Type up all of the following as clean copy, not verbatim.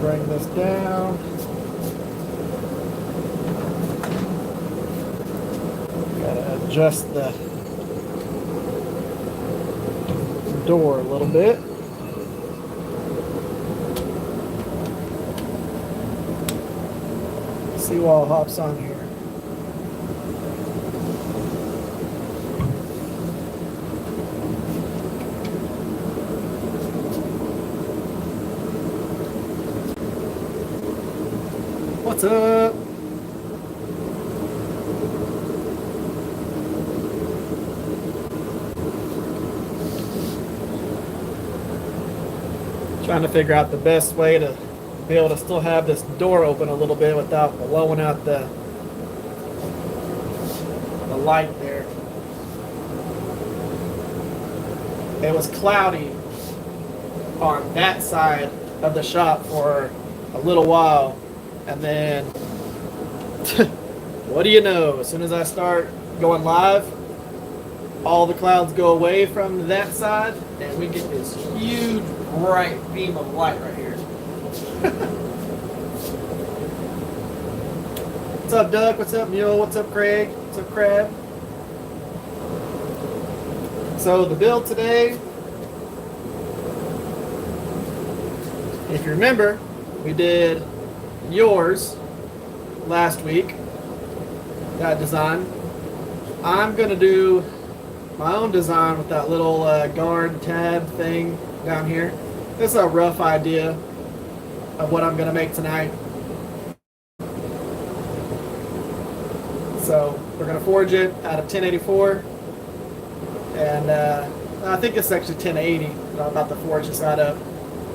bring this down. Gotta adjust the door a little bit. Seawall hops on here. What's up? Trying to figure out the best way to be able to still have this door open a little bit without blowing out the light there. It was cloudy on that side of the shop for a little while, and then what do you know, as soon as I start going live, all the clouds go away from that side and we get this huge bright beam of light right here. What's up, Doug? What's up, Mule? What's up, Craig? What's up, Crab? So the build today, if you remember, we did yours last week, that design. I'm going to do my own design with that little guard tab thing down here. This is a rough idea of what I'm going to make tonight. So we're going to forge it out of 1084, and I think it's actually 1080 that I'm about to forge this out of.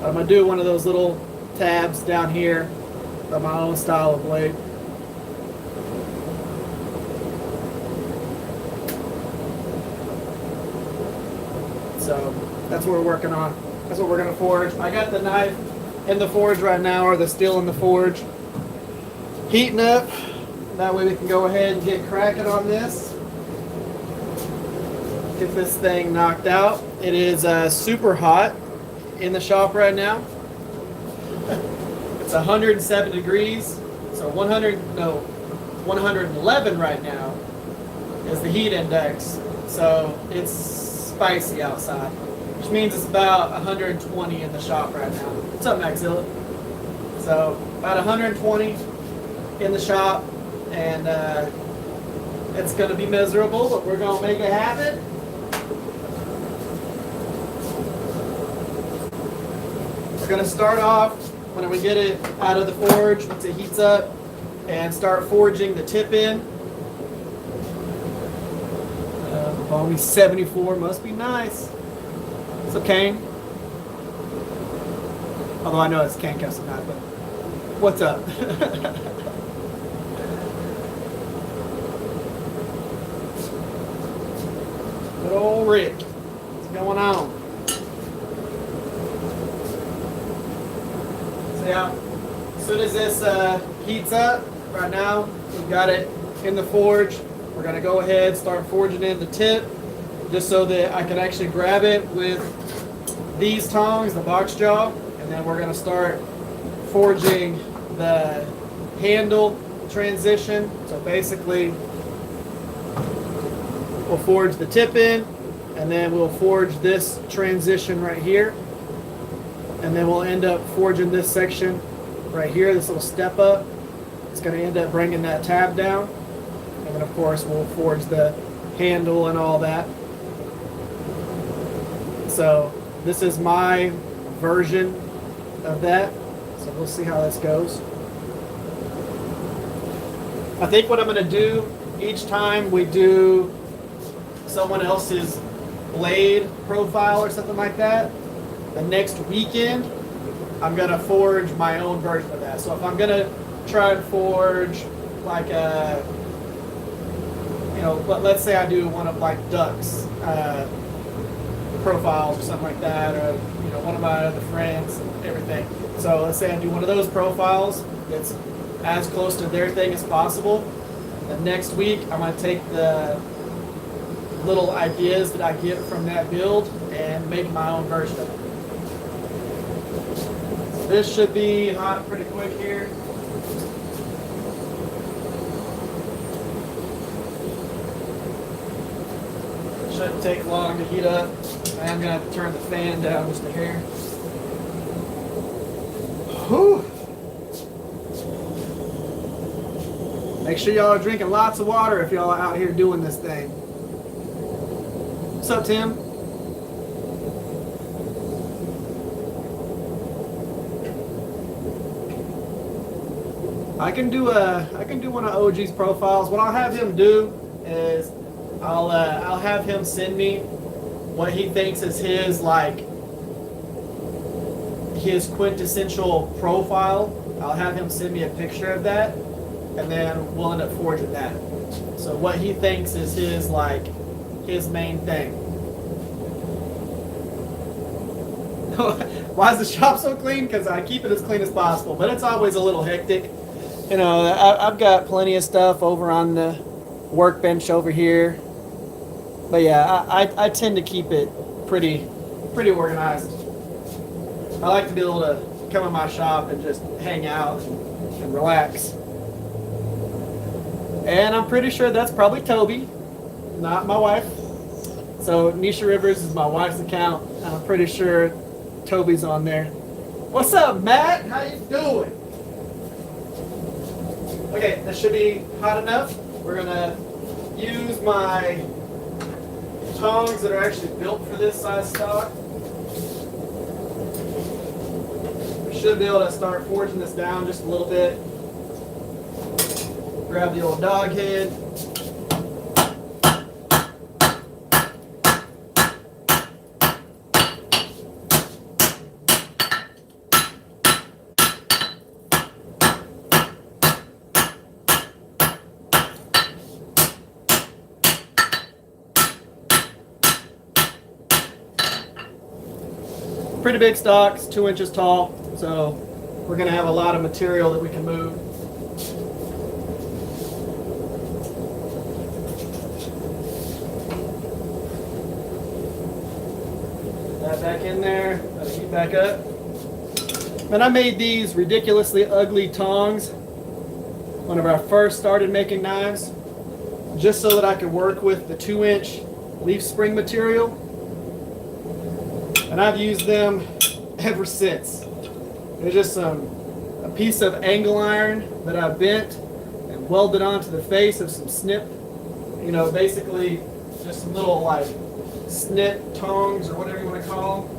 I'm going to do one of those little tabs down here of my own style of blade. So that's what we're working on. That's what we're going to forge. I got the knife in the forge right now, or the steel in the forge, heating up. That way we can go ahead and get cracking on this. Get this thing knocked out. It is super hot in the shop right now. It's 107 degrees. So 111 right now is the heat index. So it's spicy outside, which means it's about 120 in the shop right now. What's up, Maxilla? So about 120 in the shop, and it's going to be miserable, but we're going to make it happen. We're going to start off when we get it out of the forge, once it heats up, and start forging the tip in. Only 74 must be nice. What's up, Kane? Although I know it's Kane Custom Knife, but what's up? Good old Rick. What's going on? So yeah, as soon as this heats up, right now we've got it in the forge. We're going to go ahead and start forging in the tip, just so that I can actually grab it with these tongs, the box jaw, and then we're going to start forging the handle transition. So basically, we'll forge the tip in, and then we'll forge this transition right here, and then we'll end up forging this section right here, this little step up. It's going to end up bringing that tab down. And then, of course, we'll forge the handle and all that. So this is my version of that. So we'll see how this goes. I think what I'm going to do each time we do someone else's blade profile or something like that, the next weekend, I'm going to forge my own version of that. So if I'm going to try and forge like a, let's say I do one of like Duck's profiles or something like that, or one of my other friends and everything. So let's say I do one of those profiles that's as close to their thing as possible. The next week I'm going to take the little ideas that I get from that build and make my own version of it. This should be hot pretty quick here. Shouldn't take long to heat up. I am going to have to turn the fan down just a hair. Whew. Make sure y'all are drinking lots of water if y'all are out here doing this thing. What's up, Tim? I can do one of OG's profiles. What I'll have him do is I'll have him send me what he thinks is his quintessential profile. I'll have him send me a picture of that, and then we'll end up forging that. So what he thinks is his main thing. Why is the shop so clean? Because I keep it as clean as possible, but it's always a little hectic. You know, I've got plenty of stuff over on the workbench over here. But yeah, I tend to keep it pretty organized. I like to be able to come in my shop and just hang out and relax. And I'm pretty sure that's probably Toby, not my wife. So Nisha Rivers is my wife's account, and I'm pretty sure Toby's on there. What's up, Matt? How you doing? Okay, this should be hot enough. We're gonna use my tongs that are actually built for this size stock. We should be able to start forging this down just a little bit. Grab the old dog head. Pretty big stock, it's 2 inches tall, so we're going to have a lot of material that we can move. That back in there, let it heat back up. And I made these ridiculously ugly tongs whenever I first started making knives, just so that I could work with the 2-inch leaf spring material. And I've used them ever since. They're just a piece of angle iron that I bent and welded onto the face of some snip. You know, basically just some little like snip tongs or whatever you want to call them.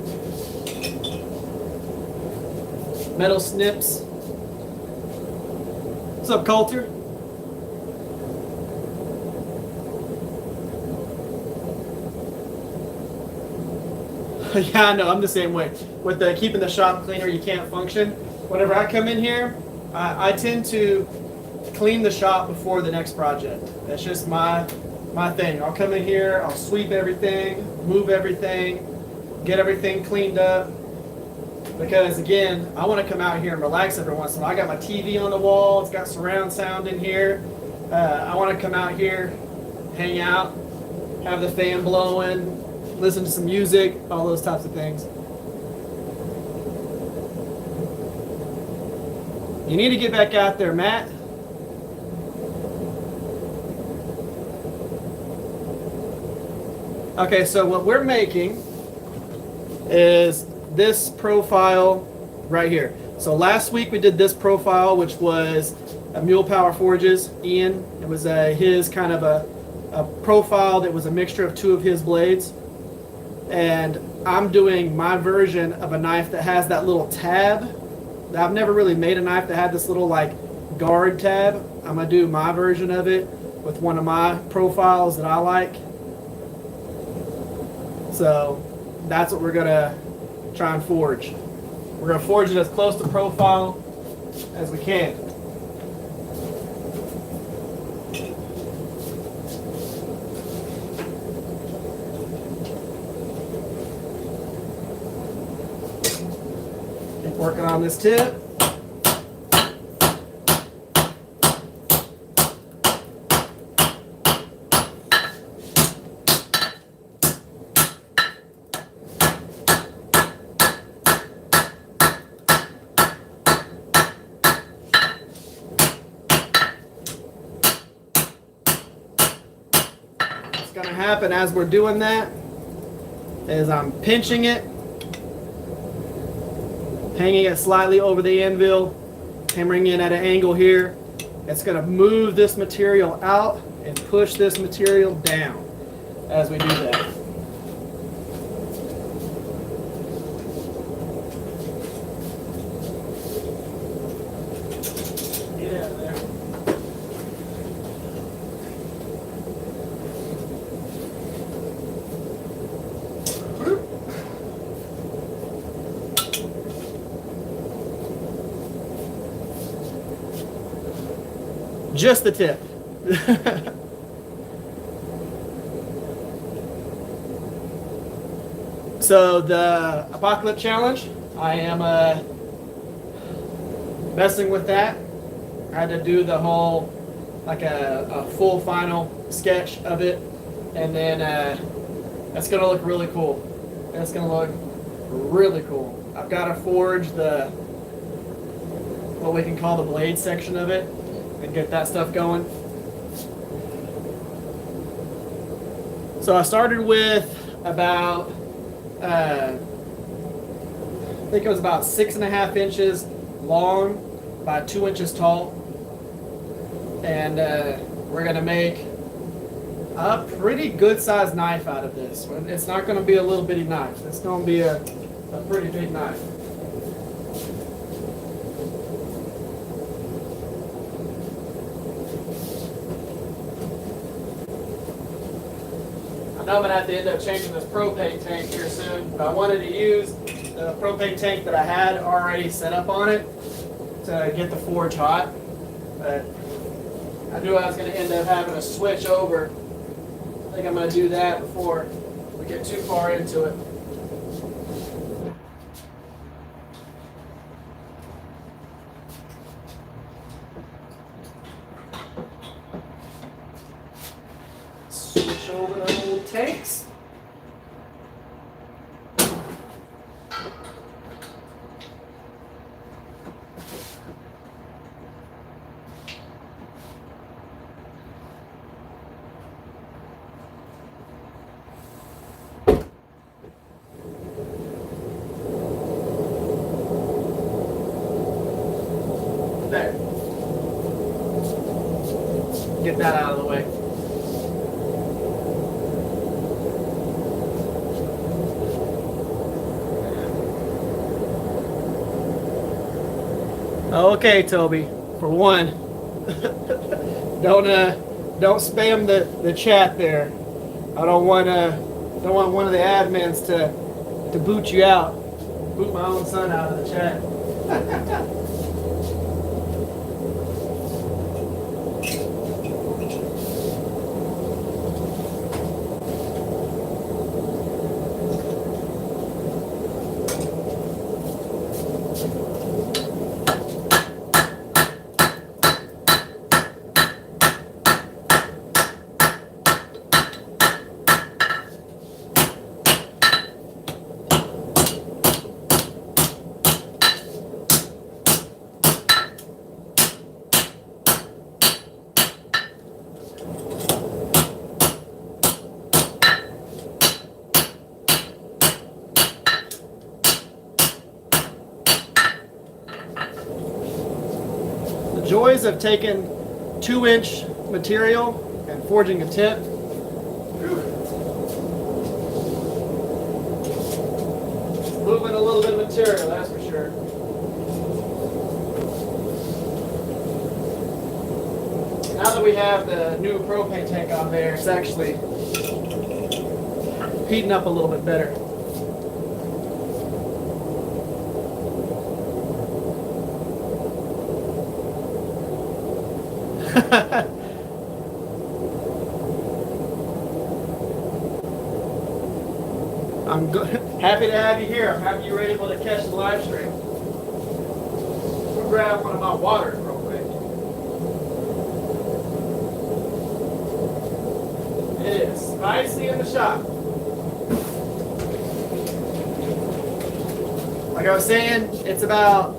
Metal snips. What's up, Coulter? Yeah, I know, I'm the same way. With keeping the shop cleaner, you can't function. Whenever I come in here, I tend to clean the shop before the next project. That's just my thing. I'll come in here, I'll sweep everything, move everything, get everything cleaned up. Because again, I want to come out here and relax every once in a while. I got my TV on the wall, it's got surround sound in here. I want to come out here, hang out, have the fan blowing, listen to some music, all those types of things. You need to get back out there, Matt. Okay, so what we're making is this profile right here. So last week we did this profile, which was a Mule Power Forges, Ian. It was his kind of a profile that was a mixture of 2 of his blades. And I'm doing my version of a knife that has that little tab. I've never really made a knife that had this little like guard tab. I'm gonna do my version of it with one of my profiles that I like. So that's what we're gonna try and forge. We're gonna forge it as close to profile as we can. Working on this tip. going to happen as we're doing that is I'm pinching it, hanging it slightly over the anvil, hammering in at an angle here. It's going to move this material out and push this material down as we do that. Get out of there. Just the tip. So the Apocalypse Challenge, I am messing with that. I had to do the whole, like a full final sketch of it, and then that's gonna look really cool. It's gonna look really cool. I've got to forge what we can call the blade section of it and get that stuff going. So I started with about I think it was about 6.5 inches long by 2 inches tall, and we're gonna make a pretty good sized knife out of this. It's not gonna be a little bitty knife. It's gonna be a pretty big knife. I know I'm gonna have to end up changing this propane tank here soon, but I wanted to use the propane tank that I had already set up on it to get the forge hot. But I knew I was gonna end up having to switch over. I think I'm gonna do that before we get too far into it. Switch over the old tanks. There. Get that out of the way. Okay, Toby. For one, don't spam the chat there. I don't want one of the admins to boot you out, boot my own son out of the chat. Joys of taking 2-inch material and forging a tip. Moving a little bit of material, that's for sure. Now that we have the new propane tank on there, it's actually heating up a little bit better. I'm happy to have you here. I'm happy you were able to catch the live stream. We'll grab one of my waters real quick. It is spicy in the shop. Like I was saying, it's about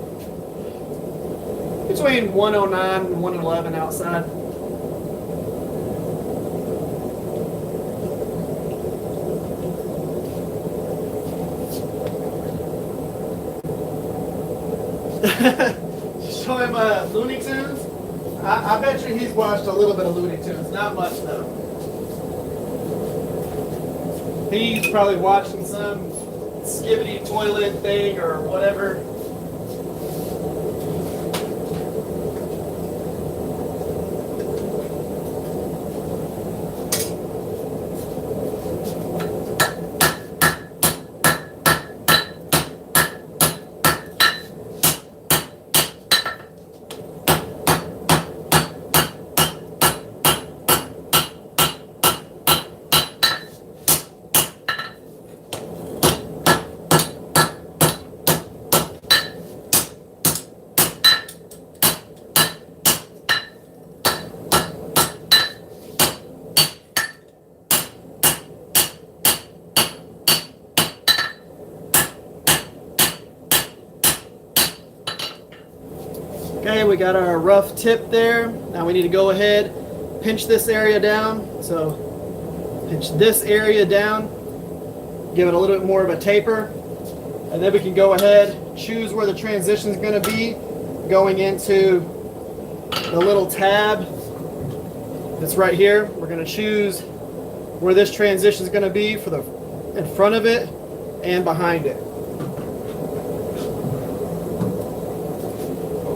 between 109 and 111 outside. Show him Looney Tunes. I bet you he's watched a little bit of Looney Tunes, not much though. He's probably watching some skibbity toilet thing or whatever. Okay, we got our rough tip there. Now we need to go ahead, pinch this area down. So pinch this area down, give it a little bit more of a taper, and then we can go ahead, choose where the transition is going to be, going into the little tab that's right here. We're going to choose where this transition is going to be for the in front of it and behind it.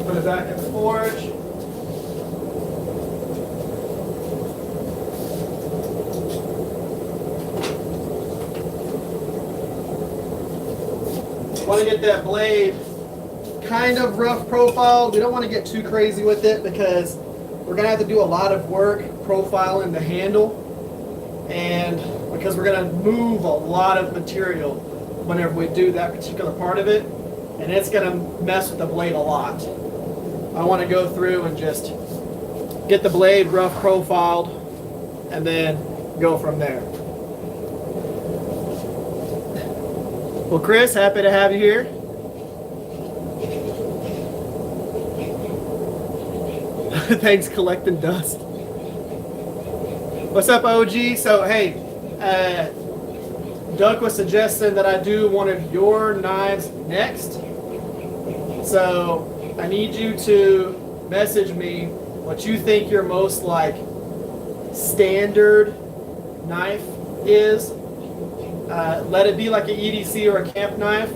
Put it back in the forge. Want to get that blade kind of rough profiled. We don't want to get too crazy with it because we're going to have to do a lot of work profiling the handle, and because we're going to move a lot of material whenever we do that particular part of it, and it's going to mess with the blade a lot. I want to go through and just get the blade rough profiled and then go from there. Well, Chris, happy to have you here. Thanks, collecting dust. What's up, OG? So, hey, Duck was suggesting that I do one of your knives next. So I need you to message me what you think your most like standard knife is. Let it be like an EDC or a camp knife.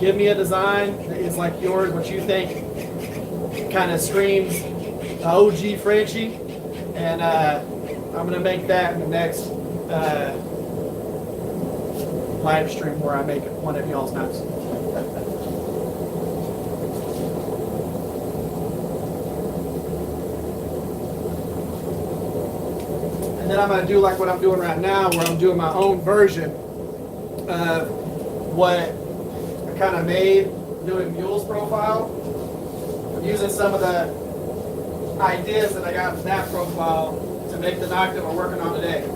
Give me a design that is like yours, what you think kind of screams OG Frenchie, and I'm gonna make that in the next live stream where I make one of y'all's knives. And then I'm going to do like what I'm doing right now, where I'm doing my own version of what I kind of made doing Mule's profile. I'm using some of the ideas that I got from that profile to make the knife that we're working on today.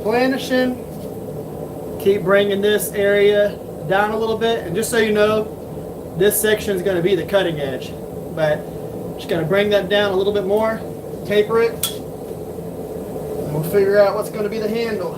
Planishing, keep bringing this area down a little bit, and just so you know, this section is going to be the cutting edge, but just going to bring that down a little bit more, taper it, and we'll figure out what's going to be the handle.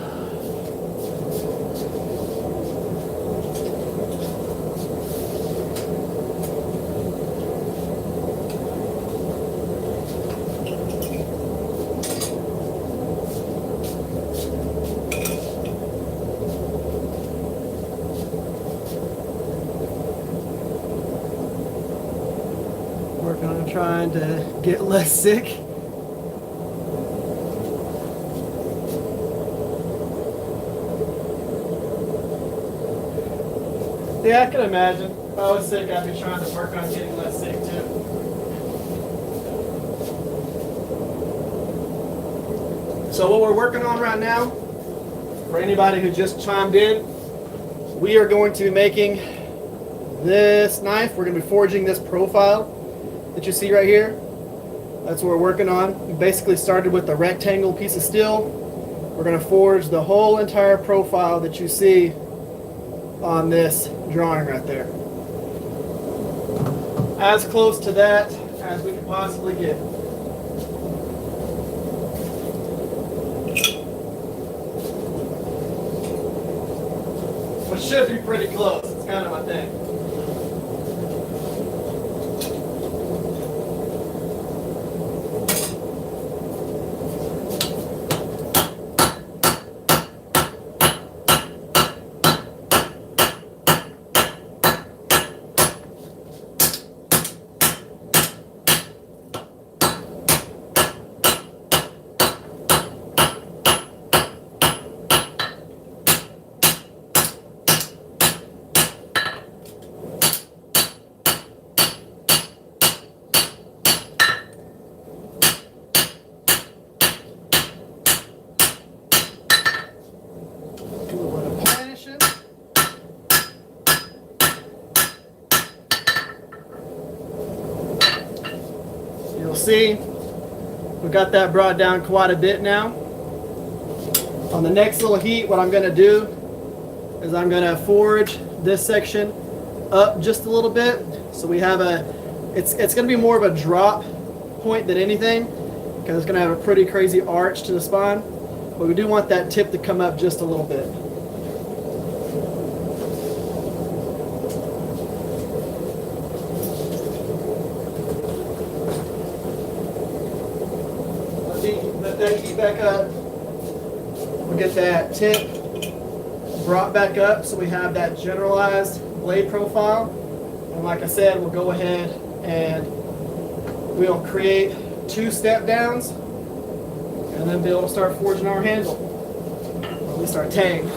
Working on trying to get less sick. Yeah, I can imagine. If I was sick, I'd be trying to work on getting less sick too. So what we're working on right now, for anybody who just chimed in, we are going to be making this knife. We're going to be forging this profile that you see right here. That's what we're working on. We basically started with a rectangle piece of steel. We're going to forge the whole entire profile that you see on this drawing right there. As close to that as we can possibly get. Which should be pretty close. It's kind of my thing. See, we got that brought down quite a bit now. On the next little heat, what I'm going to do is I'm going to forge this section up just a little bit, so we have it's going to be more of a drop point than anything, because it's going to have a pretty crazy arch to the spine, but we do want that tip to come up just a little bit. Let that heat back up. We'll get that tip brought back up so we have that generalized blade profile. And like I said, we'll go ahead and we'll create 2 step downs and then be able to start forging our handle. Or at least our tang.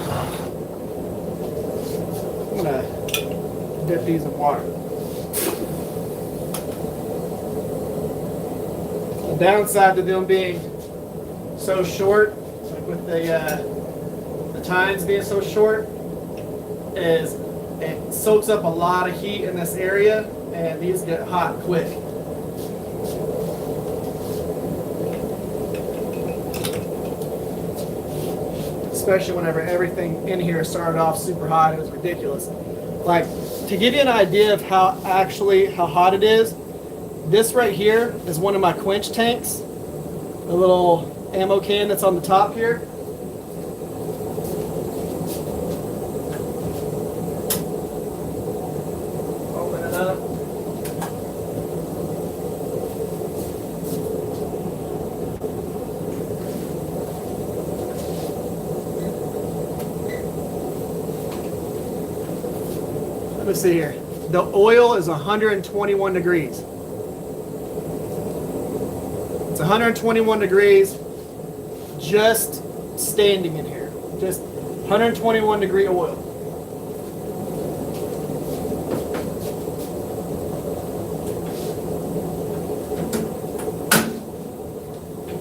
I'm going to dip these in water. The downside to them being so short, like with the tines being so short, is it soaks up a lot of heat in this area, and these get hot quick. Especially whenever everything in here started off super hot. It was ridiculous. Like, to give you an idea of how hot it is, this right here is one of my quench tanks, the little ammo can that's on the top here. Open it up. Let me see here. The oil is 121 degrees. It's 121 degrees just standing in here. Just 121 degree oil.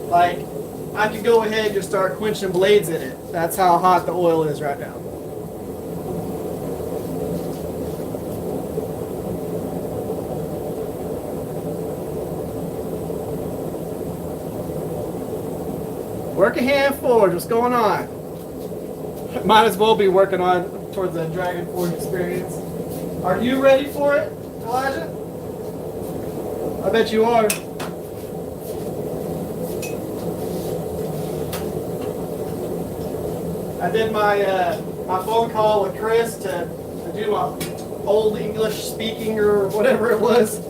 Like, I could go ahead and just start quenching blades in it. That's how hot the oil is right now. Working hand forward, what's going on? Might as well be working on towards the Dragon Forge experience. Are you ready for it, Elijah? I bet you are. I did my phone call with Chris to do my old English speaking or whatever it was.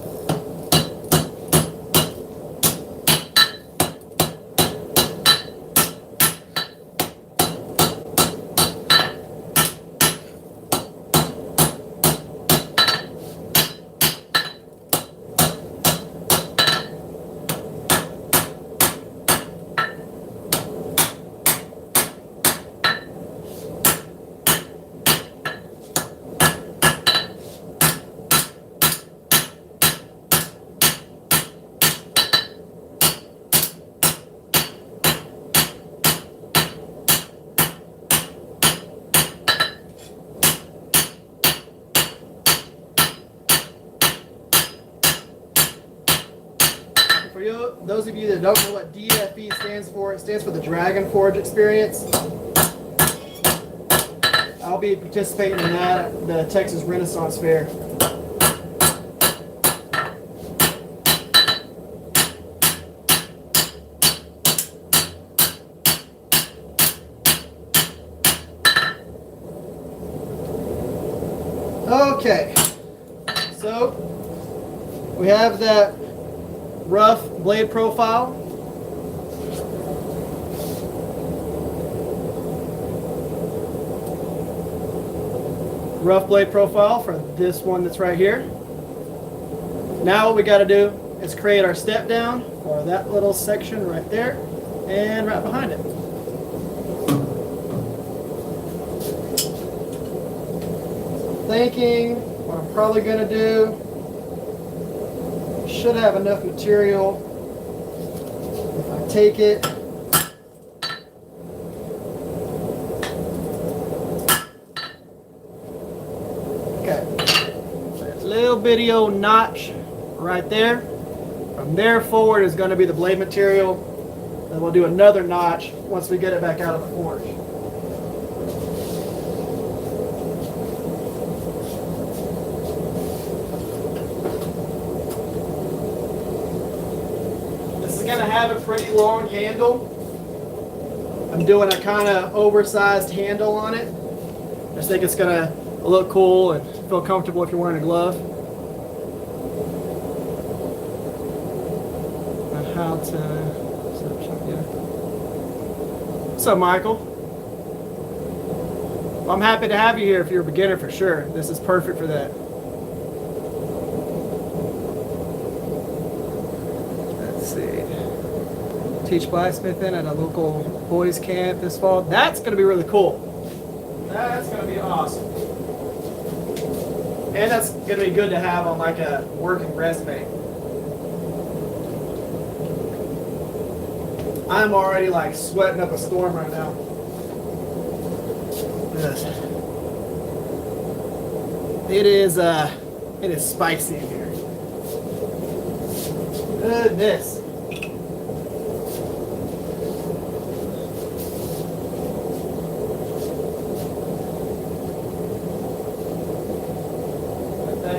for you, those of you that don't know what DFE stands for, it stands for the Dragon Forge Experience. I'll be participating in that at the Texas Renaissance Fair. Okay, so we have that rough blade profile. Rough blade profile for this one that's right here. Now what we got to do is create our step down for that little section right there and right behind it. Thinking what I'm probably going to do, should have enough material if I take it. Okay, that little bitty old notch right there. From there forward is going to be the blade material. Then we'll do another notch once we get it back out of the forge. Going to have a pretty long handle. I'm doing a kind of oversized handle on it. I just think it's going to look cool and feel comfortable if you're wearing a glove. How to set up shop, yeah. What's up, Michael? Well, I'm happy to have you here if you're a beginner for sure. This is perfect for that. Teach blacksmithing at a local boys camp this fall. That's going to be really cool. That's going to be awesome. And that's going to be good to have on like a working resume. I'm already like sweating up a storm right now. Look at this. It is spicy in here. Goodness.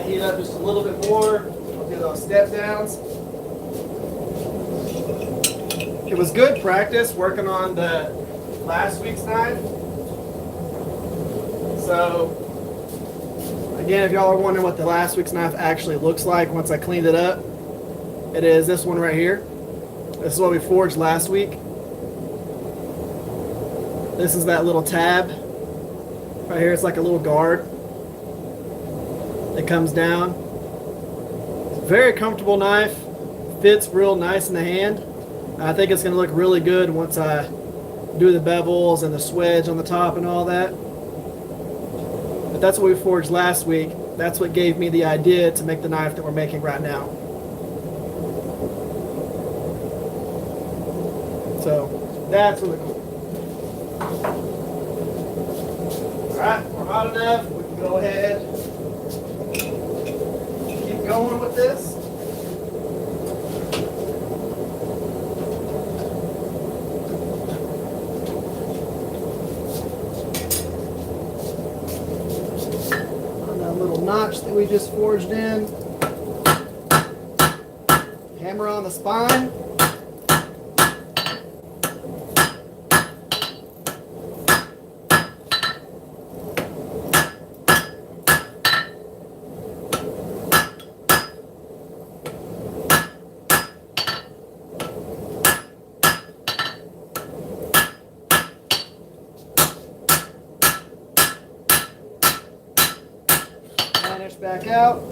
Heat up just a little bit more. I'll do those step downs. It was good practice working on the last week's knife. So again, if y'all are wondering what the last week's knife actually looks like once I cleaned it up, it is this one right here. This is what we forged last week. This is that little tab right here. It's like a little guard. It comes down. Very comfortable knife. Fits real nice in the hand. I think it's going to look really good once I do the bevels and the swedge on the top and all that. But that's what we forged last week. That's what gave me the idea to make the knife that we're making right now. So that's really cool. Alright, we're hot enough. We can go ahead. Going with this. On that little notch that we just forged in. Hammer on the spine. Back out.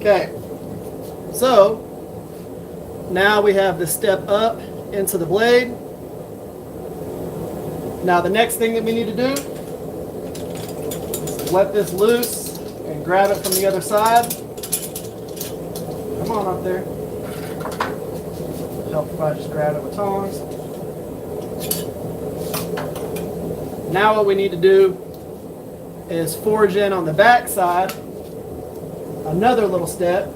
Okay, so now we have the step up into the blade. Now the next thing that we need to do is let this loose and grab it from the other side. Come on up there. Help if I just grab it with tongs. Now what we need to do is forge in on the back side another little step.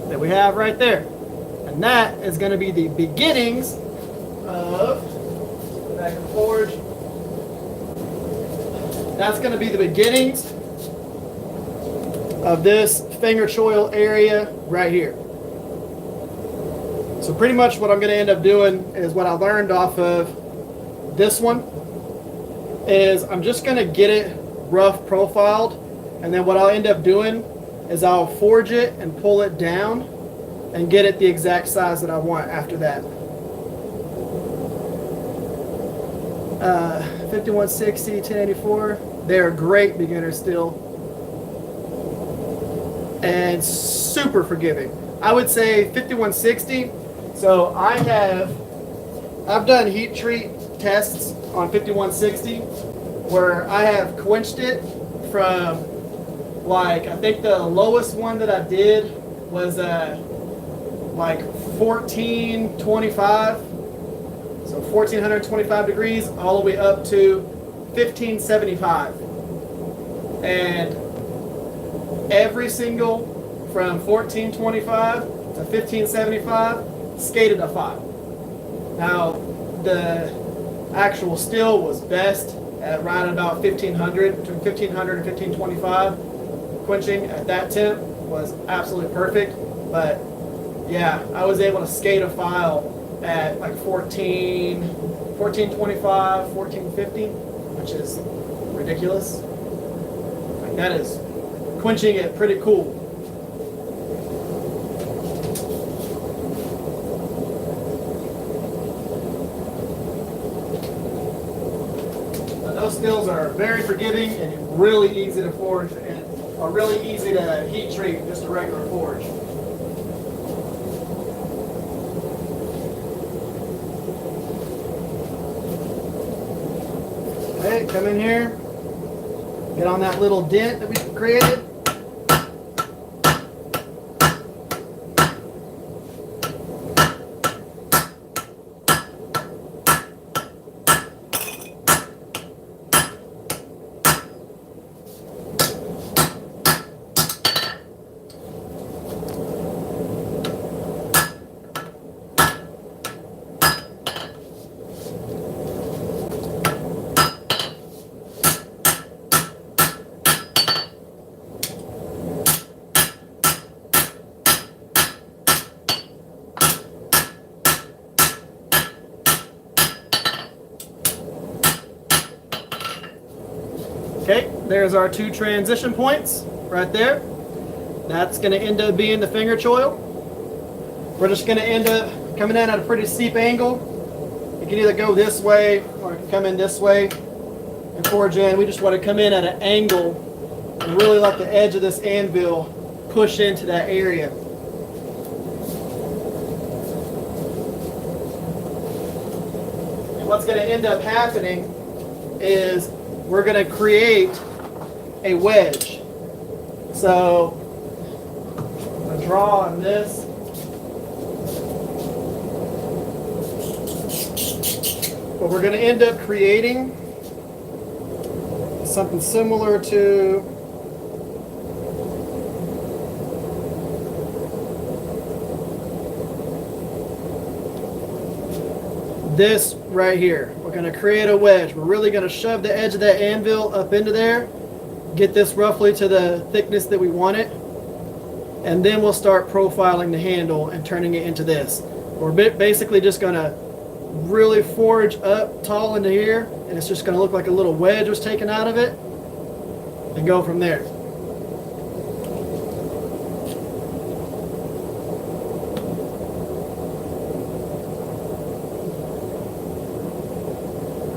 That we have right there. And that is going to be the beginnings of the back of the forge. That's going to be the beginnings of this finger choil area right here. So pretty much what I'm going to end up doing is what I learned off of this one is I'm just going to get it rough profiled, and then what I'll end up doing is I'll forge it and pull it down and get it the exact size that I want after that. 5160, 1084, they're great beginners still. And super forgiving. I would say 5160. So I've done heat treat tests on 5160 where I have quenched it from, like, I think the lowest one that I did was like 1425. So 1425 degrees all the way up to 1575. And every single from 1425 to 1575 skated a 5. Now the actual steel was best at right about 1500, between 1500 and 1525. Quenching at that temp was absolutely perfect, but yeah, I was able to skate a file at like 1425, 1450, which is ridiculous. Like, that is quenching it pretty cool. Those steels are very forgiving and really easy to forge and are really easy to heat treat, just a regular forge. Okay, come in here, get on that little dent that we created. Okay, there's our 2 transition points right there. That's going to end up being the finger choil. We're just going to end up coming in at a pretty steep angle. You can either go this way or you can come in this way and forge in. We just want to come in at an angle and really let the edge of this anvil push into that area. And what's going to end up happening is we're going to create a wedge. So I'm going to draw on this. But we're going to end up creating something similar to this right here. We're going to create a wedge. We're really going to shove the edge of that anvil up into there, get this roughly to the thickness that we want it, and then we'll start profiling the handle and turning it into this. We're basically just going to really forge up tall into here, and it's just going to look like a little wedge was taken out of it, and go from there.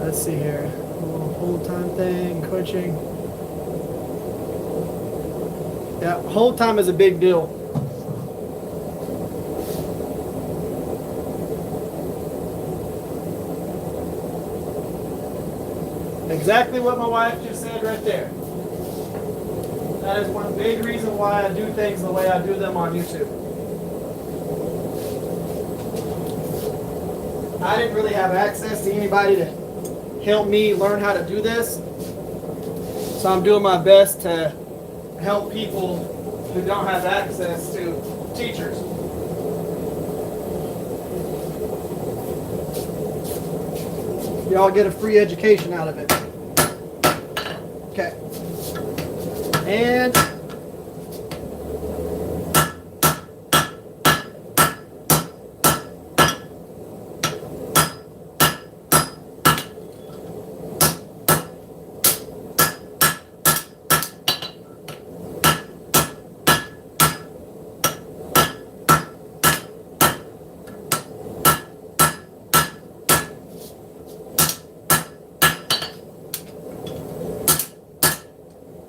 Let's see here. A little hold time thing, coaching. Yeah, hold time is a big deal. Exactly what my wife just said right there. That is one big reason why I do things the way I do them on YouTube. I didn't really have access to anybody to help me learn how to do this. So I'm doing my best to help people who don't have access to teachers. Y'all get a free education out of it. Okay. And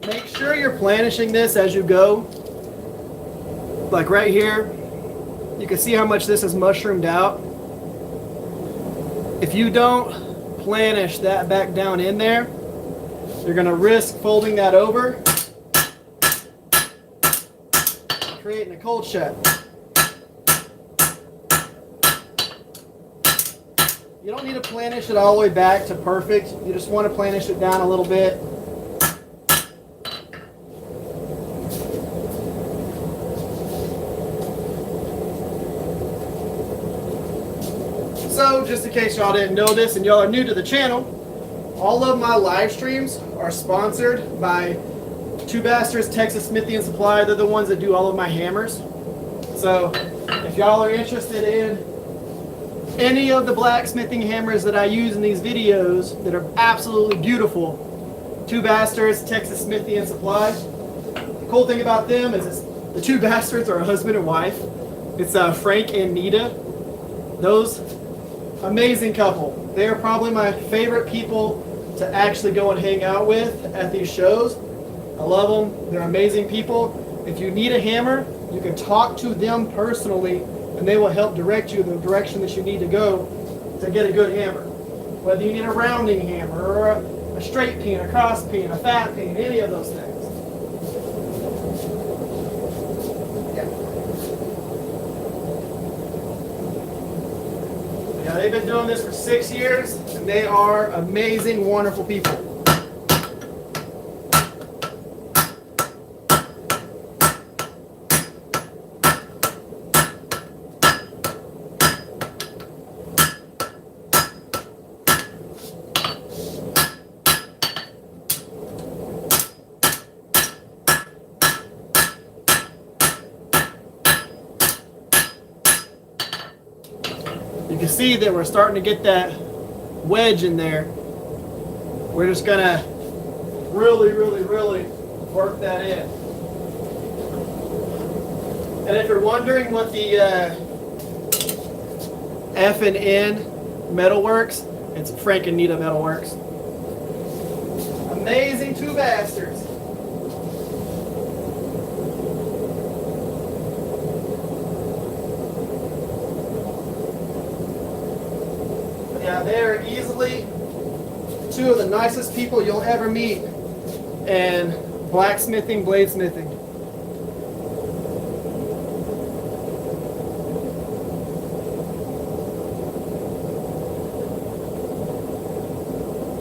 make sure you're planishing this as you go. Like right here, you can see how much this is mushroomed out. If you don't planish that back down in there, you're going to risk folding that over, creating a cold shut. You don't need to planish it all the way back to perfect. You just want to planish it down a little bit. So, just in case y'all didn't know this and y'all are new to the channel, all of my live streams are sponsored by Two Bastards Texas Smithy and Supply. They're the ones that do all of my hammers. So, if y'all are interested in any of the blacksmithing hammers that I use in these videos that are absolutely beautiful, Two Bastards Texas Smithy and Supply. The cool thing about them is the Two Bastards are a husband and wife. It's Frank and Nita. Those amazing couple. They are probably my favorite people to actually go and hang out with at these shows. I love them. They're amazing people. If you need a hammer, you can talk to them personally and they will help direct you in the direction that you need to go to get a good hammer. Whether you need a rounding hammer or a straight peen, a cross peen, a fat peen, any of those things. Yeah, they've been doing this for 6 years, and they are amazing, wonderful people. You can see that we're starting to get that wedge in there. We're just going to really work that in. And if you're wondering what the F and N Metalworks, it's Frank and Nita Metalworks. Amazing Two Bastards. Yeah, they're easily two of the nicest people you'll ever meet in blacksmithing, bladesmithing.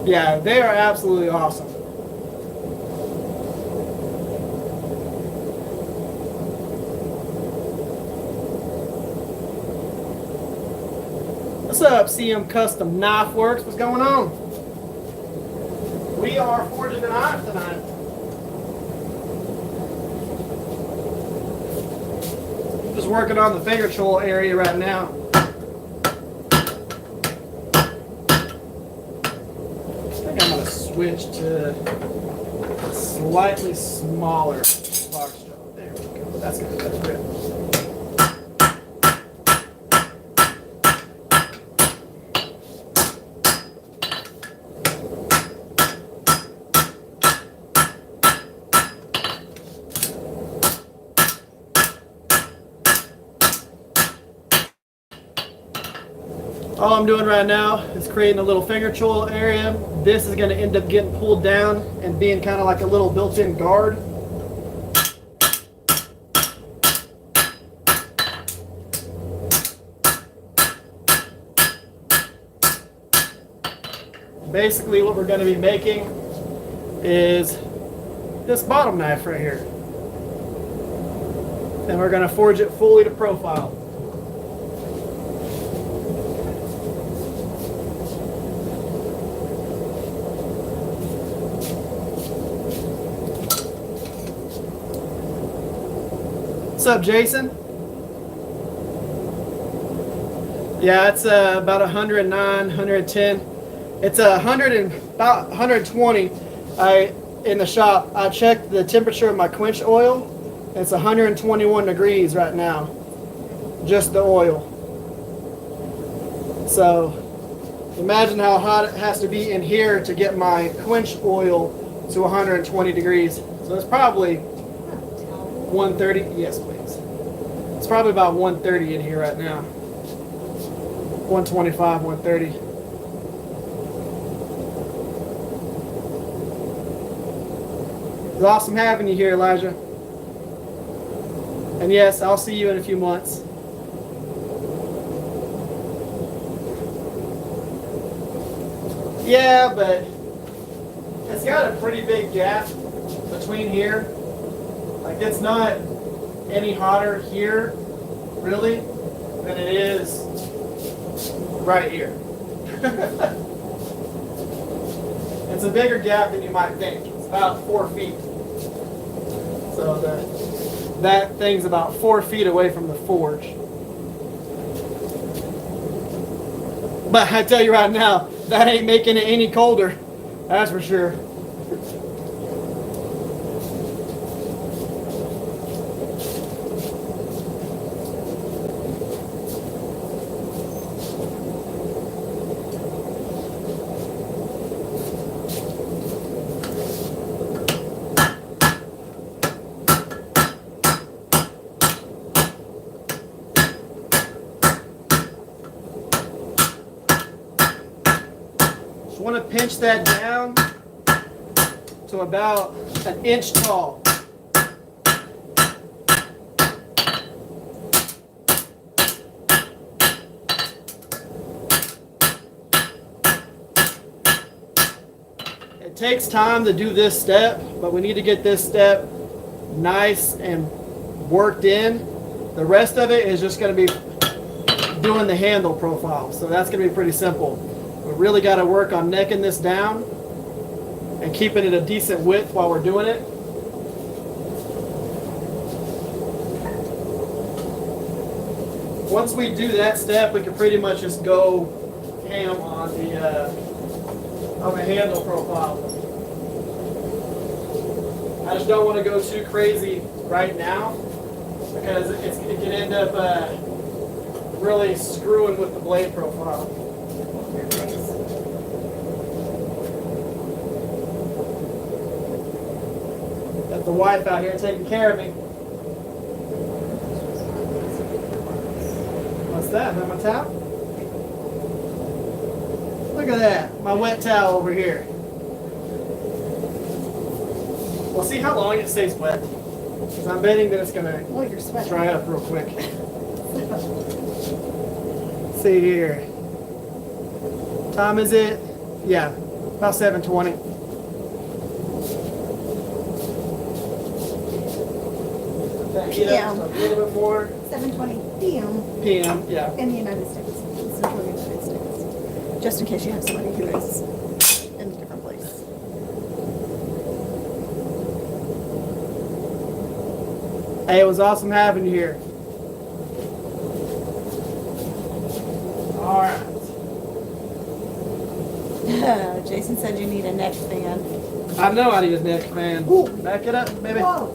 Yeah, they are absolutely awesome. What's up, CM Custom Knife Works? What's going on? We are forging a knife tonight. Just working on the finger choil area right now. I think I'm going to switch to a slightly smaller box jaw. There we go. That's going to be better grip. All I'm doing right now is creating a little finger choil area. This is going to end up getting pulled down and being kind of like a little built-in guard. Basically what we're going to be making is this bottom knife right here. And we're going to forge it fully to profile. What's up, Jason? Yeah, it's about 109, 110. It's about 120. In the shop, I checked the temperature of my quench oil. It's 121 degrees right now, just the oil. So imagine how hot it has to be in here to get my quench oil to 120 degrees. So it's probably 130. Yes, please. It's probably about 130 in here right now. 125, 130. It's awesome having you here, Elijah. And yes, I'll see you in a few months. Yeah, but it's got a pretty big gap between here. Like, it's not any hotter here, really, than it is right here. It's a bigger gap than you might think. It's about 4 feet. So that thing's about 4 feet away from the forge. But I tell you right now, that ain't making it any colder. That's for sure. Want to pinch that down to about 1 inch tall. It takes time to do this step, but we need to get this step nice and worked in. The rest of it is just going to be doing the handle profile, so that's going to be pretty simple. We really got to work on necking this down and keeping it a decent width while we're doing it. Once we do that step, we can pretty much just go ham on the handle profile. I just don't want to go too crazy right now because it can end up really screwing with the blade profile. Got the wife out here taking care of me. What's that? Is that my towel? Look at that. My wet towel over here. We'll see how long it stays wet. Because I'm betting that it's going to dry up real quick. See here. Time is it? Yeah, about 7:20. Heat up a little bit more. 7:20 p.m. p.m. Yeah. In the United States. Central United States. Just in case you have somebody who is in a different place. Hey, it was awesome having you here. All right. Jason said you need a neck fan. I know I need a neck fan. Ooh. Back it up, baby. Whoa.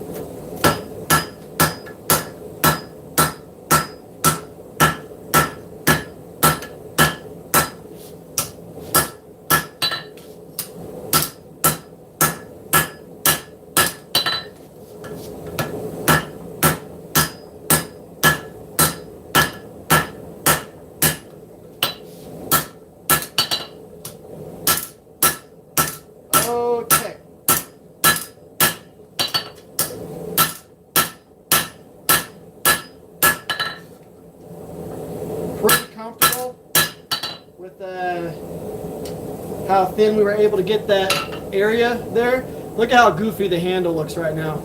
with how thin we were able to get that area there. Look at how goofy the handle looks right now.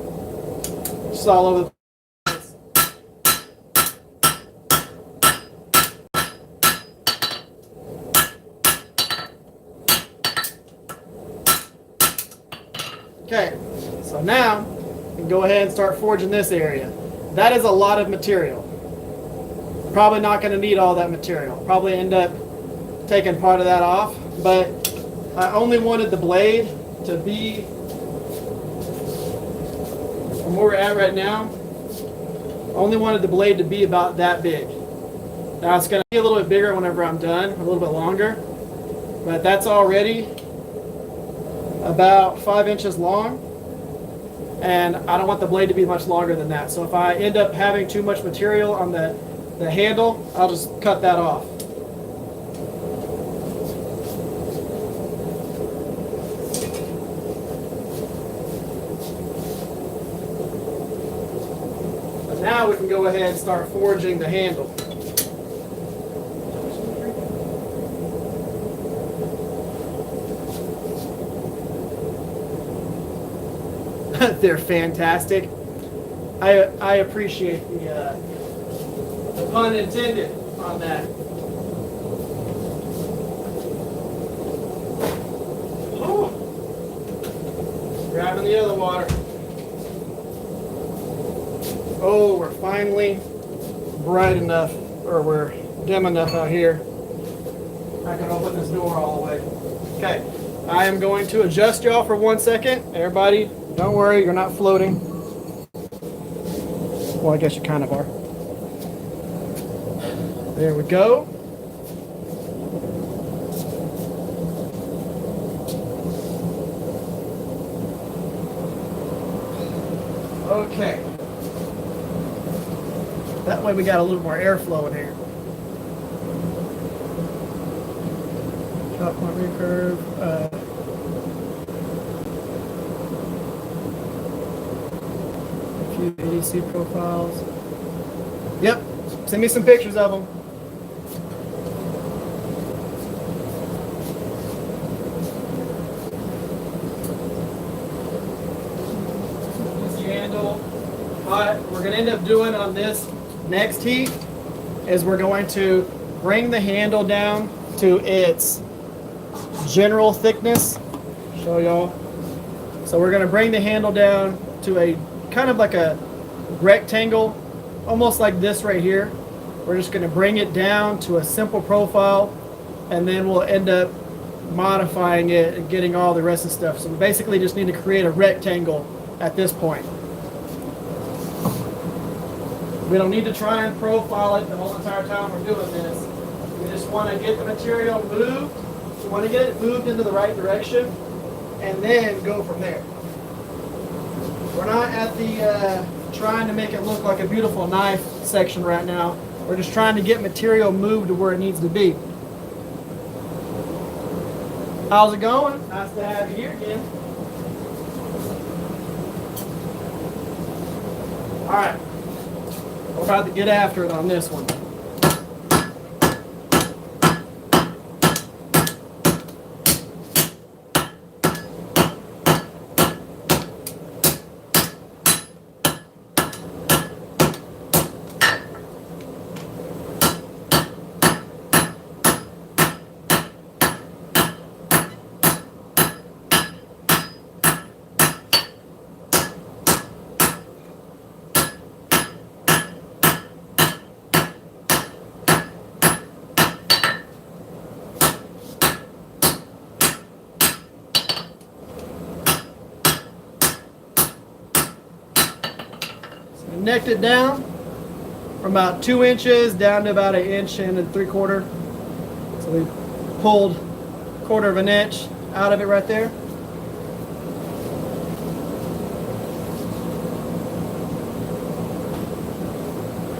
Just all over the place. Okay, so now we can go ahead and start forging this area. That is a lot of material. Probably not going to need all that material. Probably end up taking part of that off, but I only wanted the blade to be from where we're at right now. I only wanted the blade to be about that big. Now it's going to be a little bit bigger whenever I'm done, a little bit longer, but that's already about 5 inches long, and I don't want the blade to be much longer than that. So if I end up having too much material on the handle, I'll just cut that off. But now we can go ahead and start forging the handle. They're fantastic. I appreciate the pun intended on that. Oh. Grabbing the other water. Oh, we're finally bright enough, or we're dim enough out here. I can open this door all the way. Okay, I am going to adjust y'all for 1 second. Everybody, don't worry, you're not floating. Well, I guess you kind of are. There we go. Okay. That way we got a little more airflow in here. Top point recurve. A few ADC profiles. Yep. Send me some pictures of them. What we're going to end up doing on this next heat is we're going to bring the handle down to its general thickness. Show y'all. So we're going to bring the handle down to a kind of like a rectangle, almost like this right here. We're just going to bring it down to a simple profile, and then we'll end up modifying it and getting all the rest of the stuff. So we basically just need to create a rectangle at this point. We don't need to try and profile it the whole entire time we're doing this. We just want to get the material moved. We want to get it moved into the right direction and then go from there. We're not at the trying to make it look like a beautiful knife section right now. We're just trying to get material moved to where it needs to be. How's it going? Nice to have you here again. All right. We're about to get after it on this one. Necked it down from about 2 inches down to about 1 3/4 inches. So we pulled 1/4 inch out of it right there.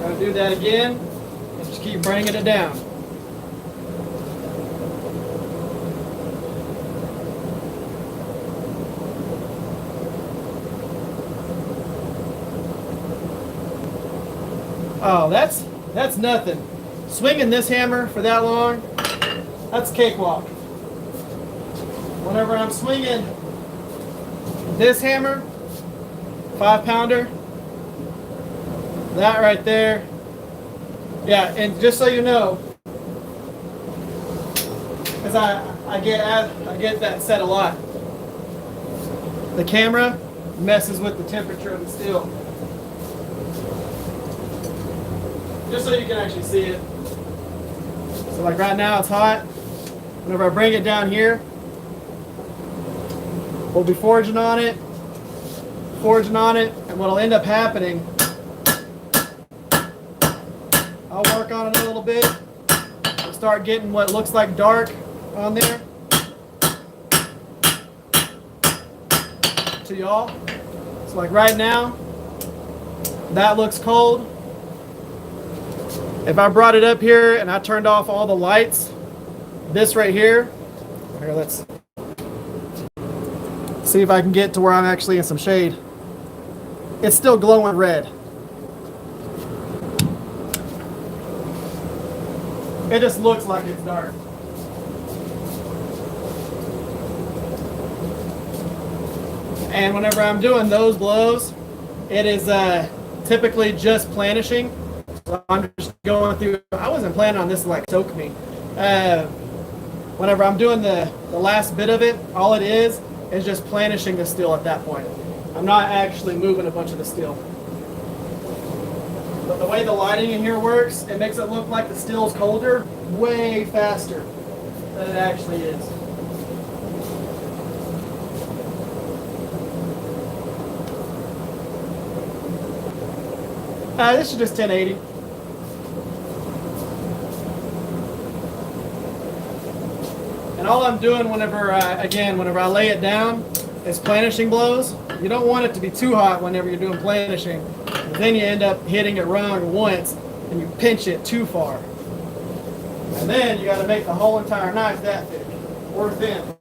Gotta do that again and just keep bringing it down. Oh, that's nothing. Swinging this hammer for that long, That's cakewalk. Whenever I'm swinging this hammer, 5-pounder, that right there. Yeah, and just so you know, because I get that said a lot. The camera messes with the temperature of the steel. Just so you can actually see it. So like right now it's hot. Whenever I bring it down here, we'll be forging on it, and what'll end up happening, I'll work on it a little bit, and start getting what looks like dark on there to y'all. So like right now, that looks cold. If I brought it up here and I turned off all the lights, this right here, let's see if I can get to where I'm actually in some shade. It's still glowing red. It just looks like it's dark. And whenever I'm doing those blows, it is typically just planishing. So I'm just going through. I wasn't planning on this to like soak me. Whenever I'm doing the last bit of it, all it is just planishing the steel at that point. I'm not actually moving a bunch of the steel. But the way the lighting in here works, it makes it look like the steel's colder way faster than it actually is. This is just 1080. And all I'm doing whenever I lay it down is planishing blows. You don't want it to be too hot whenever you're doing planishing. Then you end up hitting it wrong once and you pinch it too far. And then you got to make the whole entire knife that thick or thin.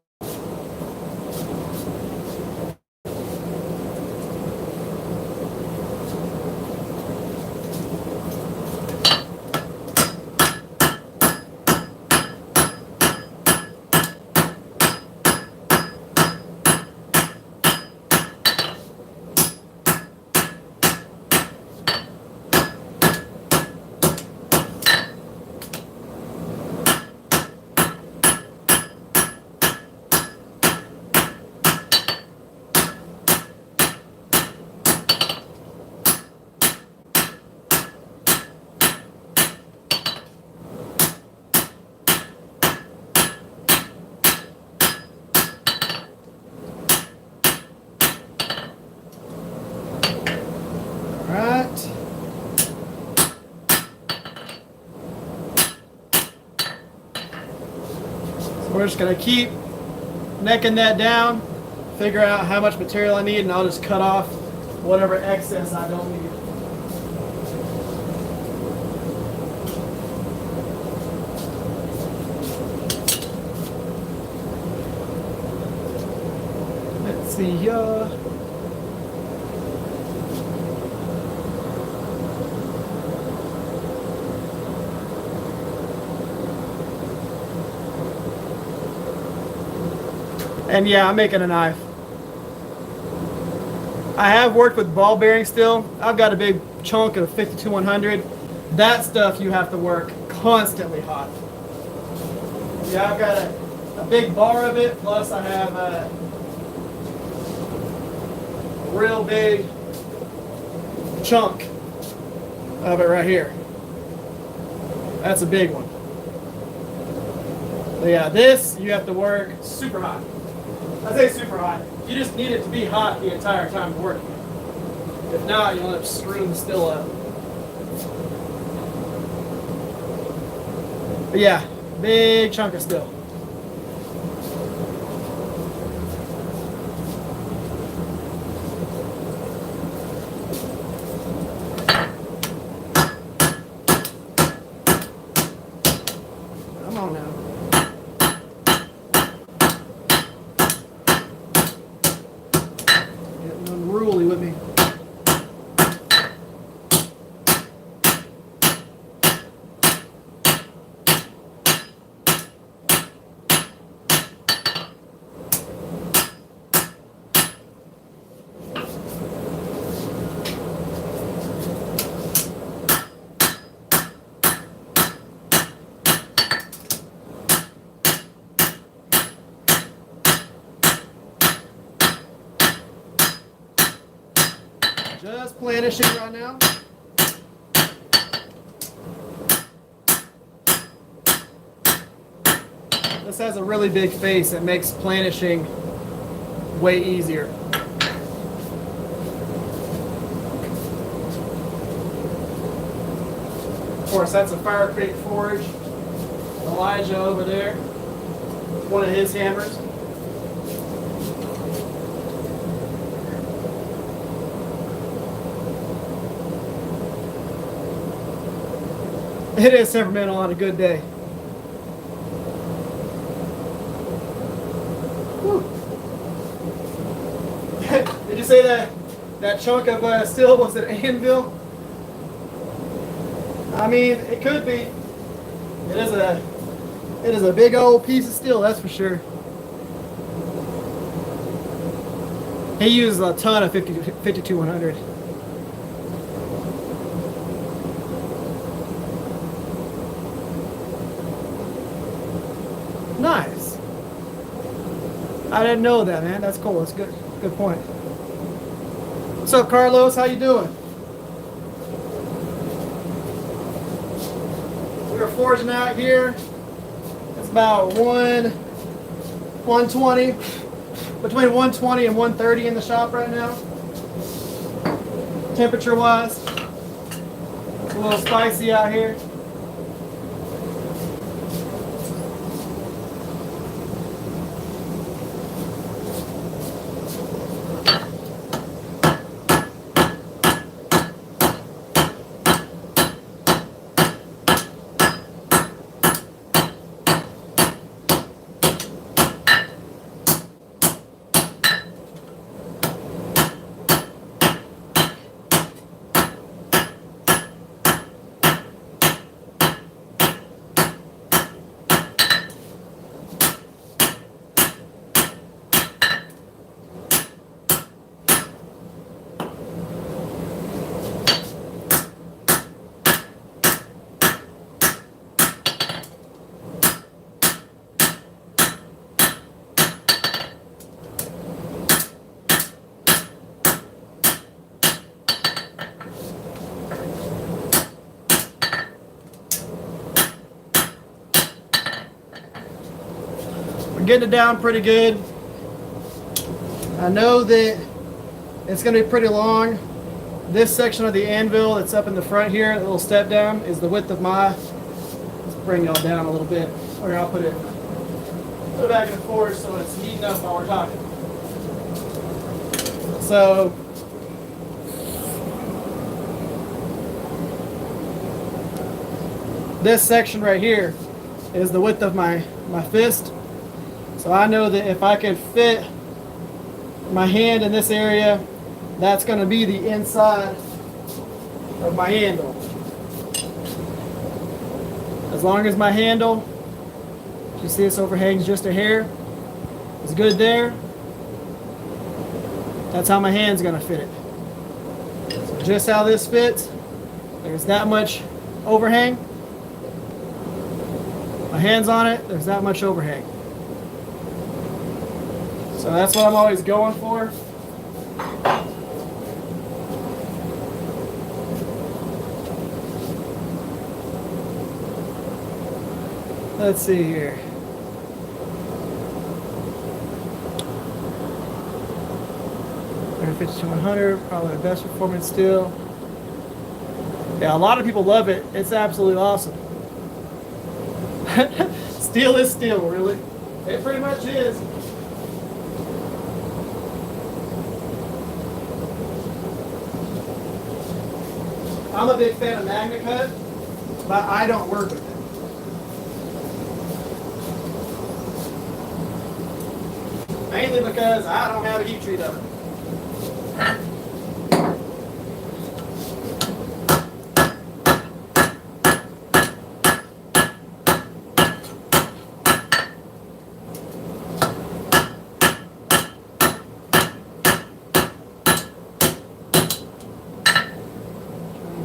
We're just going to keep necking that down, figure out how much material I need, and I'll just cut off whatever excess I don't need. Let's see here. And yeah, I'm making a knife. I have worked with ball bearing steel. I've got a big chunk of 52-100. That stuff you have to work constantly hot. Yeah, I've got a big bar of it, plus I have a real big chunk of it right here. That's a big one. But yeah, this you have to work super hot. I say super hot. You just need it to be hot the entire time you're working. If not, you'll end up screwing the steel up. But yeah, big chunk of steel. Come on now. Unruly with me. Just planishing right now. This has a really big face. It makes planishing way easier. Of course, that's a Fire Creek forge. Elijah over there, one of his hammers. It is temperamental on a good day. Whew. Did you say that chunk of steel was an anvil? I mean, it could be. It is a big old piece of steel, that's for sure. He used a ton of 52100. Nice. I didn't know that, man. That's cool. That's good. Good point. What's up, Carlos? How you doing? We're forging out here. It's about 120, between 120 and 130 in the shop right now. Temperature wise, it's a little spicy out here. Getting it down pretty good. I know that it's going to be pretty long. This section of the anvil that's up in the front here, the little step down, is the width of my. Let's bring y'all down a little bit. Or I'll put it back and forth so it's heating up while we're talking. So this section right here is the width of my fist. So I know that if I can fit my hand in this area, that's going to be the inside of my handle. As long as my handle, you see this overhangs just a hair, is good there, that's how my hand's going to fit it. So just how this fits, there's that much overhang. My hand's on it, there's that much overhang. So that's what I'm always going for. Let's see here. $52,100, probably the best performance steel. Yeah, a lot of people love it. It's absolutely awesome. Steel is steel, really. It pretty much is. I'm a big fan of Magna Cut, but I don't work with it. Mainly because I don't have a heat treat of it.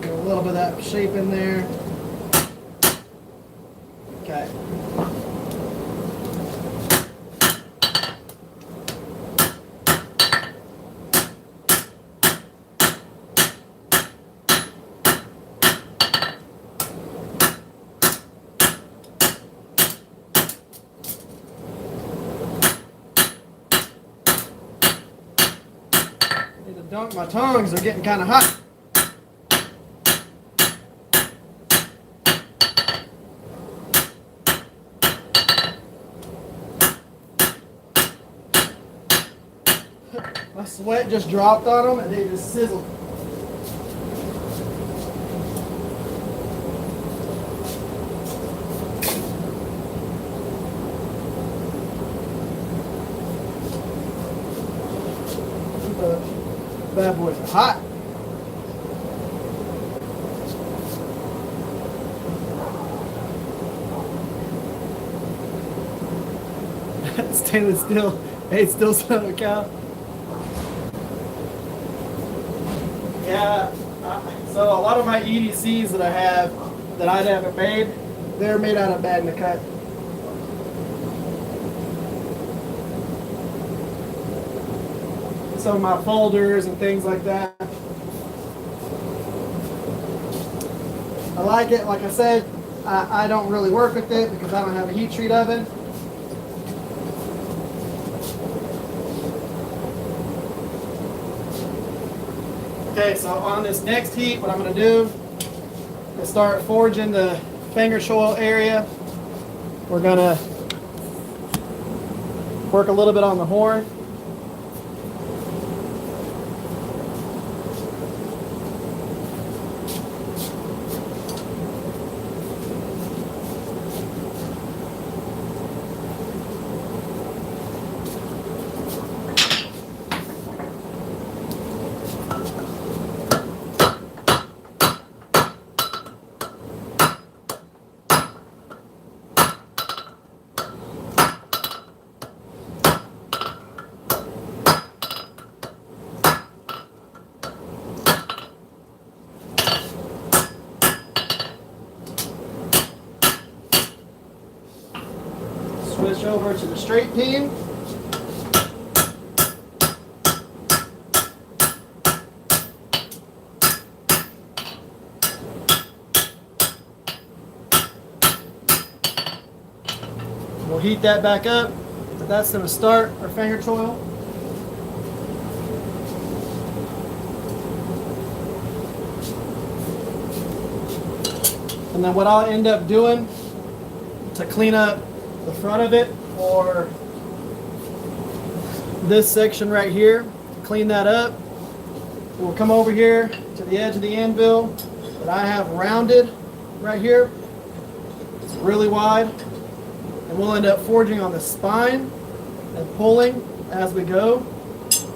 Get a little bit of that shape in there. Okay. dunk my tongs, they're getting kind of hot. My sweat just dropped on them and they just sizzled. Bad boys are hot. Stainless steel, hey, still Southern Cal. Yeah, so a lot of my EDCs that I have that I haven't made, they're made out of bag and cut. Some of my folders and things like that. I like it. Like I said, I don't really work with it because I don't have a heat treat oven. Okay, so on this next heat, what I'm going to do is start forging the finger choil area. We're going to work a little bit on the horn. Switch over to the straight peen. We'll heat that back up. That's going to start our finger choil. And then what I'll end up doing to clean up the front of it, or this section right here, to clean that up, we'll come over here to the edge of the anvil that I have rounded right here. It's really wide, and we'll end up forging on the spine and pulling as we go,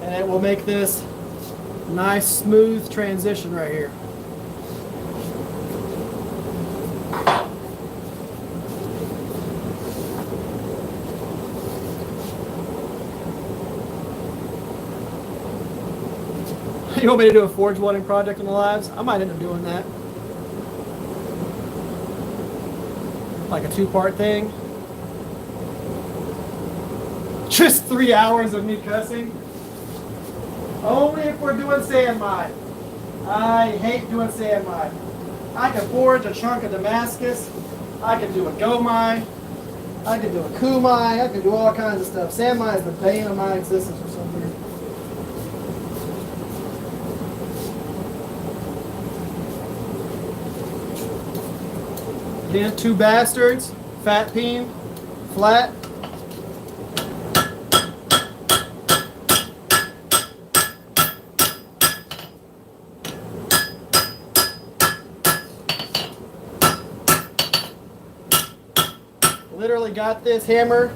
and it will make this nice smooth transition right here. You want me to do a forge welding project on the lives? I might end up doing that. Like a 2-part thing. Just 3 hours of me cussing. Only if we're doing sand mine. I hate doing sand mine. I can forge a chunk of Damascus. I can do a gomai. I can do a kumai. I can do all kinds of stuff. Sand mine is the bane of my existence for some reason. Again, 2 bastards, fat peen, flat. Literally got this hammer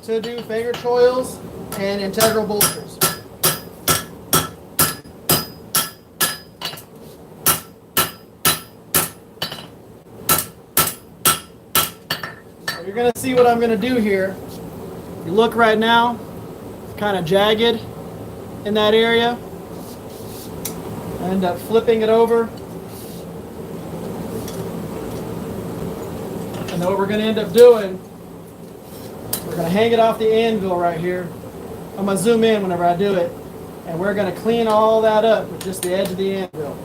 to do finger choils and integral bolsters. You're going to see what I'm going to do here. You look right now, it's kind of jagged in that area. I end up flipping it over. And then what we're going to end up doing, we're going to hang it off the anvil right here. I'm going to zoom in whenever I do it. And we're going to clean all that up with just the edge of the anvil.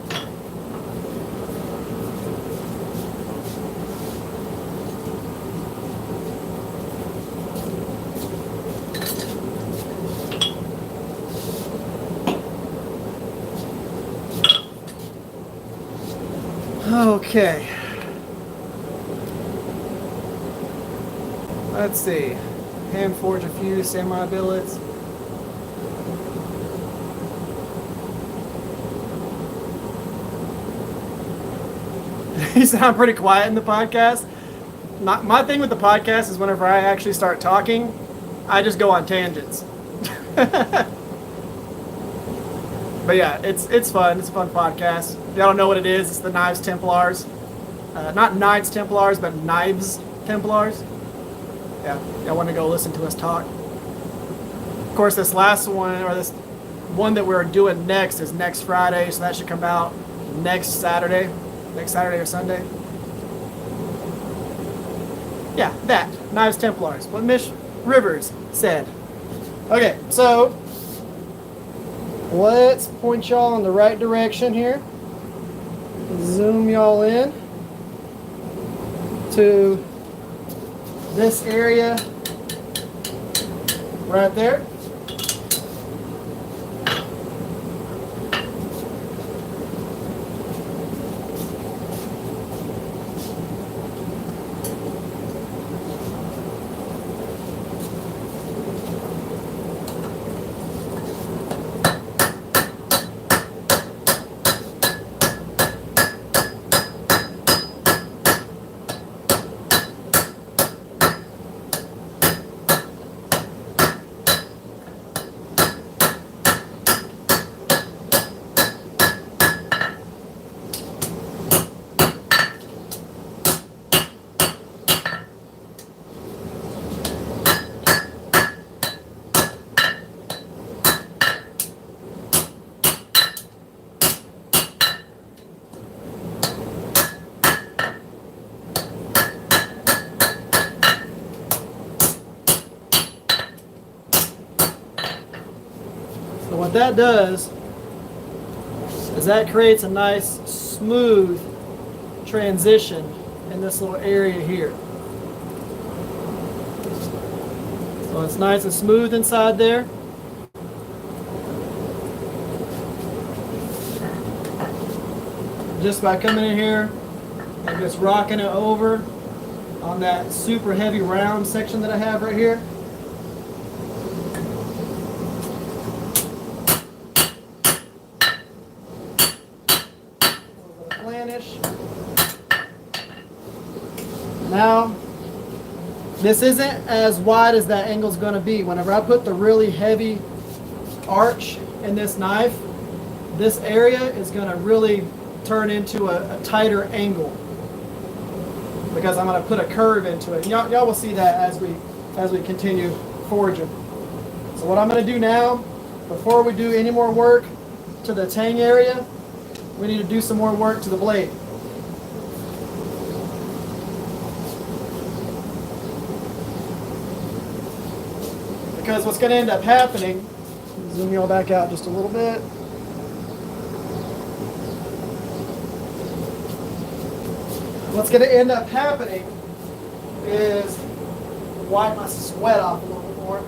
Okay. Let's see. Hand forge a few semi-billets. You sound pretty quiet in the podcast. My thing with the podcast is whenever I actually start talking, I just go on tangents. But yeah, it's fun. It's a fun podcast. If y'all don't know what it is, it's the Knives Templars. Not Knights Templars, but Knives Templars. Yeah, y'all want to go listen to us talk. Of course, this last one, or this one that we're doing next, is next Friday, so that should come out next Saturday or Sunday. Yeah, that. Knives Templars. What Miss Rivers said. Okay, so let's point y'all in the right direction here. Zoom y'all in to this area right there. So what that does is that creates a nice smooth transition in this little area here. So it's nice and smooth inside there. Just by coming in here and just rocking it over on that super heavy round section that I have right here. Planish. Now, this isn't as wide as that angle's going to be. Whenever I put the really heavy arch in this knife, this area is going to really turn into a tighter angle because I'm going to put a curve into it. Y'all will see that as we continue forging. So what I'm going to do now, before we do any more work to the tang area, we need to do some more work to the blade. Because what's going to end up happening, zoom you all back out just a little bit. What's going to end up happening is wipe my sweat off a little bit more.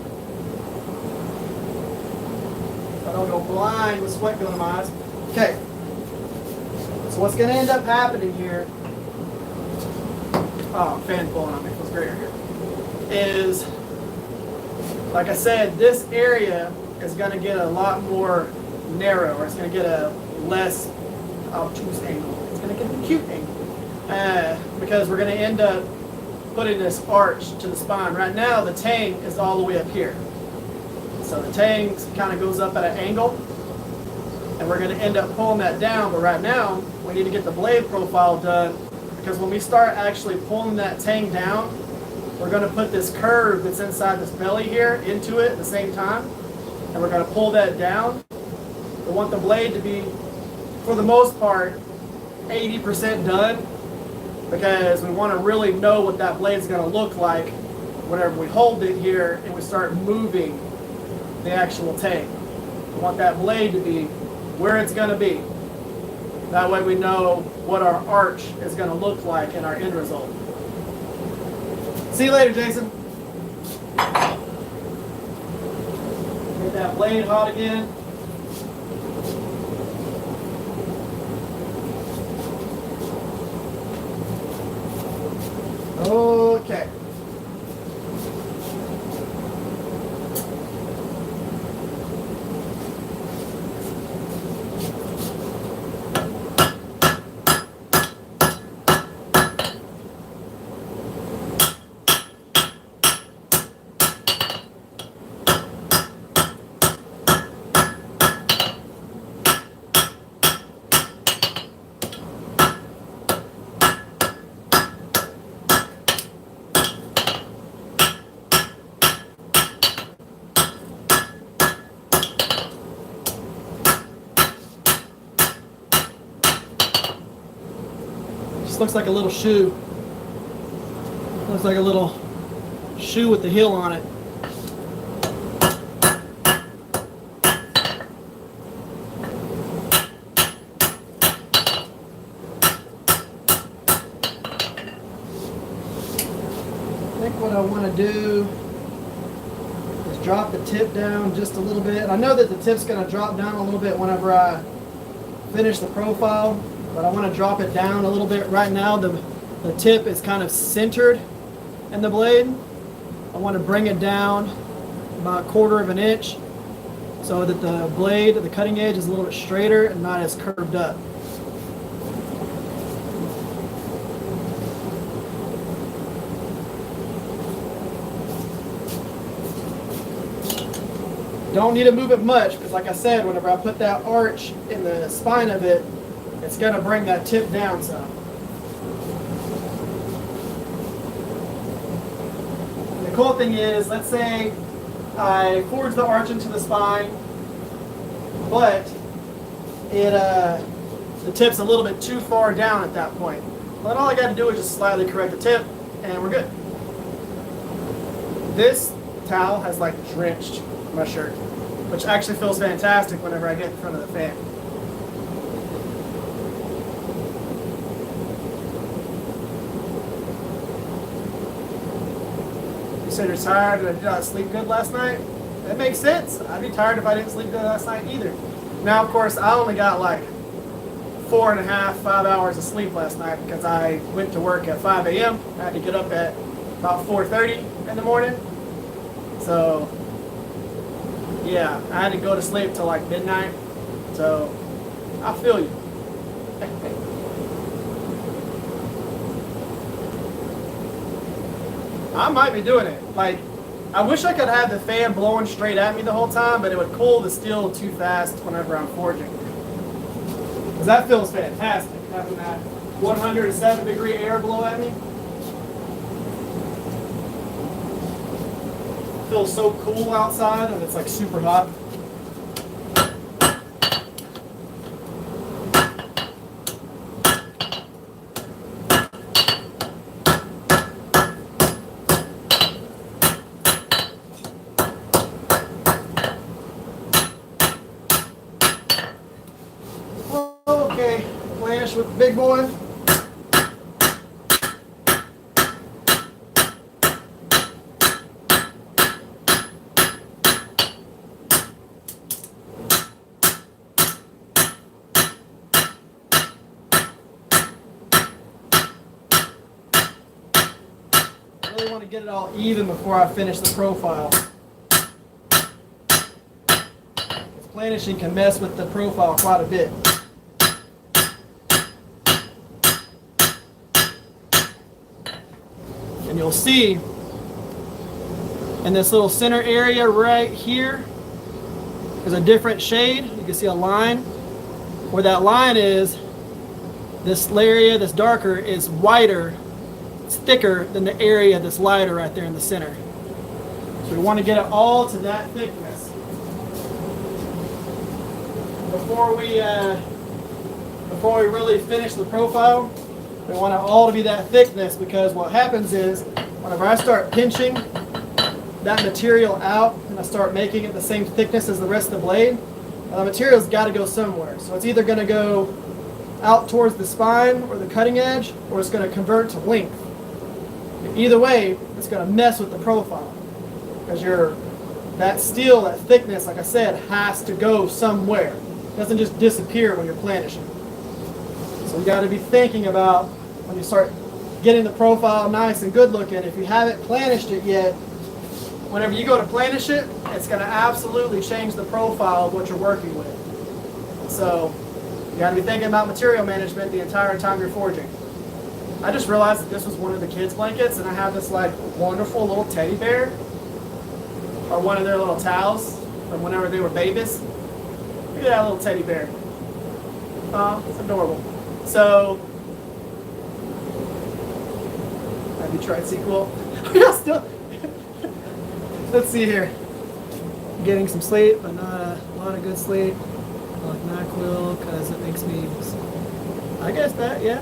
So I don't go blind with sweat going in my eyes. Okay. So what's going to end up happening here, oh, fan blowing on me, feels great here, is, like I said, this area is going to get a lot more narrow, or it's going to get a less obtuse angle. It's going to get an acute angle. Because we're going to end up putting this arch to the spine. Right now, the tang is all the way up here. So the tang kind of goes up at an angle, and we're going to end up pulling that down. But right now, we need to get the blade profile done, because when we start actually pulling that tang down, we're going to put this curve that's inside this belly here into it at the same time, and we're going to pull that down. We want the blade to be, for the most part, 80% done, because we want to really know what that blade is going to look like whenever we hold it here and we start moving the actual tang. We want that blade to be where it's going to be. That way we know what our arch is going to look like in our end result. See you later, Jason. Get that blade hot again. just looks like a little shoe. Looks like a little shoe with the heel on it. I think what I want to do is drop the tip down just a little bit. I know that the tip's going to drop down a little bit whenever I finish the profile, but I want to drop it down a little bit. Right now the tip is kind of centered in the blade. I want to bring it down about 1/4 of an inch so that the blade, the cutting edge, is a little bit straighter and not as curved up. Don't need to move it much because, like I said, whenever I put that arch in the spine of it, it's going to bring that tip down some. And the cool thing is, let's say I forge the arch into the spine, but the tip's a little bit too far down at that point. Well, then all I got to do is just slightly correct the tip, and we're good. This towel has like drenched my shirt, which actually feels fantastic whenever I get in front of the fan. You said you're tired and I did not sleep good last night? That makes sense. I'd be tired if I didn't sleep good last night either. Now, of course, I only got like 4.5, 5 hours of sleep last night because I went to work at 5 a.m. I had to get up at about 4:30 in the morning. So yeah, I had to go to sleep till like midnight, so I feel you. I might be doing it. Like, I wish I could have the fan blowing straight at me the whole time, but it would cool the steel too fast whenever I'm forging. Because that feels fantastic, having that 107-degree air blow at me. Feels so cool outside and it's like super hot. Okay, Planish with the big boy. I really want to get it all even before I finish the profile. Planishing can mess with the profile quite a bit. And you'll see in this little center area right here, there's a different shade. You can see a line. Where that line is, this area that's darker is whiter. It's thicker than the area that's lighter right there in the center. So we want to get it all to that thickness. Before we really finish the profile, we want it all to be that thickness, because what happens is whenever I start pinching that material out and I start making it the same thickness as the rest of the blade, the material's got to go somewhere. So it's either going to go out towards the spine or the cutting edge, or it's going to convert to length. Either way, it's going to mess with the profile, because that steel, that thickness, like I said, has to go somewhere. It doesn't just disappear when you're planishing. So you got to be thinking about when you start getting the profile nice and good looking. If you haven't planished it yet, whenever you go to planish it, it's going to absolutely change the profile of what you're working with. So you got to be thinking about material management the entire time you're forging. I just realized that this was one of the kids' blankets, and I have this like wonderful little teddy bear, or one of their little towels from whenever they were babies. Look at that little teddy bear. Oh, it's adorable. So, have you tried sequel? Yeah, still. Let's see here. Getting some sleep, but not a lot of good sleep. I like NyQuil because it makes me, I guess that, yeah.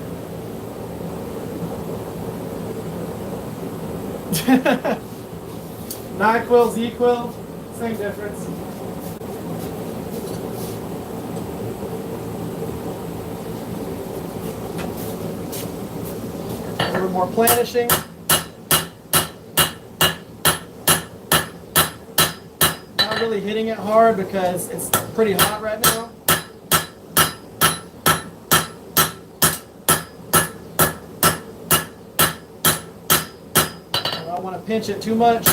NyQuil, Z-Quil, same difference. A little more planishing. Not really hitting it hard because it's pretty hot right now. I don't want to pinch it too much.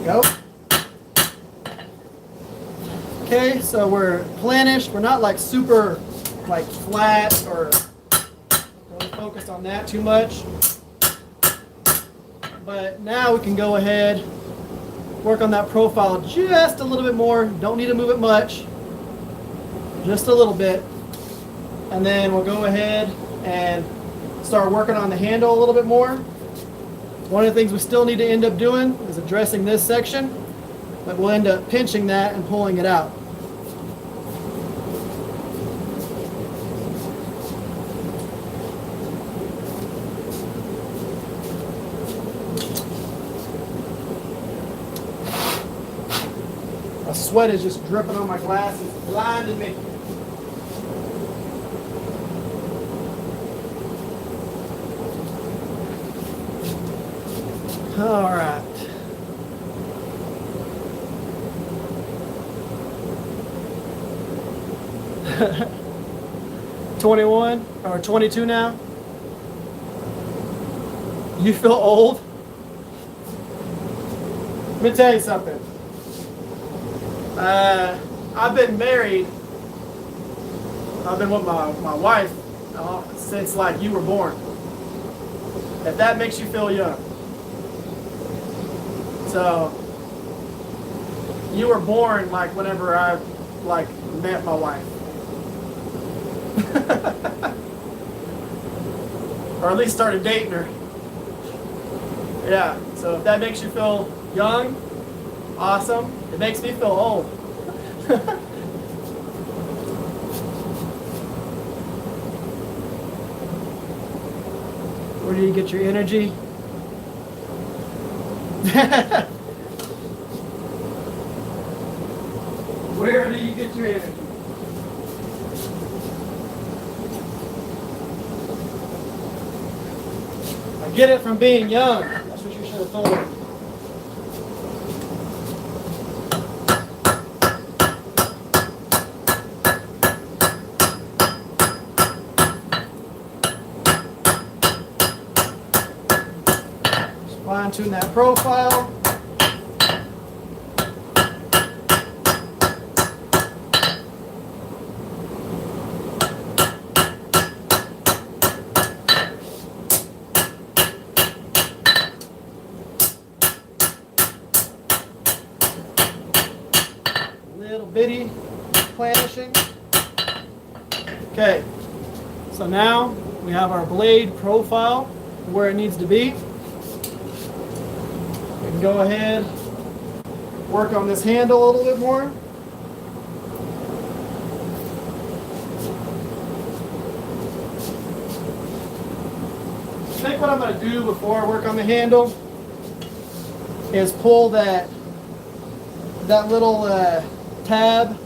Go. Okay, so we're planished. We're not like super like flat or really focused on that too much. But now we can go ahead, work on that profile just a little bit more. Don't need to move it much. Just a little bit. And then we'll go ahead and start working on the handle a little bit more. One of the things we still need to end up doing is addressing this section, but we'll end up pinching that and pulling it out. My sweat is just dripping on my glasses, blinding me. All right. $21 or $22 now. You feel old? Let me tell you something. I've been married. I've been with my wife since like you were born. If that makes you feel young. So you were born like whenever I like met my wife. Or at least started dating her. Yeah, so if that makes you feel young, awesome. It makes me feel old. Where do you get your energy? Where do you get your energy? I get it from being young. That's what you should have told me. Just fine tune that profile. Bitty planishing. Okay, so now we have our blade profile where it needs to be. We can go ahead, work on this handle a little bit more. I think what I'm going to do before I work on the handle is pull that little tab,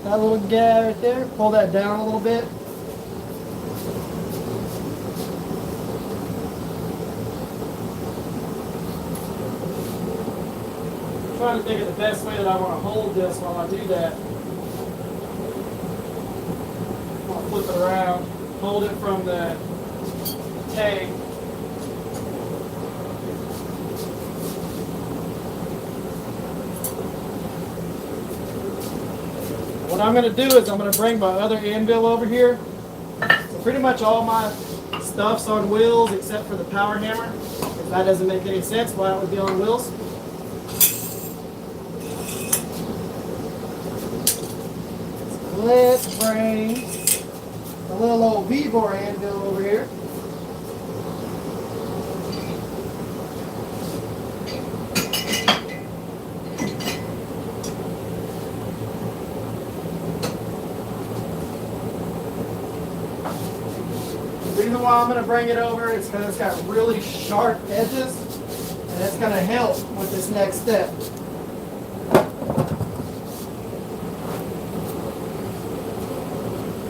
that little guy right there, pull that down a little bit. I'm trying to think of the best way that I want to hold this while I do that. I'll flip it around, hold it from the tang. What what I'm going to do is I'm going to bring my other anvil over here. So pretty much all my stuff's on wheels except for the power hammer. If that doesn't make any sense, why it would be on wheels. So let's bring a little old V-bore anvil over here. The reason why I'm going to bring it over is because it's got really sharp edges, and it's going to help with this next step.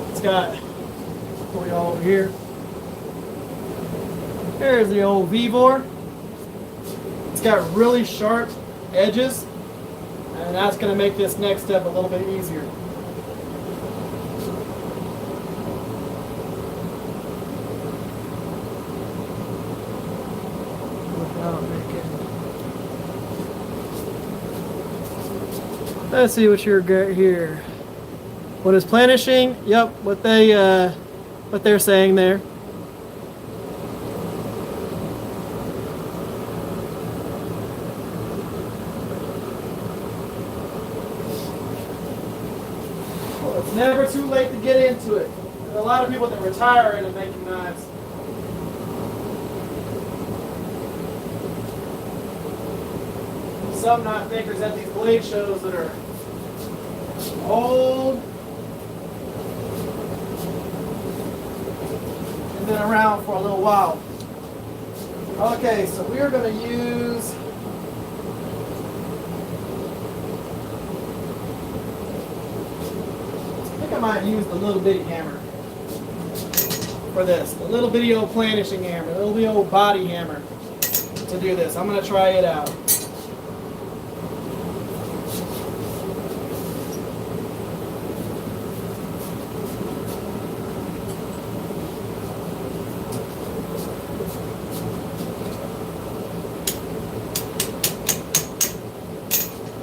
It's got, for y'all over here, there's the old V-bore. It's got really sharp edges, and that's going to make this next step a little bit easier. Let's see what you're got here. What is Planishing? Yep, what they're saying there. Well, it's never too late to get into it. There's a lot of people that retire into making knives. Some knife makers at these blade shows that are old and been around for a little while. Okay, so we are going to use I think I might use the little bitty hammer for this. The little bitty old Planishing hammer, the little bitty old body hammer to do this. I'm going to try it out.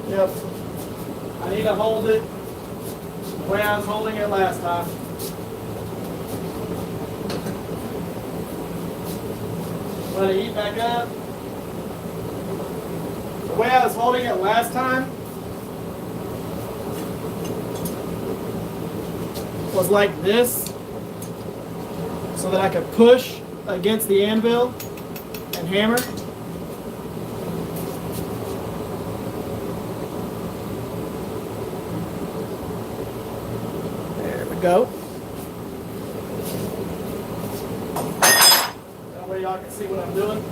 Yep. I need to hold it the way I was holding it last time. Let it heat back up. The way I was holding it last time was like this, so that I could push against the anvil and hammer. Go. That way y'all can see what I'm doing.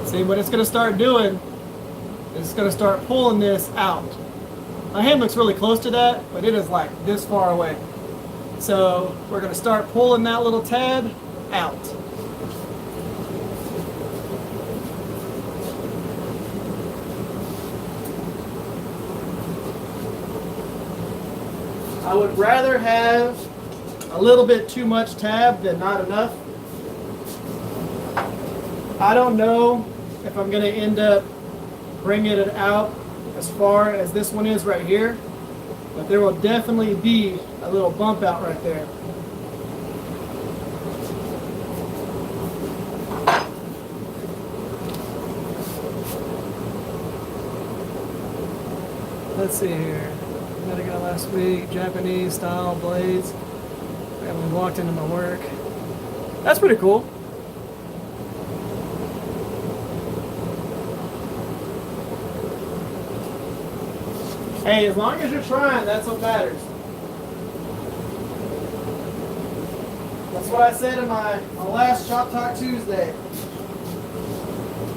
See, what it's going to start doing is it's going to start pulling this out. My hand looks really close to that, but it is like this far away. So we're going to start pulling that little tab out. I would rather have a little bit too much tab than not enough. I don't know if I'm going to end up bringing it out as far as this one is right here, but there will definitely be a little bump out right there. Let's see here. What I got last week, Japanese style blades. I haven't walked into my work. That's pretty cool. Hey, as long as you're trying, that's what matters. That's what I said in my last Shop Talk Tuesday.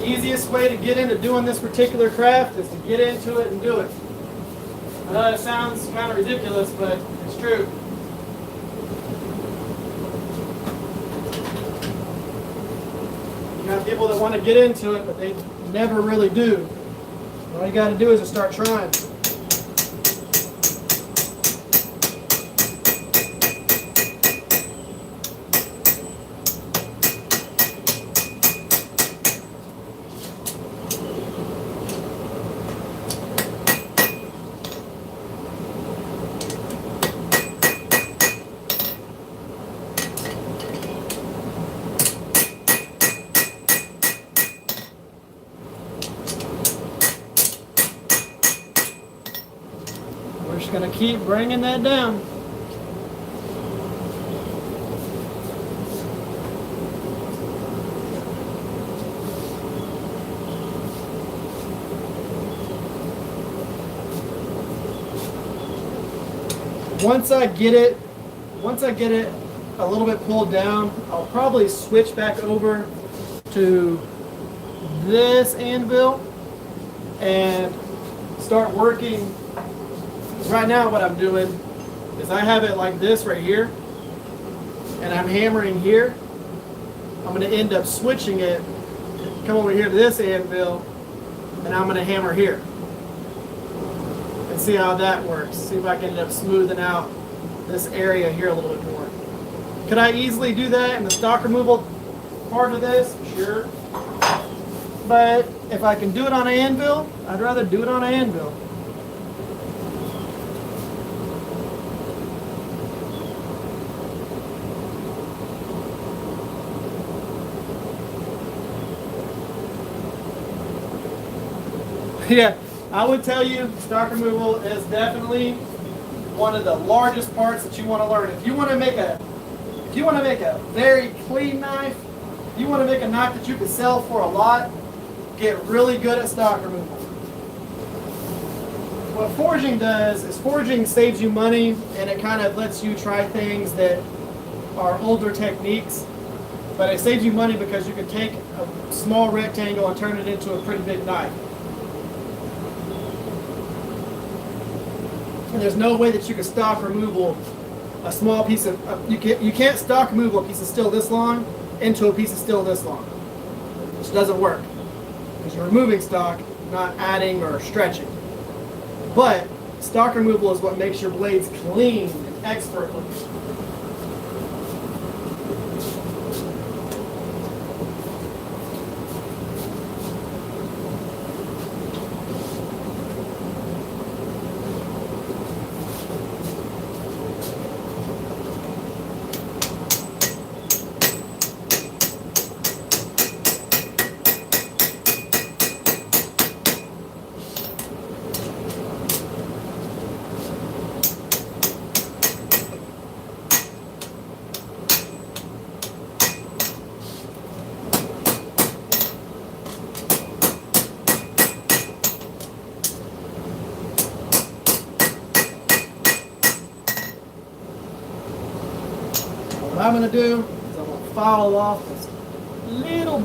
Easiest way to get into doing this particular craft is to get into it and do it. I know it sounds kind of ridiculous, but it's true. You got people that want to get into it, but they never really do. All you got to do is just start trying. We're just going to keep bringing that down. Once I get it a little bit pulled down, I'll probably switch back over to this anvil and start working. Right now what I'm doing is I have it like this right here, and I'm hammering here. I'm going to end up switching it, come over here to this anvil, and I'm going to hammer here. And see how that works. See if I can end up smoothing out this area here a little bit more. Could I easily do that in the stock removal part of this? Sure. But if I can do it on an anvil, I'd rather do it on an anvil. Yeah, I would tell you stock removal is definitely one of the largest parts that you want to learn. If you want to make a very clean knife, if you want to make a knife that you can sell for a lot, get really good at stock removal. What forging does is forging saves you money, and it kind of lets you try things that are older techniques, but it saves you money because you can take a small rectangle and turn it into a pretty big knife. And there's no way that you can stock removal a small piece of, you can't stock removal a piece of steel this long into a piece of steel this long. It just doesn't work. Because you're removing stock, not adding or stretching. But stock removal is what makes your blades clean and expertly. What I'm going to do is I'm going to follow off this little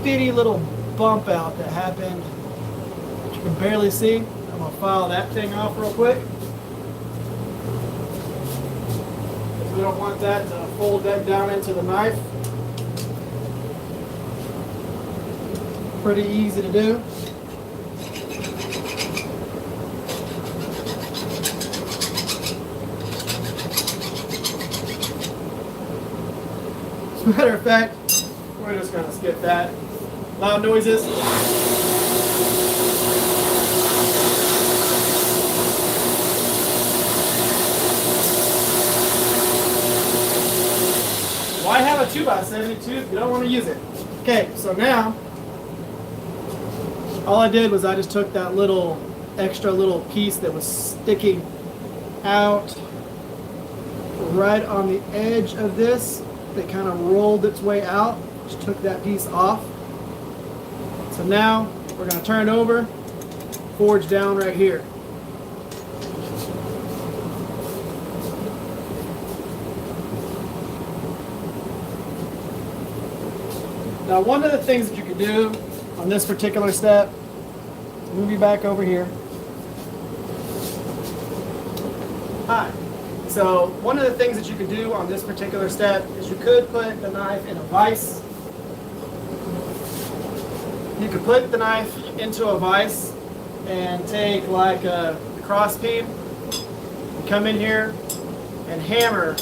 bitty little bump out that happened that you can barely see. I'm going to file that thing off real quick. We don't want that to fold that down into the knife. Pretty easy to do. As a matter of fact, we're just going to skip that. Loud noises. Why have a 2x72 if you don't want to use it? Okay, so now, all I did was I just took that little extra little piece that was sticking out right on the edge of this that kind of rolled its way out. Just took that piece off. So now we're going to turn it over, forge down right here. Now, one of the things that you can do on this particular step, move you back over here. Hi. So one of the things that you could do on this particular step is you could put the knife in a vise. You could put the knife into a vise and take like a cross beam, come in here and hammer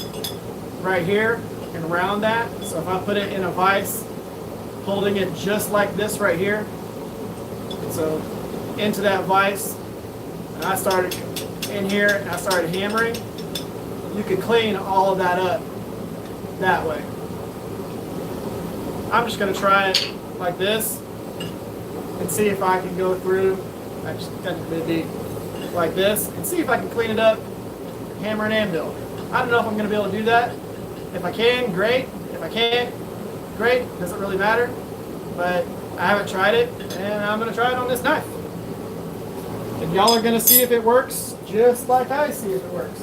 right here and round that. So if I put it in a vise, holding it just like this right here, so into that vise, and I started in here and I started hammering, you could clean all of that up that way. I'm just going to try it like this and see if I can go through, actually technically it'd be like this, and see if I can clean it up, hammer and anvil. I don't know if I'm going to be able to do that. If I can, great. If I can't, great. Doesn't really matter. But I haven't tried it, and I'm going to try it on this knife. And y'all are going to see if it works just like I see if it works.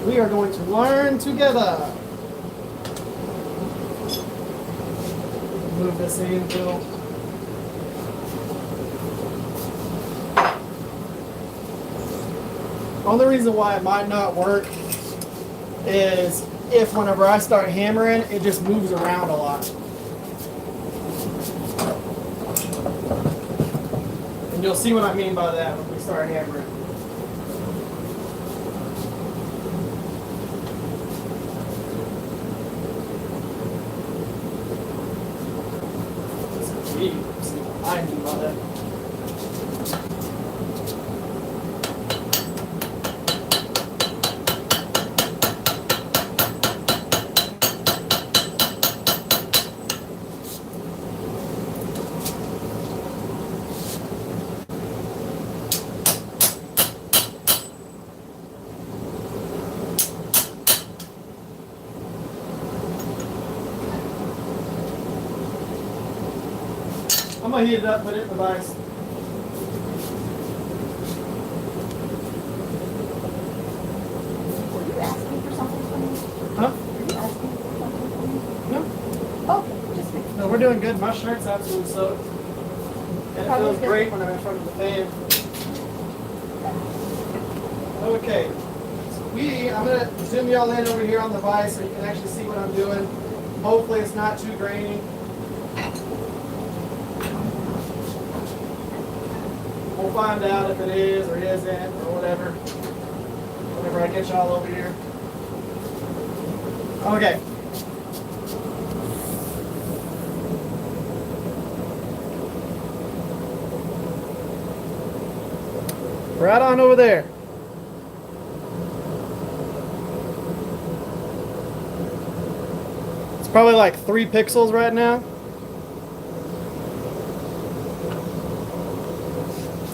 We are going to learn together. Move this anvil. Only reason why it might not work is if whenever I start hammering, it just moves around a lot. And you'll see what I mean by that when we start hammering. See what I mean by that. I'm gonna heat it up, put it in the vise. Were you asking for something from me? Huh? Were you asking for something from me? No. Oh, just me. No, we're doing good. My shirt's absolutely soaked. And it feels great when I'm in front of the fan. Okay. So I'm gonna zoom y'all in over here on the vise so you can actually see what I'm doing. Hopefully it's not too grainy. We'll find out if it is or isn't or whatever. Whenever I get y'all over here. Okay. Right on over there. It's probably like 3 pixels right now.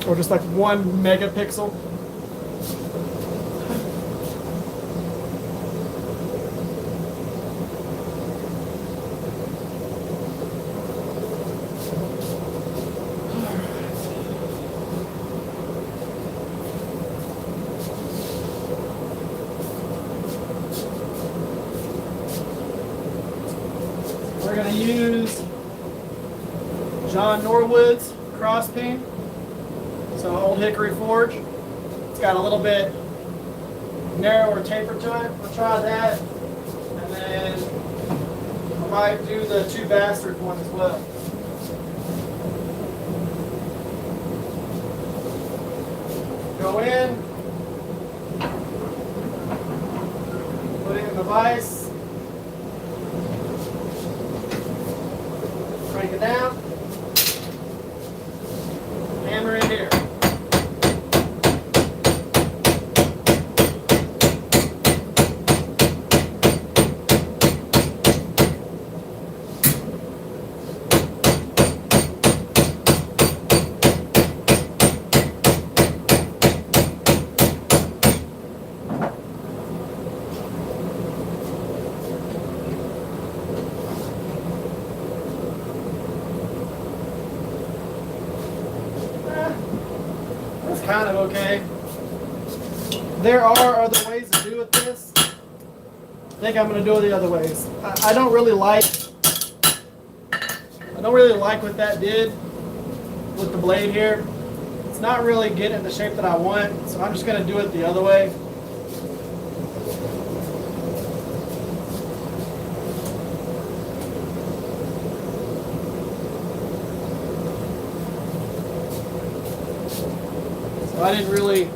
Or just like 1 megapixel. We're going to use John Norwood's cross peen. So Old Hickory Forge. It's got a little bit narrower taper to it. We'll try that. And then I might do the Two Bastard one as well. Go in. Put it in the vise. Crank it down. Hammer in here. Kind of okay. There are other ways to do it this. I think I'm going to do it the other ways. I don't really like what that did with the blade here. it's not really getting the shape that I want, so I'm just going to do it the other way. So I didn't really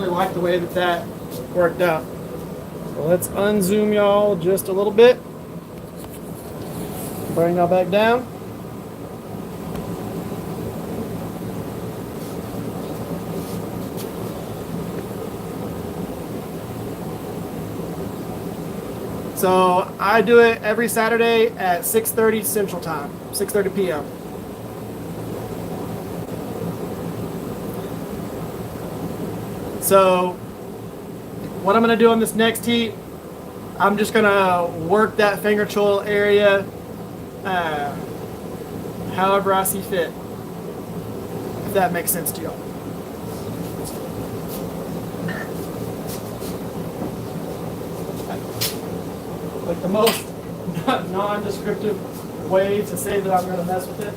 like the way that worked out. So let's unzoom y'all just a little bit. Bring y'all back down. So I do it every Saturday at 6:30 Central Time, 6:30 p.m. So what I'm going to do on this next heat, I'm just going to work that finger choil area however I see fit, if that makes sense to y'all. Like the most non-descriptive way to say that I'm going to mess with it.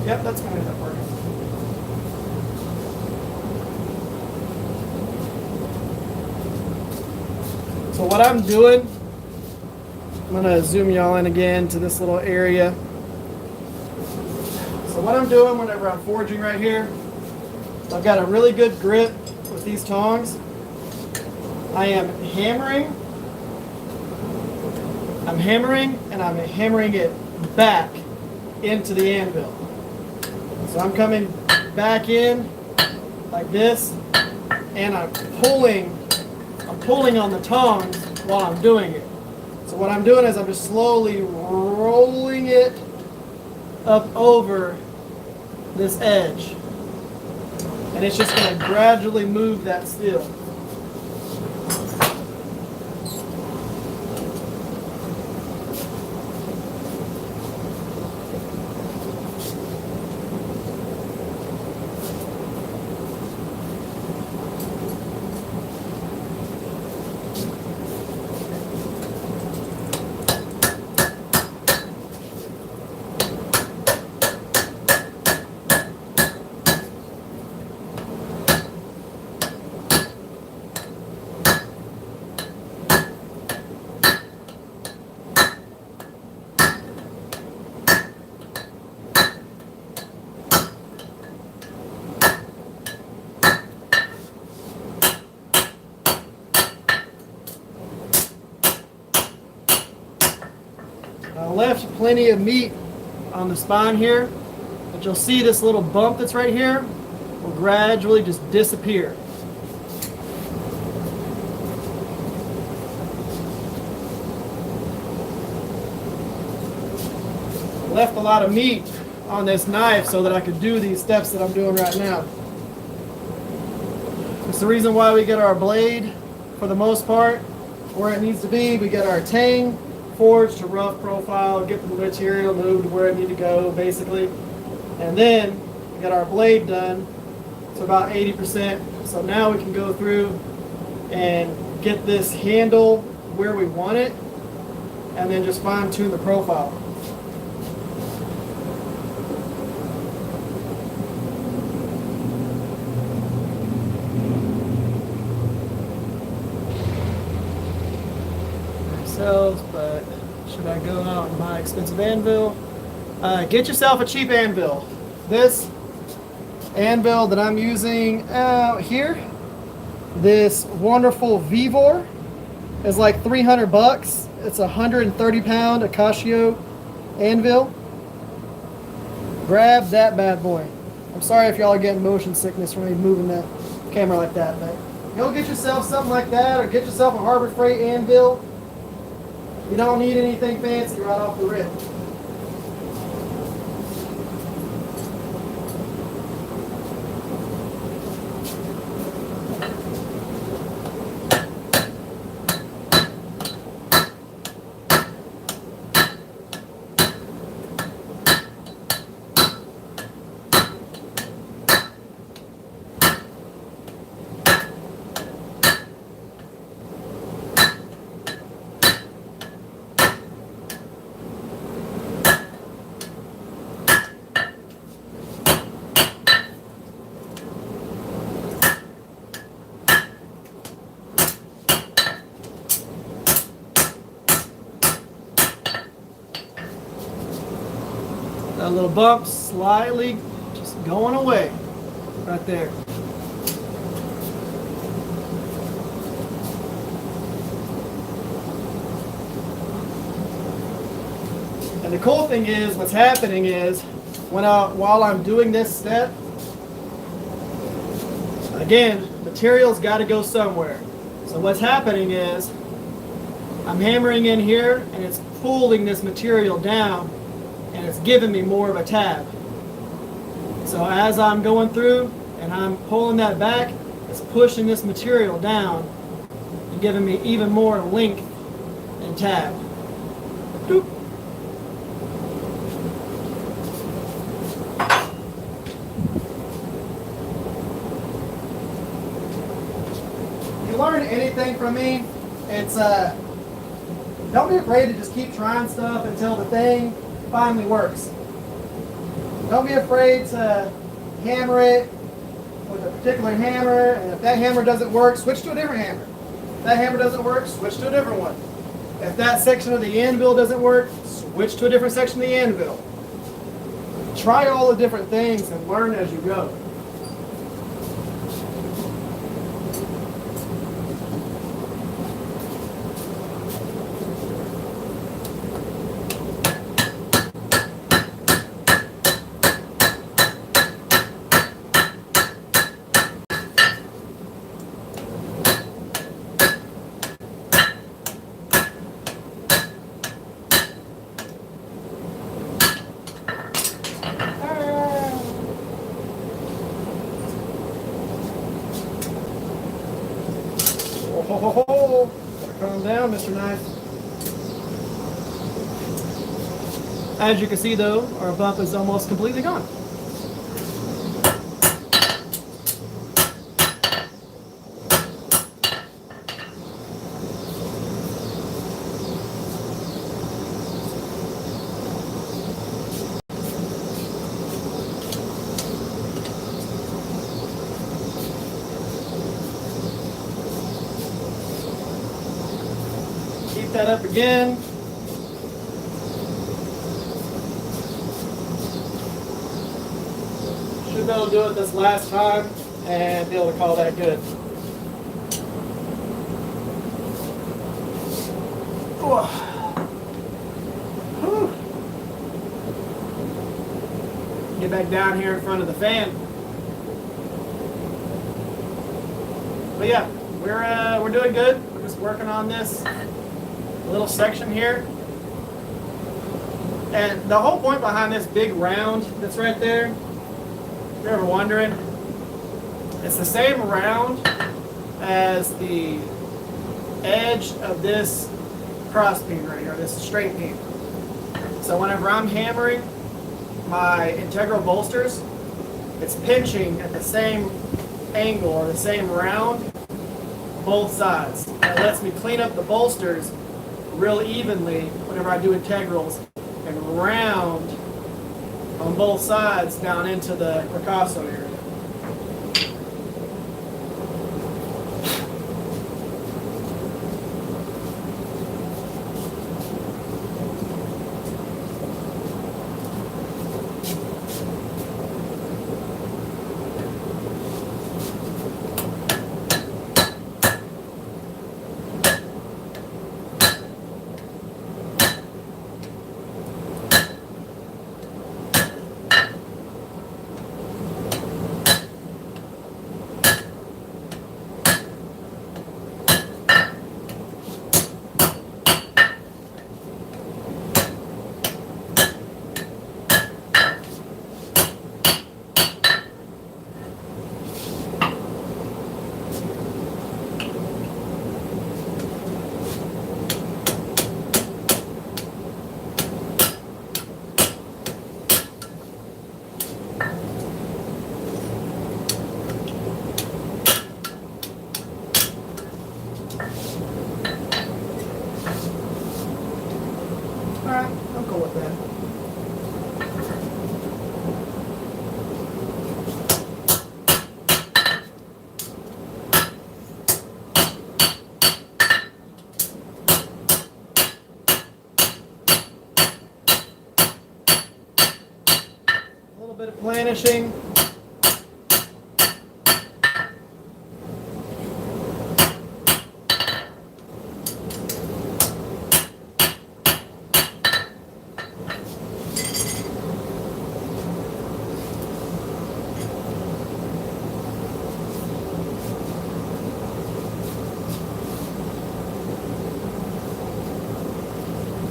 Yep, that's going to end up working. So what I'm doing, I'm going to zoom y'all in again to this little area. So what I'm doing whenever I'm forging right here, I've got a really good grip with these tongs. I am hammering. I'm hammering and I'm hammering it back into the anvil. So I'm coming back in like this, and I'm pulling on the tongs while I'm doing it. So what I'm doing is I'm just slowly rolling it up over this edge. And it's just going to gradually move that steel. I left plenty of meat on the spine here, but you'll see this little bump that's right here will gradually just disappear. I left a lot of meat on this knife so that I could do these steps that I'm doing right now. It's the reason why we get our blade, for the most part, where it needs to be. We get our tang forged to rough profile, get the material moved where it needs to go, basically. And then we get our blade done to about 80%. So now we can go through and get this handle where we want it, and then just fine tune the profile. But should I go out and buy expensive anvil? Get yourself a cheap anvil. This anvil that I'm using out here, this wonderful Vivor, is like 300 bucks. It's a 130 pound Acacio anvil. Grab that bad boy. I'm sorry if y'all are getting motion sickness from me moving that camera like that, but go get yourself something like that, or get yourself a Harbor Freight anvil. You don't need anything fancy right off the rip. That little bump slightly just going away right there. And the cool thing is, what's happening is, while I'm doing this step, again, material's got to go somewhere. So what's happening is, I'm hammering in here, and it's pulling this material down, and it's giving me more of a tab. So as I'm going through, and I'm pulling that back, it's pushing this material down, and giving me even more length and tab. Doop. You learn anything from me, it's don't be afraid to just keep trying stuff until the thing finally works. Don't be afraid to hammer it with a particular hammer, and if that hammer doesn't work, switch to a different hammer. If that hammer doesn't work, switch to a different one. If that section of the anvil doesn't work, switch to a different section of the anvil. Try all the different things and learn as you go. Ho, ho, ho. Calm down, Mr. Knife. As you can see, though, our bump is almost completely gone. Keep that up again. Should be able to do it this last time and be able to call that good. Whew. Get back down here in front of the fan. But yeah, we're doing good. We're just working on this little section here. And the whole point behind this big round that's right there, if you're ever wondering, it's the same round as the edge of this cross beam right here, this straight beam. So whenever I'm hammering my integral bolsters, it's pinching at the same angle or the same round both sides. That lets me clean up the bolsters real evenly whenever I do integrals and round on both sides down into the Picasso area. Planishing.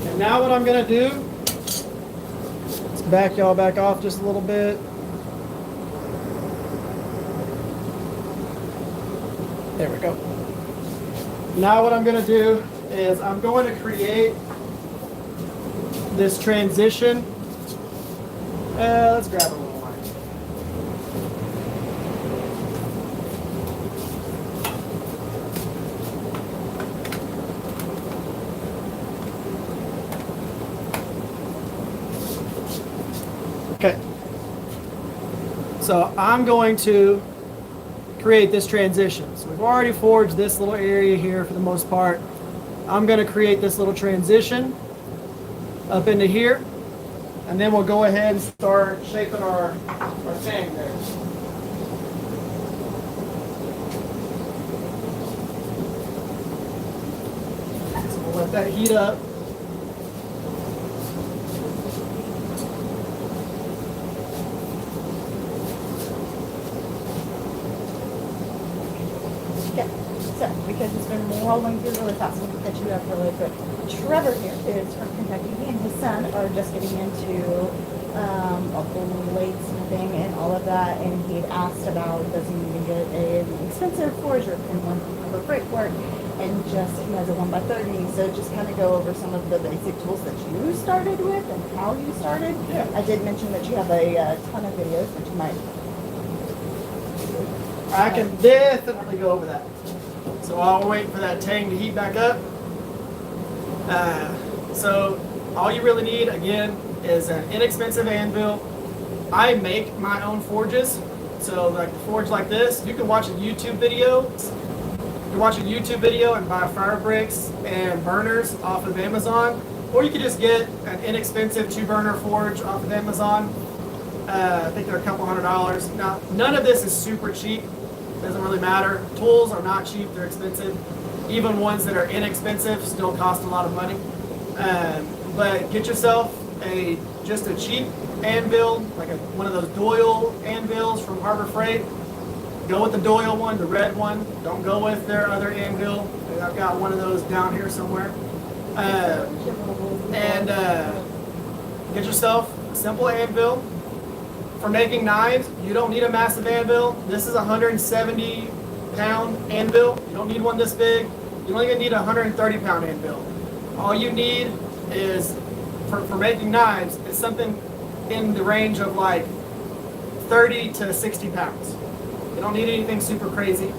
And now what I'm gonna do, let's back y'all back off just a little bit. There we go. Now what I'm gonna do is I'm going to create this transition. Let's grab a little line. Okay. So I'm going to create this transition. So we've already forged this little area here for the most part. I'm going to create this little transition up into here, and then we'll go ahead and start shaping our tang there. So we'll let that heat up. Okay, so because it's been rolling through really fast, we'll catch you up really quick. Trevor here is from Kentucky. He and his son are just getting into bladesmithing and all of that, and he'd asked about does he need to get an expensive forger and one for freight work, and just he has a 1x30. So just kind of go over some of the basic tools that you started with and how you started. Yeah. I did mention that you have a ton of videos, which you might. I can definitely go over that. So I'll wait for that tang to heat back up. So all you really need, again, is an inexpensive anvil. I make my own forges. So like a forge like this, you can watch a YouTube video. You can watch a YouTube video and buy fire bricks and burners off of Amazon. Or you could just get an inexpensive 2-burner forge off of Amazon. I think they're a couple $100. Now, none of this is super cheap. Doesn't really matter. Tools are not cheap, they're expensive. Even ones that are inexpensive still cost a lot of money. But get yourself just a cheap anvil, like one of those Doyle anvils from Harbor Freight. Go with the Doyle one, the red one. Don't go with their other anvil. I've got one of those down here somewhere. And get yourself a simple anvil. For making knives, you don't need a massive anvil. This is a 170-pound anvil. You don't need one this big. You only need a 130-pound anvil. All you need is, for making knives, is something in the range of like 30 to 60 pounds. You don't need anything super crazy,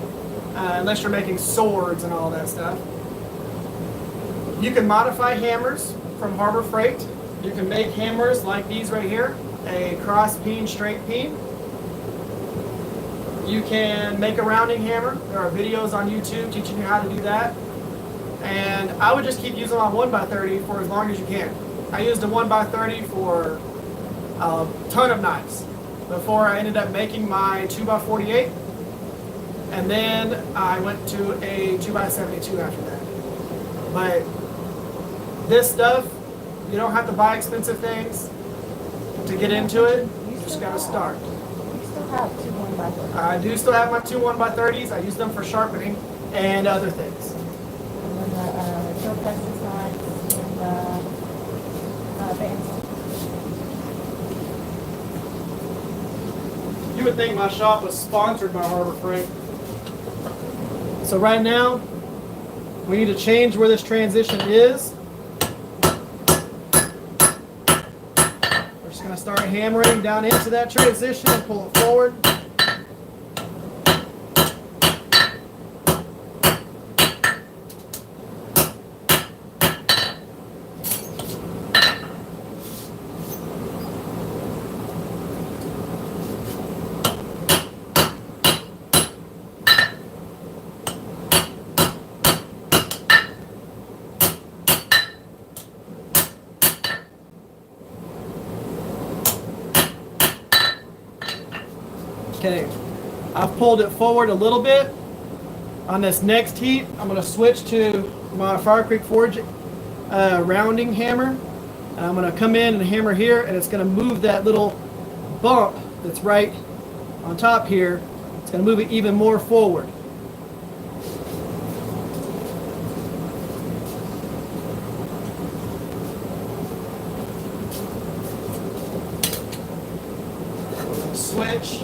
unless you're making swords and all that stuff. You can modify hammers from Harbor Freight. You can make hammers like these right here. A cross peen, straight peen. You can make a rounding hammer. There are videos on YouTube teaching you how to do that. And I would just keep using my 1x30 for as long as you can. I used a 1x30 for a ton of knives before I ended up making my 2x48. And then I went to a 2x72 after that. But this stuff, you don't have to buy expensive things to get into it. You just gotta start. You still have two 1x30s. I do still have my 2 1x30s. I use them for sharpening and other things. And then the drill presses knives and bands. You would think my shop was sponsored by Harbor Freight. So right now, we need to change where this transition is. We're just gonna start hammering down into that transition and pull it forward. Okay, I've pulled it forward a little bit. On this next heat, I'm going to switch to my Fire Creek Forge rounding hammer. And I'm going to come in and hammer here, and it's going to move that little bump that's right on top here. It's going to move it even more forward. Switch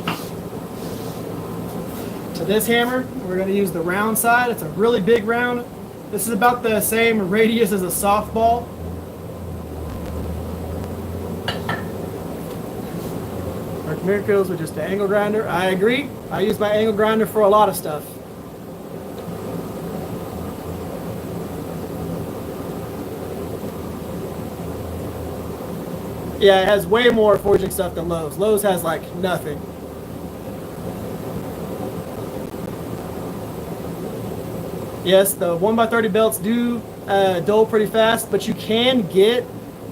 to this hammer. We're going to use the round side. It's a really big round. This is about the same radius as a softball. Dark Miracles with just the angle grinder. I agree. I use my angle grinder for a lot of stuff. Yeah, it has way more forging stuff than Lowe's. Lowe's has like nothing. Yes, the 1x30 belts do dull pretty fast, but you can get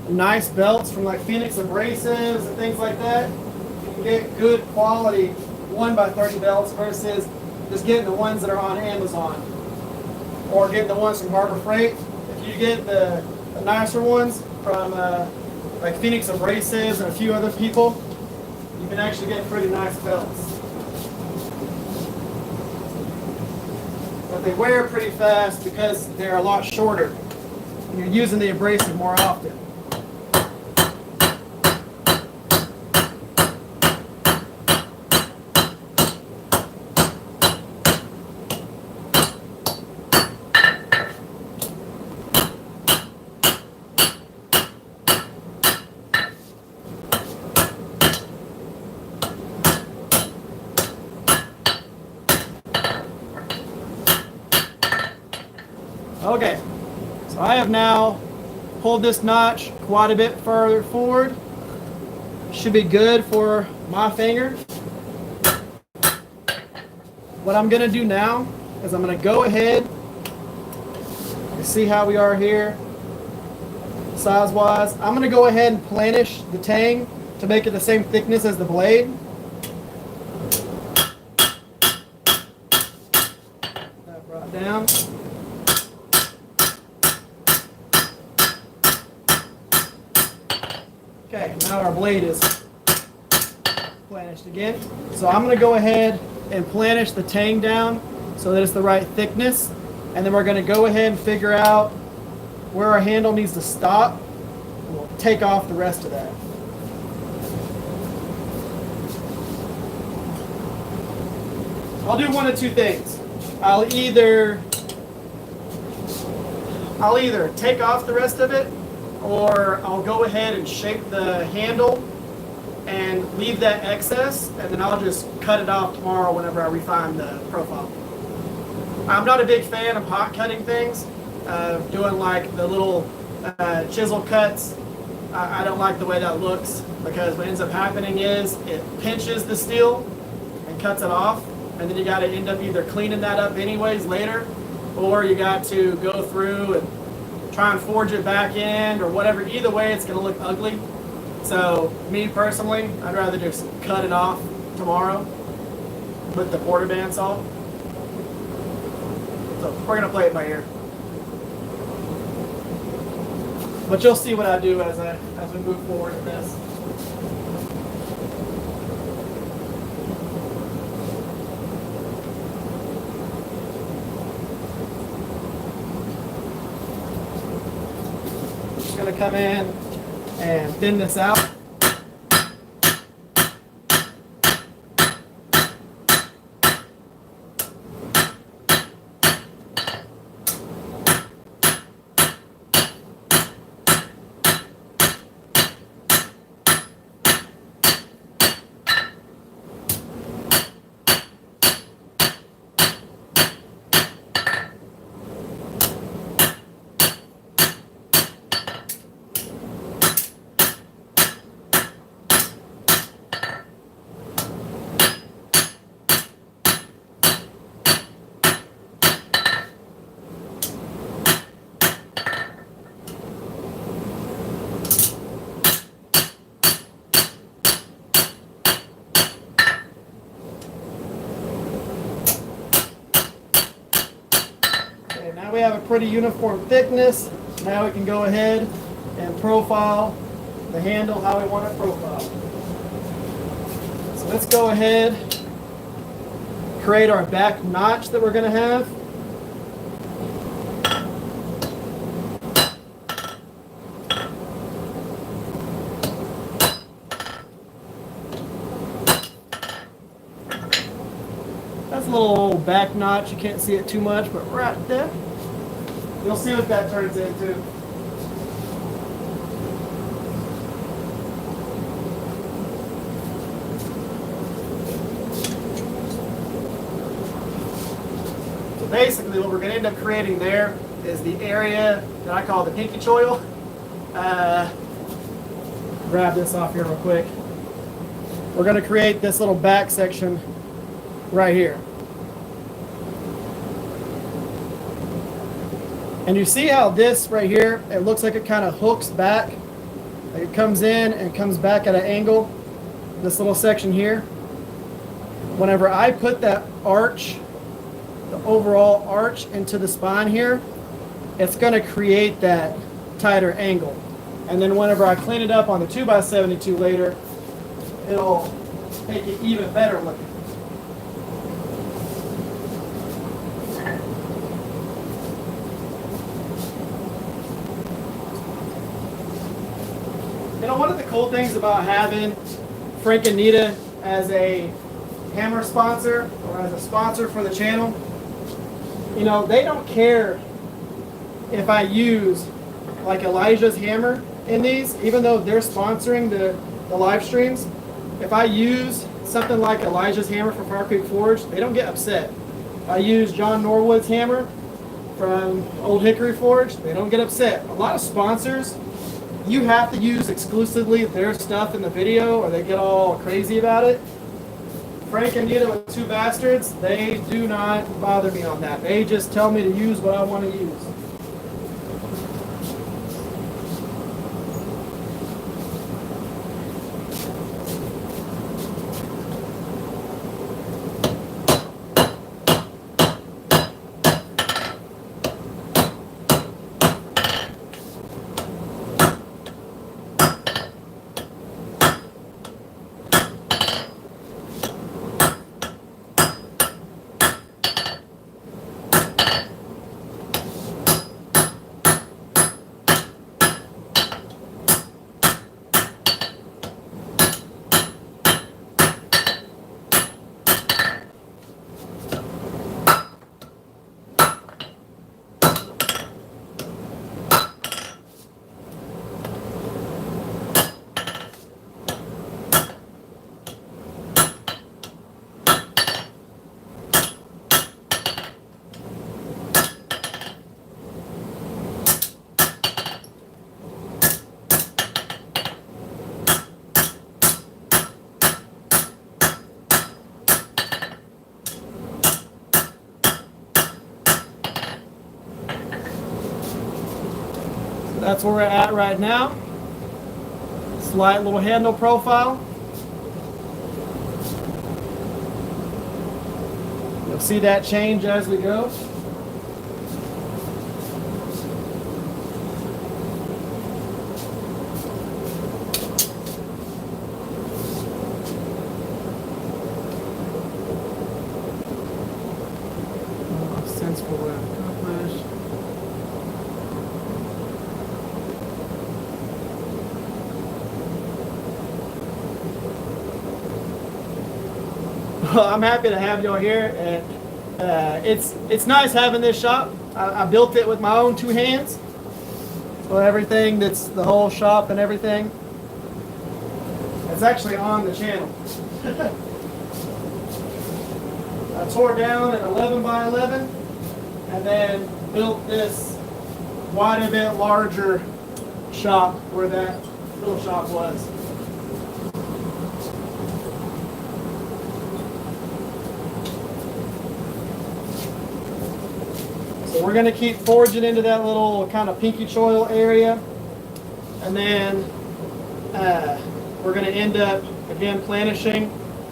nice belts from like Phoenix Abrasives and things like that. You can get good quality 1x30 belts versus just getting the ones that are on Amazon or getting the ones from Harbor Freight. If you get the nicer ones from like Phoenix Abrasives and a few other people, you can actually get pretty nice belts. But they wear pretty fast because they're a lot shorter and you're using the abrasive more often. Okay, so I have now pulled this notch quite a bit further forward. Should be good for my finger. What I'm going to do now is I'm going to go ahead and see how we are here size-wise. I'm going to go ahead and planish the tang to make it the same thickness as the blade. That brought down. Okay, now our blade is planished again. So I'm going to go ahead and planish the tang down so that it's the right thickness. And then we're going to go ahead and figure out where our handle needs to stop. We'll take off the rest of that. I'll do one of two things. I'll either take off the rest of it, or I'll go ahead and shape the handle and leave that excess, and then I'll just cut it off tomorrow whenever I refine the profile. I'm not a big fan of hot cutting things, doing like the little chisel cuts. I don't like the way that looks, because what ends up happening is it pinches the steel and cuts it off, and then you got to end up either cleaning that up anyways later, or you got to go through and try and forge it back in or whatever. Either way, it's going to look ugly. So me personally, I'd rather just cut it off tomorrow with the quarter bandsaw. So we're going to play it by ear. But you'll see what I do as we move forward in this. Just going to come in and thin this out. Now we have a pretty uniform thickness. Now we can go ahead and profile the handle how we want it profiled. So let's go ahead, create our back notch that we're going to have. That's a little back notch. You can't see it too much, but right there. You'll see what that turns into. So basically what we're going to end up creating there is the area that I call the pinky choil. Grab this off here real quick. We're going to create this little back section right here. And you see how this right here, it looks like it kind of hooks back. Like it comes in and comes back at an angle. This little section here. Whenever I put that arch, the overall arch into the spine here, it's going to create that tighter angle. And then whenever I clean it up on the 2x72 later, it'll make it even better looking. You know, one of the cool things about having Frank and Nita as a hammer sponsor or as a sponsor for the channel, you know, they don't care if I use like Elijah's hammer in these, even though they're sponsoring the live streams. If I use something like Elijah's hammer from Fire Creek Forge, they don't get upset. I use John Norwood's hammer from Old Hickory Forge, they don't get upset. A lot of sponsors, you have to use exclusively their stuff in the video or they get all crazy about it. Frank and Nita with Two Bastards, they do not bother me on that. They just tell me to use what I want to use. That's where we're at right now. Slight little handle profile. You'll see that change as we go. Sense for what I've accomplished. Well, I'm happy to have y'all here, and it's nice having this shop. I built it with my own two hands, so everything that's the whole shop and everything, it's actually on the channel. I tore down an 11 by 11, and then built this quite a bit larger shop where that little shop was. So we're going to keep forging into that little kind of pinky choil area, and then we're going to end up again planishing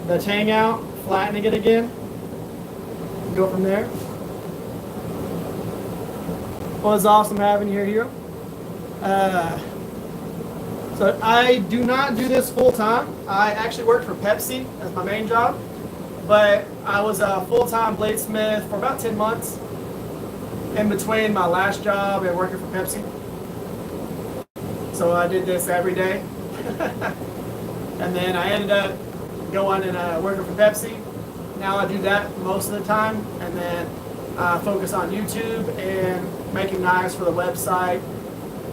the tang out, flattening it again, go from there. Well, it's awesome having you here, Hero. So I do not do this full time. I actually work for Pepsi as my main job, but I was a full-time bladesmith for about 10 months in between my last job and working for Pepsi. So I did this every day. And then I ended up going and working for Pepsi. Now I do that most of the time, and then I focus on YouTube and making knives for the website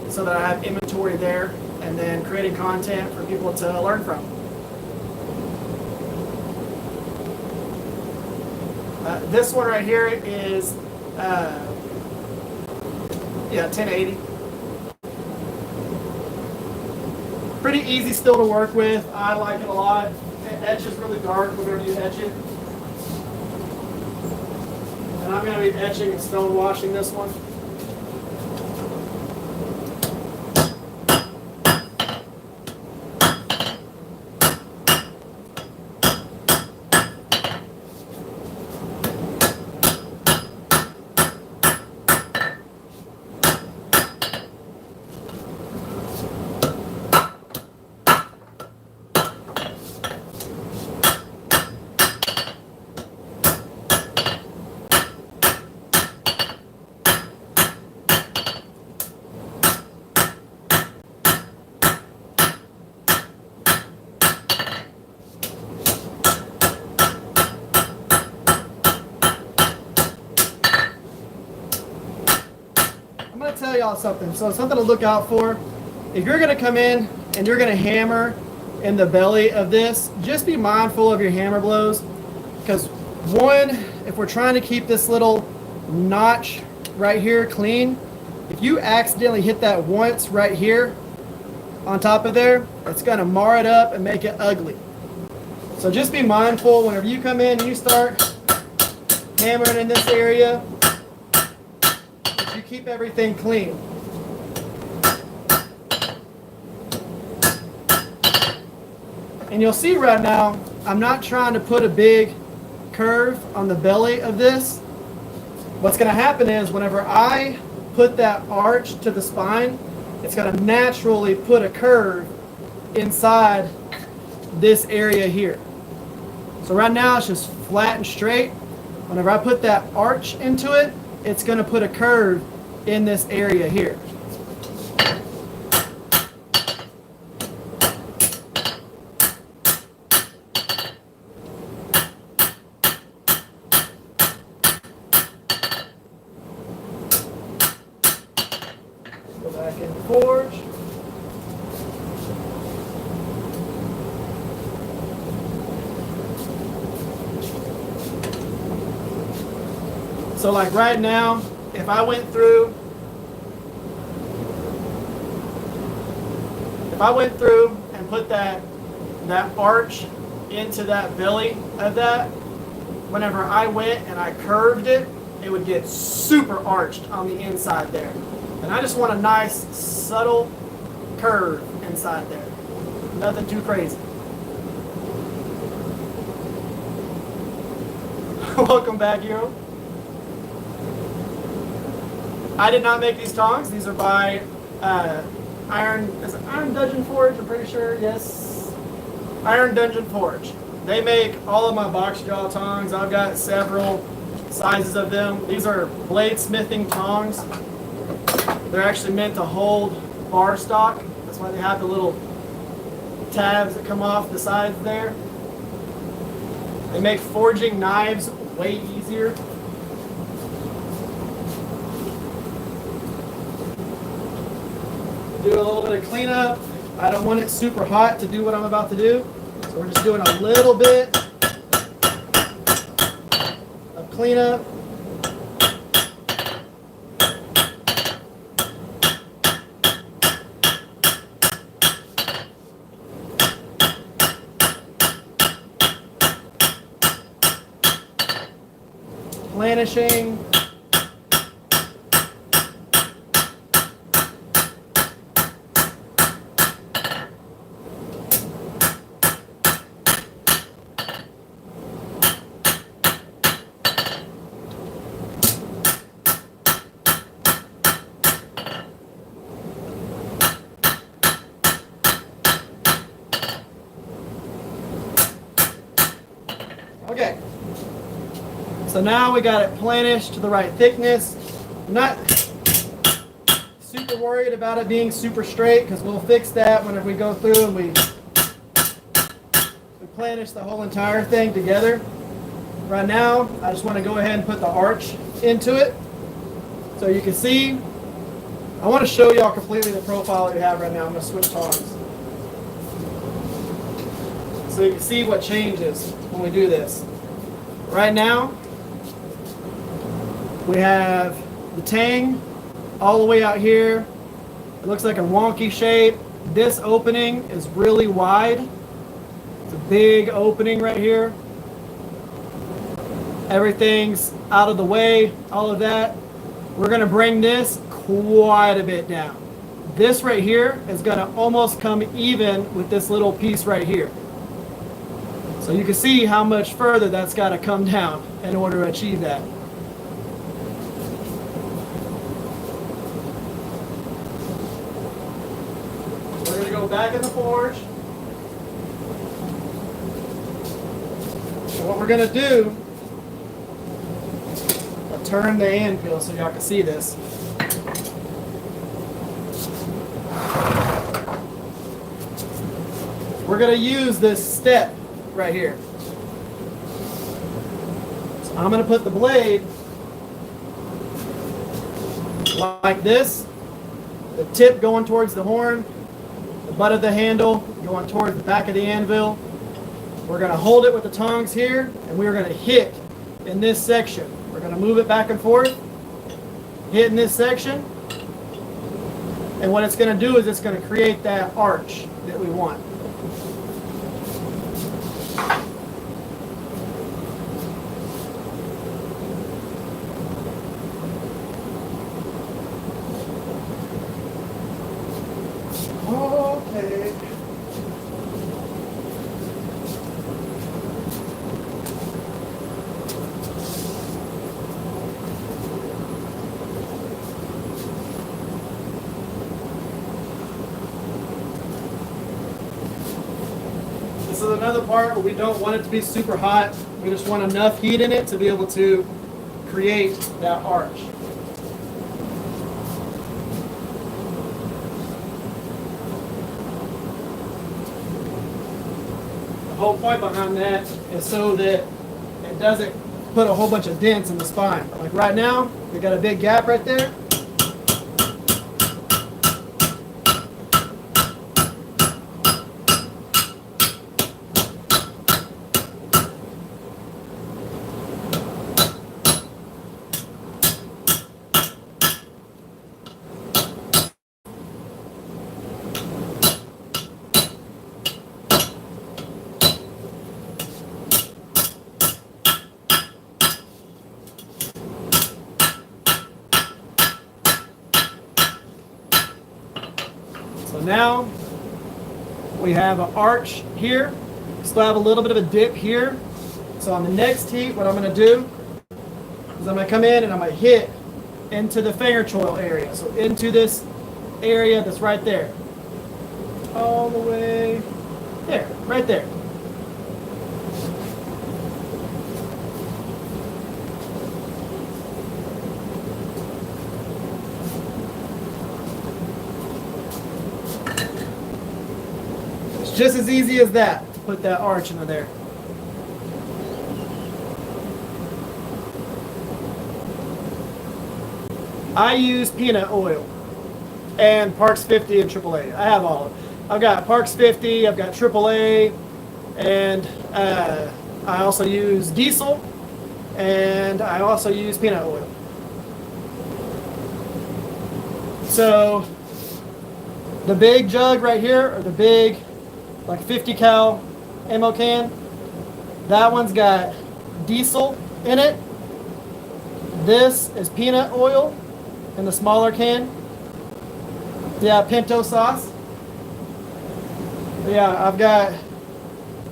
so that I have inventory there, and then creating content for people to learn from. This one right here is 1080. Pretty easy still to work with. I like it a lot. It etches really dark whenever you etch it. And I'm going to be etching and stone washing this one. I'm going to tell y'all something. So something to look out for. If you're going to come in and you're going to hammer in the belly of this, just be mindful of your hammer blows. Because one, if we're trying to keep this little notch right here clean, if you accidentally hit that once right here on top of there, it's going to mar it up and make it ugly. So just be mindful whenever you come in and you start hammering in this area, you keep everything clean. And you'll see right now, I'm not trying to put a big curve on the belly of this. What's going to happen is whenever I put that arch to the spine, it's going to naturally put a curve inside this area here. So right now it's just flat and straight. Whenever I put that arch into it, it's going to put a curve in this area here. Go back in the forge. So like right now, if I went through and put that arch into that belly of that, whenever I went and I curved it, it would get super arched on the inside there. And I just want a nice, subtle curve inside there. Nothing too crazy. Welcome back, Hero. I did not make these tongs. These are by Iron Dungeon Forge, I'm pretty sure. Yes. Iron Dungeon Forge. They make all of my box jaw tongs. I've got several sizes of them. These are bladesmithing tongs. They're actually meant to hold bar stock. That's why they have the little tabs that come off the sides there. They make forging knives way easier. Do a little bit of cleanup. I don't want it super hot to do what I'm about to do. So we're just doing a little bit of cleanup. Planishing. Okay. So now we got it planished to the right thickness. I'm not super worried about it being super straight because we'll fix that whenever we go through and we planish the whole entire thing together. Right now, I just want to go ahead and put the arch into it. So you can see, I want to show y'all completely the profile that you have right now. I'm going to switch tongs. So you can see what changes when we do this. Right now, we have the tang all the way out here. It looks like a wonky shape. This opening is really wide. It's a big opening right here. Everything's out of the way, all of that. We're gonna bring this quite a bit down. This right here is gonna almost come even with this little piece right here. So you can see how much further that's gotta come down in order to achieve that. We're gonna go back in the forge. So what we're gonna do, I'll turn the anvil so y'all can see this. We're gonna use this step right here. So I'm gonna put the blade like this, the tip going towards the horn, the butt of the handle going towards the back of the anvil. We're gonna hold it with the tongs here, and we're gonna hit in this section. We're gonna move it back and forth, hit in this section, and what it's gonna do is it's gonna create that arch that we want. Okay. This is another part where we don't want it to be super hot. We just want enough heat in it to be able to create that arch. The whole point behind that is so that it doesn't put a whole bunch of dents in the spine. Like right now, we got a big gap right there. So now we have an arch here. Still have a little bit of a dip here. So on the next heat, what I'm going to do is I'm going to come in and I'm going to hit into the finger choil area. So into this area that's right there. All the way there, right there. Just as easy as that to put that arch into there. I use peanut oil and Parks 50 and AAA. I have all of it. I've got Parks 50, I've got AAA, and I also use diesel, and I also use peanut oil. So the big jug right here, or the big like 50 cal ammo can, that one's got diesel in it. This is peanut oil in the smaller can. Yeah, pinto sauce. Yeah, I've got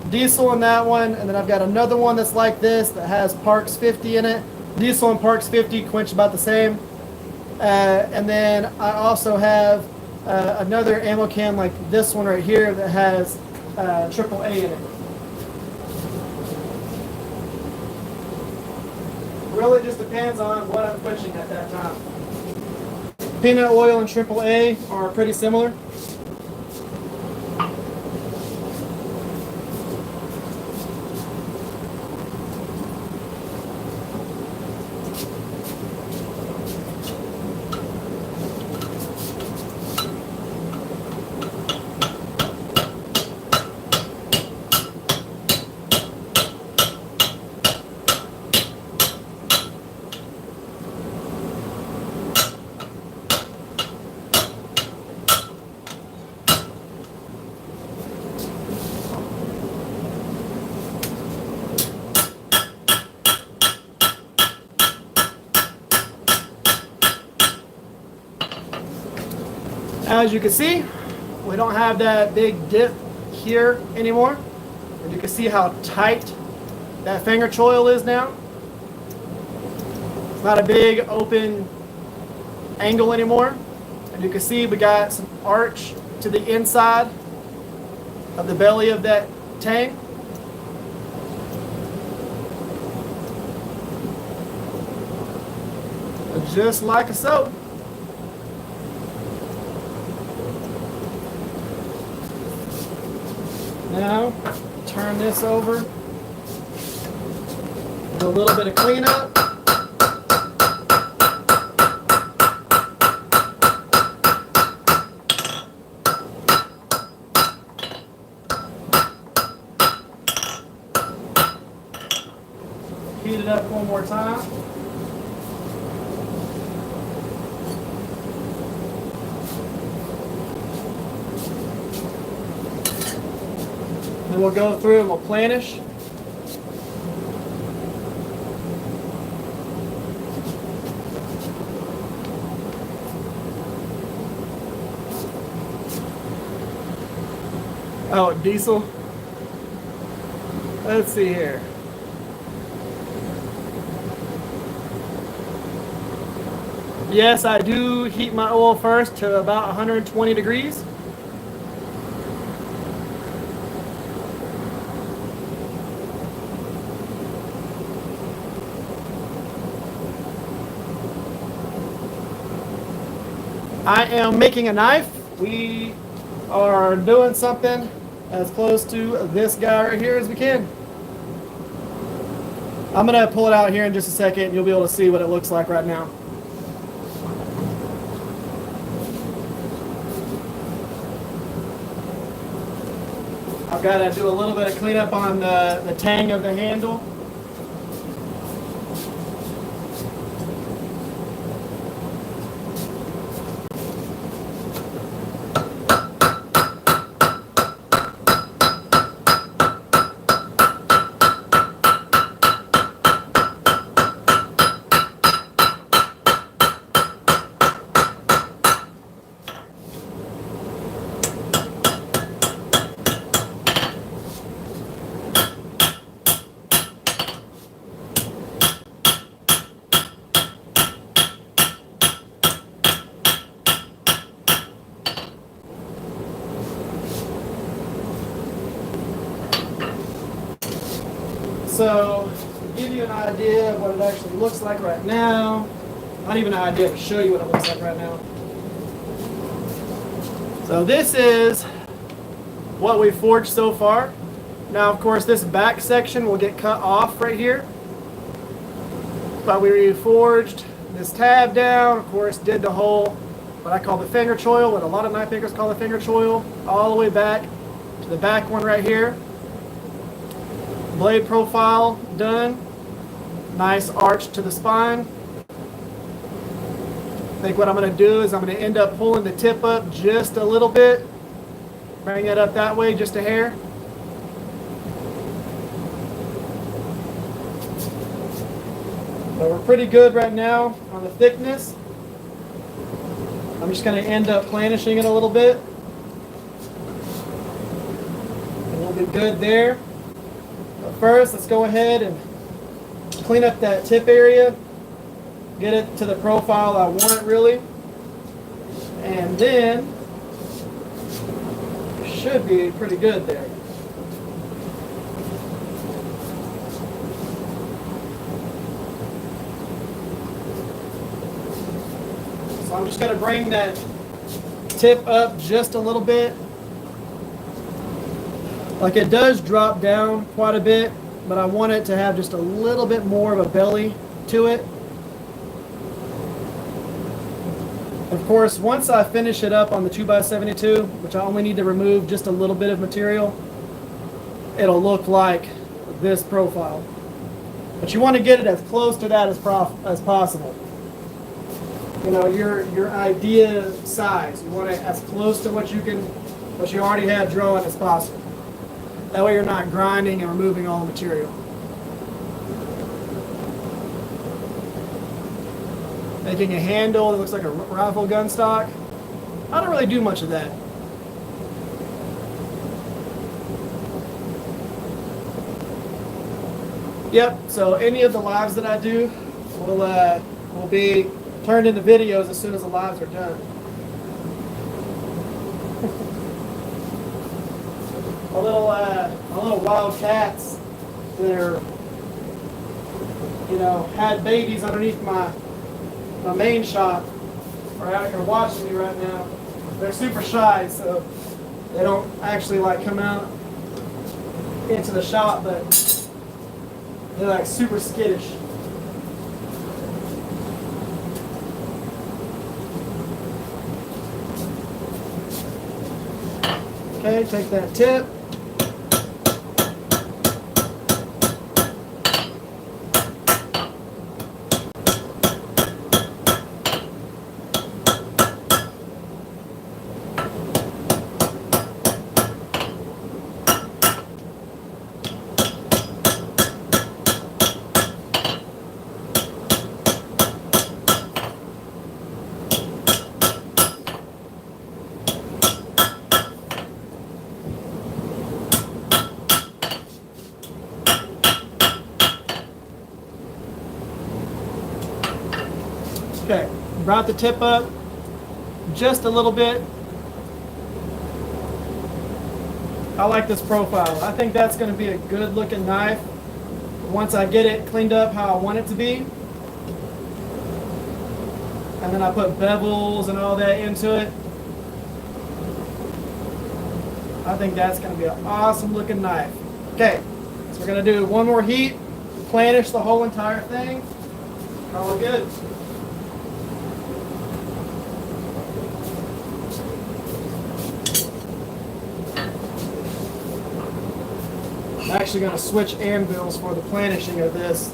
diesel in that one, and then I've got another one that's like this that has Parks 50 in it. Diesel and Parks 50 quench about the same. And then I also have another ammo can like this one right here that has AAA in it. really just depends on what I'm pushing at that time. Peanut oil and AAA are pretty similar. As you can see, we don't have that big dip here anymore. And you can see how tight that finger choil is now. It's not a big open angle anymore. And you can see we got some arch to the inside of the belly of that tang. Just like a soap. Now, turn this over. Do a little bit of cleanup. Heat it up one more time. Then we'll go through and we'll planish. Oh, diesel. Let's see here. Yes, I do heat my oil first to about 120 degrees. I am making a knife. We are doing something as close to this guy right here as we can. I'm going to pull it out here in just a second and you'll be able to see what it looks like right now. I've got to do a little bit of cleanup on the tang of the handle. So, to give you an idea of what it actually looks like right now, not even an idea, to show you what it looks like right now. So this is what we've forged so far. Now, of course, this back section will get cut off right here. But we forged this tab down, of course, did the whole, what I call the finger choil, what a lot of knife makers call the finger choil, all the way back to the back one right here. Blade profile done. Nice arch to the spine. I think what I'm going to do is I'm going to end up pulling the tip up just a little bit. Bring it up that way just a hair. But we're pretty good right now on the thickness. I'm just going to end up planishing it a little bit. And we'll be good there. But first, let's go ahead and clean up that tip area. Get it to the profile I want it really. And then, should be pretty good there. So I'm just going to bring that tip up just a little bit. Like it does drop down quite a bit, but I want it to have just a little bit more of a belly to it. Of course, once I finish it up on the 2x72, which I only need to remove just a little bit of material, it'll look like this profile. But you want to get it as close to that as possible. You know, your idea size. You want it as close to what you already have drawn as possible. That way you're not grinding and removing all the material. Making a handle that looks like a rifle gun stock. I don't really do much of that. Yep, so any of the lives that I do will be turned into videos as soon as the lives are done. My little wild cats that are, had babies underneath my main shop are out here watching me right now. They're super shy, so they don't actually come out into the shop, but they're super skittish. Okay, take that tip. Okay, brought the tip up just a little bit. I like this profile. I think that's going to be a good looking knife once I get it cleaned up how I want it to be. And then I put bevels and all that into it. I think that's going to be an awesome looking knife. Okay, so we're going to do one more heat, planish the whole entire thing. All good. I'm actually going to switch anvils for the planishing of this.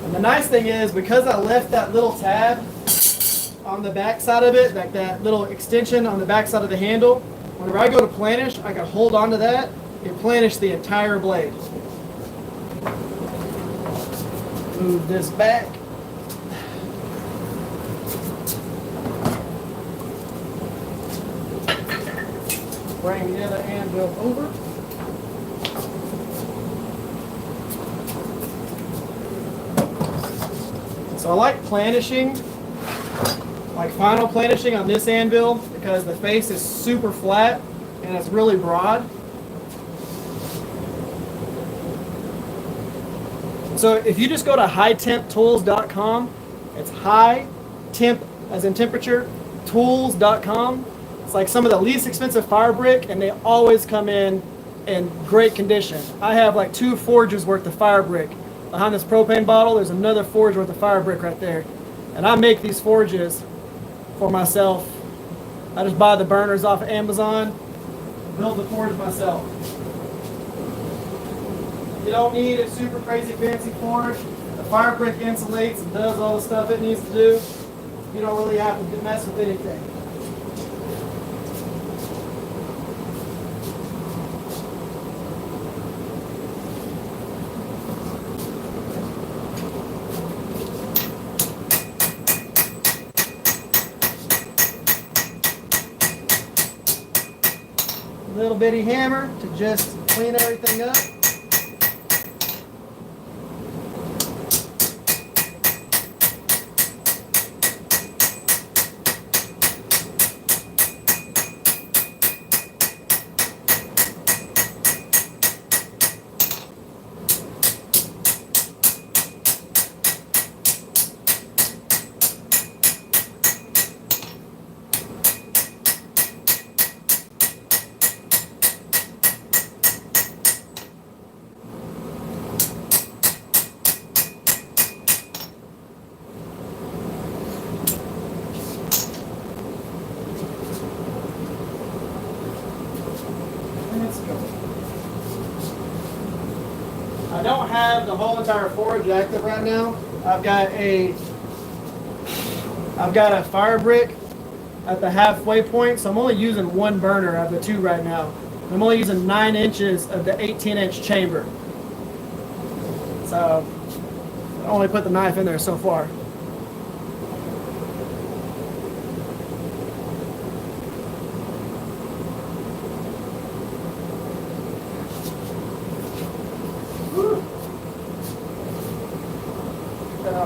And the nice thing is, because I left that little tab on the back side of it, like that little extension on the back side of the handle, whenever I go to planish, I can hold on to that and planish the entire blade. Move this back. Bring the other anvil over. So I like planishing, like final planishing on this anvil, because the face is super flat and it's really broad. So if you just go to hightemptools.com, it's high temp as in temperature, tools.com. It's like some of the least expensive fire brick, and they always come in great condition. I have like 2 forges worth of fire brick. Behind this propane bottle, there's another forge worth of fire brick right there. And I make these forges for myself. I just buy the burners off of Amazon, build the forge myself. You don't need a super crazy fancy forge. The fire brick insulates and does all the stuff it needs to do. You don't really have to mess with anything. Little bitty hammer to just clean everything up. I don't have the whole entire forge active right now. I've got a fire brick at the halfway point, so I'm only using one burner of the two right now. I'm only using 9 inches of the 18-inch chamber. So I only put the knife in there so far.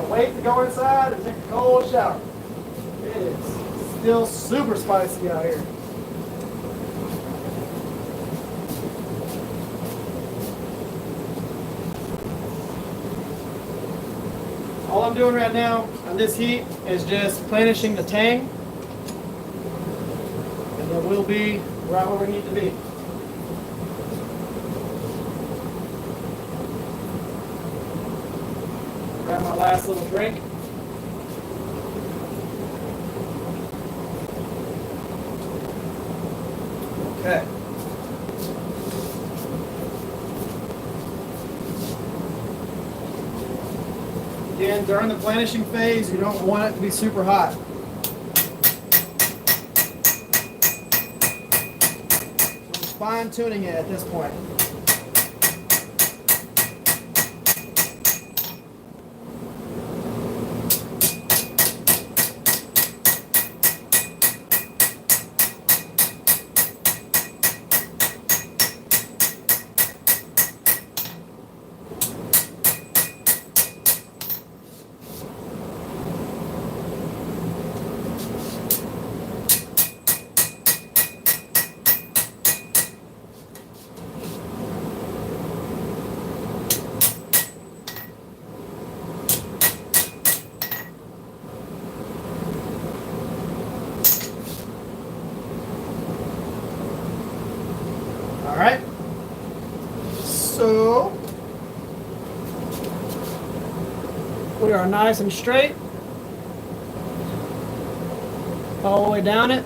Wait to go inside and take a cold shower. It is still super spicy out here. All I'm doing right now on this heat is just planishing the tang, and then we'll be right where we need to be. Grab my last little drink. Okay. Again, during the planishing phase, you don't want it to be super hot. So I'm fine tuning it at this point. Alright, so we are nice and straight all the way down it,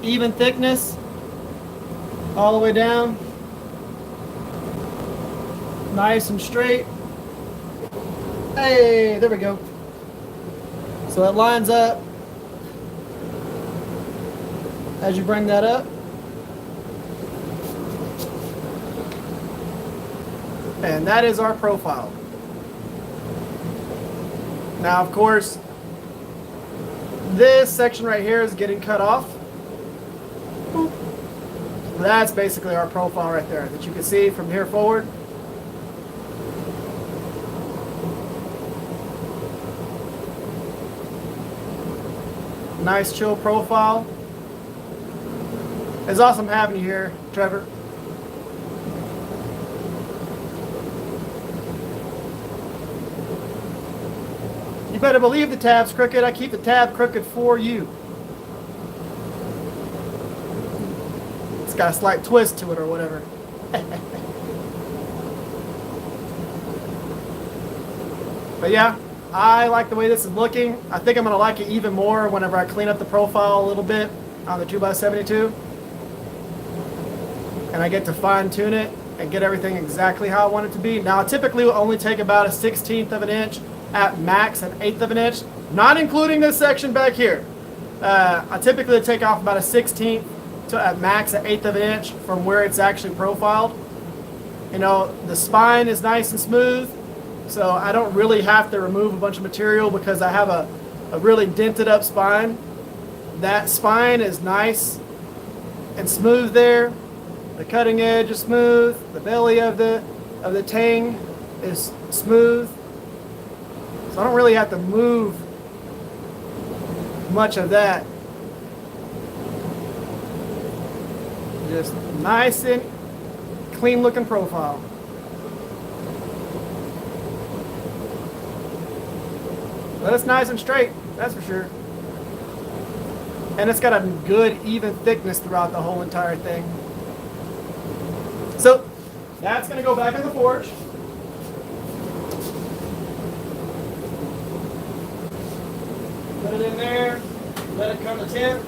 even thickness all the way down, nice and straight. Hey, there we go. So it lines up as you bring that up. And that is our profile. Now, of course, this section right here is getting cut off. Boop. That's basically our profile right there that you can see from here forward. Nice chill profile. It's awesome having you here, Trevor. You better believe the tab's crooked. I keep the tab crooked for you. It's got a slight twist to it or whatever. But yeah, I like the way this is looking. I think I'm going to like it even more whenever I clean up the profile a little bit on the 2x72. And I get to fine tune it and get everything exactly how I want it to be. Now, I typically will only take about a 1/16 of an inch, at max an 1/8 of an inch, not including this section back here. I typically take off about a 1/16 to at max an 1/8 of an inch from where it's actually profiled. You know, the spine is nice and smooth, so I don't really have to remove a bunch of material because I have a really dented up spine. That spine is nice and smooth there. The cutting edge is smooth. The belly of the tang is smooth. So I don't really have to move much of that. Just nice and clean looking profile. But it's nice and straight, that's for sure. And it's got a good even thickness throughout the whole entire thing. So that's going to go back in the forge. Put it in there, let it come to temp.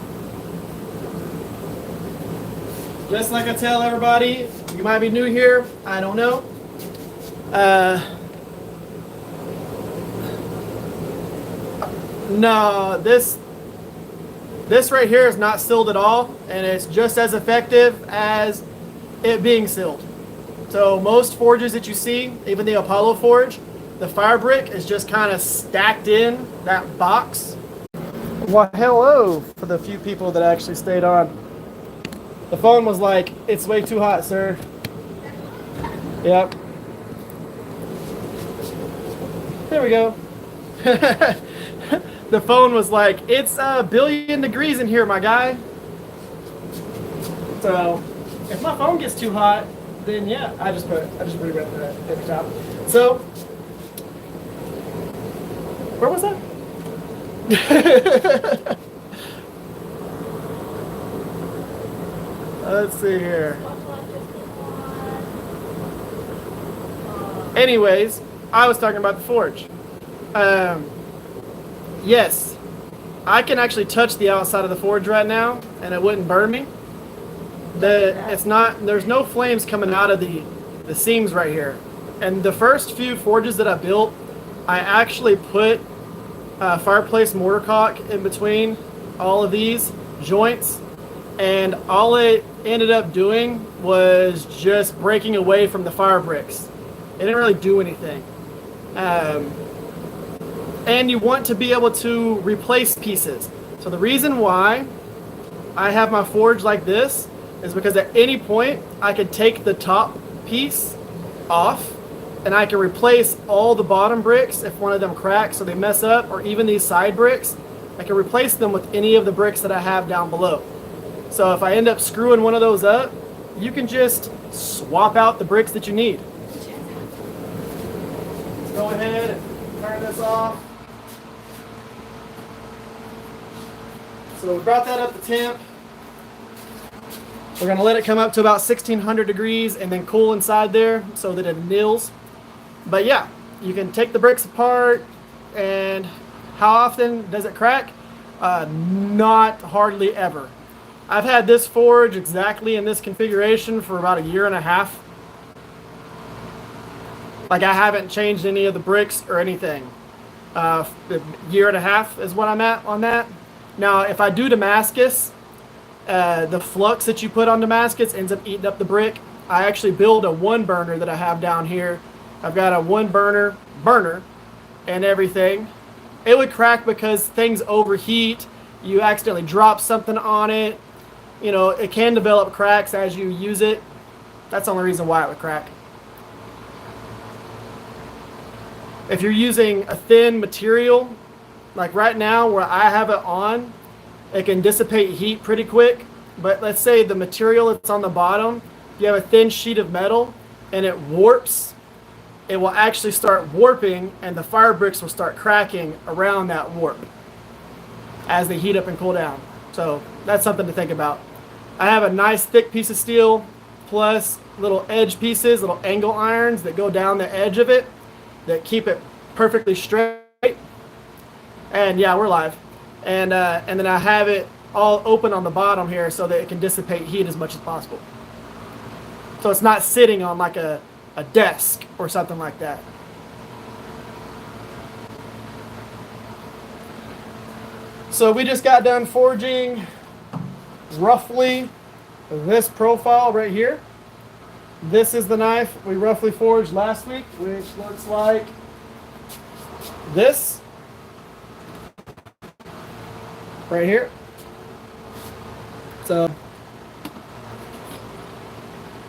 Just like I tell everybody, you might be new here, I don't know. No, this right here is not sealed at all, and it's just as effective as it being sealed. So most forges that you see, even the Apollo forge, the fire brick is just kind of stacked in that box. Well, hello for the few people that actually stayed on. The phone was like, "It's way too hot, sir." Yep. There we go. The phone was like, "It's a billion degrees in here, my guy." So if my phone gets too hot, then yeah, I just rewrote that at the top. So where was that? Let's see here. Anyways, I was talking about the forge. Yes, I can actually touch the outside of the forge right now, and it wouldn't burn me. There's no flames coming out of the seams right here. And the first few forges that I built, I actually put fireplace mortar caulk in between all of these joints, and all it ended up doing was just breaking away from the fire bricks. It didn't really do anything. And you want to be able to replace pieces. So the reason why I have my forge like this is because at any point I could take the top piece off and I can replace all the bottom bricks if one of them cracks or they mess up, or even these side bricks. I can replace them with any of the bricks that I have down below. So if I end up screwing one of those up, you can just swap out the bricks that you need. Let's go ahead and turn this off. So we brought that up to temp. We're going to let it come up to about 1600 degrees and then cool inside there so that it anneals. But yeah, you can take the bricks apart. And how often does it crack? Not hardly ever. I've had this forge exactly in this configuration for about 1.5 years. Like, I haven't changed any of the bricks or anything. 1.5 years is what I'm at on that. Now, if I do Damascus, the flux that you put on Damascus ends up eating up the brick. I actually build a 1 burner that I have down here. I've got a 1 burner and everything. It would crack because things overheat. You accidentally drop something on it. You know, it can develop cracks as you use it. That's the only reason why it would crack. If you're using a thin material, like right now where I have it on, it can dissipate heat pretty quick. But let's say the material that's on the bottom, you have a thin sheet of metal and it warps, it will actually start warping and the fire bricks will start cracking around that warp as they heat up and cool down. So that's something to think about. I have a nice thick piece of steel plus little edge pieces, little angle irons that go down the edge of it that keep it perfectly straight. And yeah, we're live. And then I have it all open on the bottom here so that it can dissipate heat as much as possible. So it's not sitting on like a desk or something like that. So we just got done forging roughly this profile right here. This is the knife we roughly forged last week, which looks like this right here. So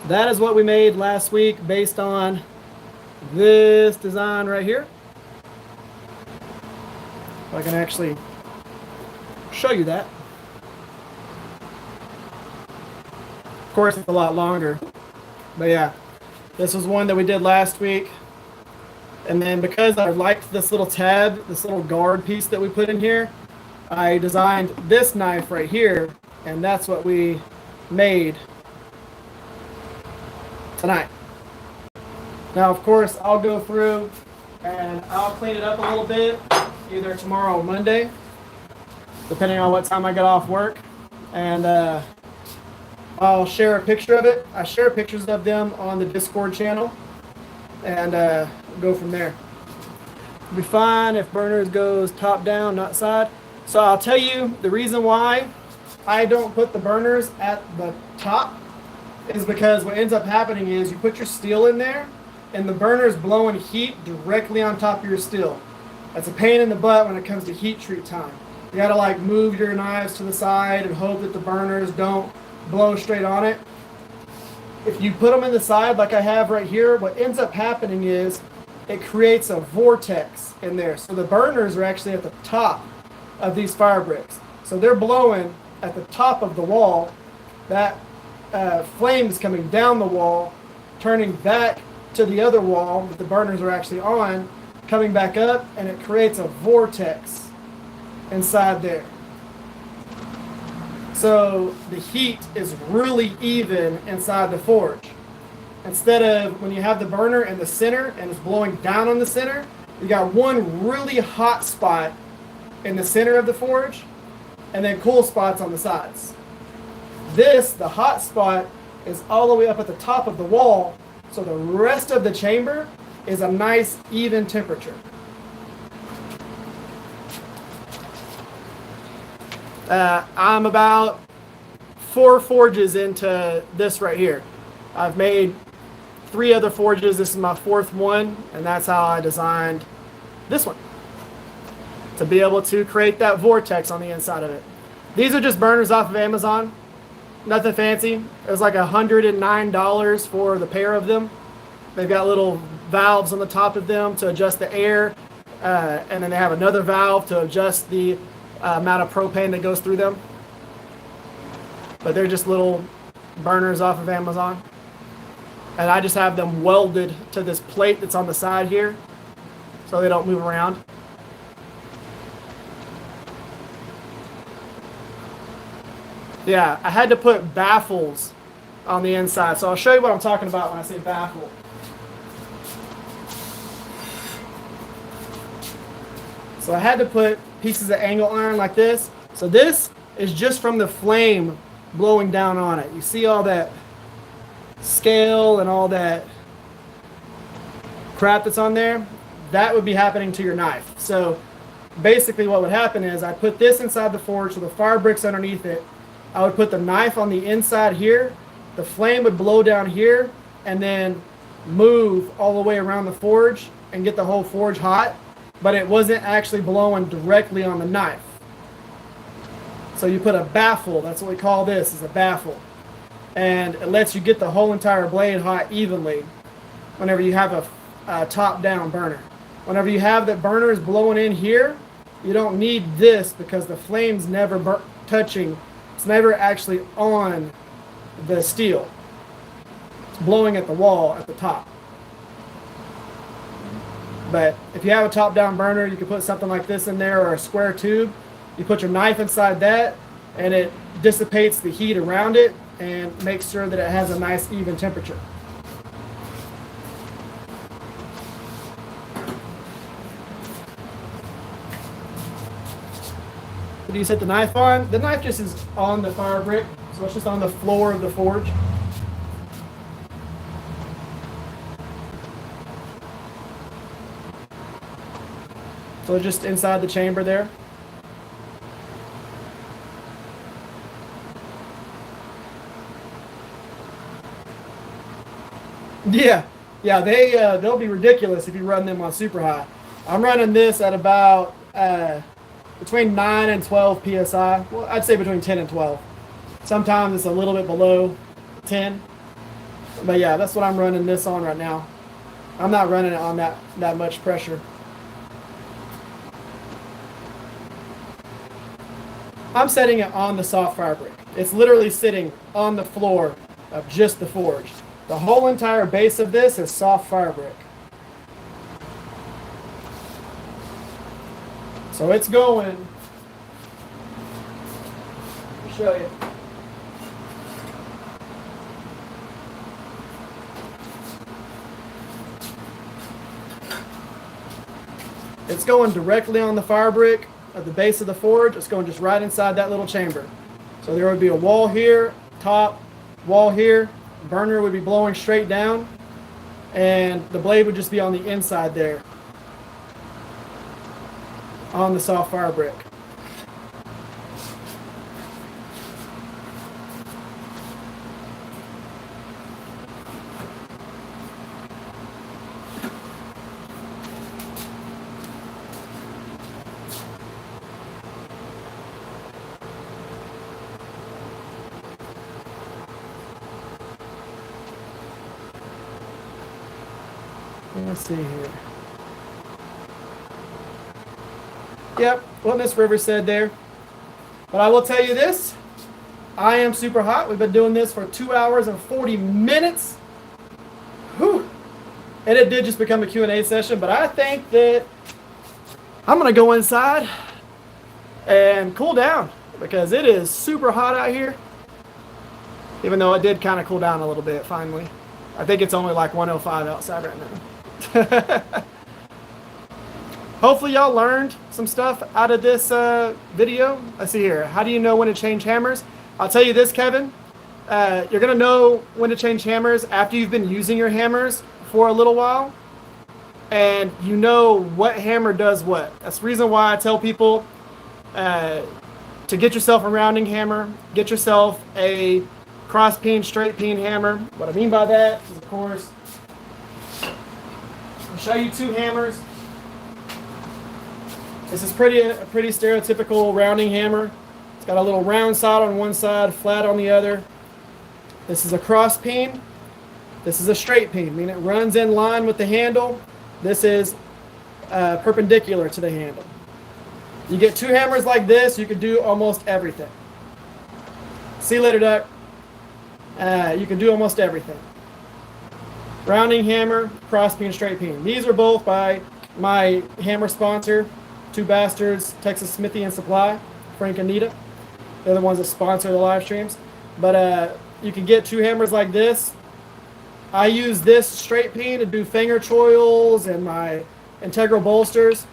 that is what we made last week based on this design right here. If I can actually show you that. Of course, it's a lot longer. But yeah, this was one that we did last week. And then because I liked this little tab, this little guard piece that we put in here, I designed this knife right here, and that's what we made tonight. Now, of course, I'll go through and I'll clean it up a little bit, either tomorrow or Monday, depending on what time I get off work. And I'll share a picture of it. I share pictures of them on the Discord channel. and go from there. It'll be fine if burners goes top down, not side. So I'll tell you the reason why I don't put the burners at the top is because what ends up happening is you put your steel in there and the burner's blowing heat directly on top of your steel. That's a pain in the butt when it comes to heat treat time. You gotta like move your knives to the side and hope that the burners don't blow straight on it. If you put them in the side like I have right here, what ends up happening is it creates a vortex in there. So the burners are actually at the top of these fire bricks. So they're blowing at the top of the wall. That flame is coming down the wall, turning back to the other wall that the burners are actually on, coming back up, and it creates a vortex inside there. So the heat is really even inside the forge. Instead of when you have the burner in the center and it's blowing down on the center, you got one really hot spot in the center of the forge and then cool spots on the sides. This, the hot spot, is all the way up at the top of the wall, so the rest of the chamber is a nice even temperature. I'm about 4 forges into this right here. I've made 3 other forges. This is my 4th one, and that's how I designed this one, to be able to create that vortex on the inside of it. These are just burners off of Amazon. Nothing fancy. It was like $109 for the pair of them. They've got little valves on the top of them to adjust the air, and then they have another valve to adjust the amount of propane that goes through them. But they're just little burners off of Amazon. And I just have them welded to this plate that's on the side here so they don't move around. Yeah, I had to put baffles on the inside. So I'll show you what I'm talking about when I say baffle. So I had to put pieces of angle iron like this. So this is just from the flame blowing down on it. You see all that scale and all that crap that's on there? That would be happening to your knife. So basically what would happen is I put this inside the forge so the fire brick's underneath it. I would put the knife on the inside here. The flame would blow down here and then move all the way around the forge and get the whole forge hot, but it wasn't actually blowing directly on the knife. So you put a baffle, that's what we call this, is a baffle. And it lets you get the whole entire blade hot evenly whenever you have a top-down burner. Whenever you have the burners blowing in here, you don't need this because the flame's never touching. It's never actually on the steel. It's blowing at the wall at the top. But if you have a top-down burner, you can put something like this in there or a square tube. You put your knife inside that, and it dissipates the heat around it and makes sure that it has a nice even temperature. What do you set the knife on? The knife just is on the fire brick, so it's just on the floor of the forge. So just inside the chamber there. Yeah, they'll be ridiculous if you run them on super high. I'm running this at about between 9 and 12 psi. Well, I'd say between 10 and 12. Sometimes it's a little bit below 10. But yeah, that's what I'm running this on right now. I'm not running it on that much pressure. I'm setting it on the soft fire brick. It's literally sitting on the floor of just the forge. The whole entire base of this is soft fire brick. So it's going, let me show you. It's going directly on the fire brick at the base of the forge. It's going just right inside that little chamber. So there would be a wall here, top, wall here. Burner would be blowing straight down. and the blade would just be on the inside there on the soft fire brick. Let's see here. Yep, what Miss Rivers said there. But I will tell you this, I am super hot. We've been doing this for 2 hours and 40 minutes. Whew. And it did just become a Q&A session, but I think that I'm going to go inside and cool down because it is super hot out here. Even though it did kind of cool down a little bit finally. I think it's only like 105 outside right now. Hopefully y'all learned some stuff out of this video. Let's see here. How do you know when to change hammers? I'll tell you this, Kevin. You're going to know when to change hammers after you've been using your hammers for a little while. And you know what hammer does what. That's the reason why I tell people to get yourself a rounding hammer. Get yourself a cross peen, straight peen hammer. What I mean by that is, of course, I'll show you two hammers. This is a pretty stereotypical rounding hammer. It's got a little round side on one side, flat on the other. This is a cross peen. This is a straight peen, meaning it runs in line with the handle. This is perpendicular to the handle. You get two hammers like this, you can do almost everything. See you later, Duck. You can do almost everything. Rounding hammer, cross peen, straight peen. These are both by my hammer sponsor, Two Bastards, Texas Smithy and Supply, Frank and Nita. They're the ones that sponsor the live streams. But you can get two hammers like this. I use this straight peen to do finger choils and my integral bolsters.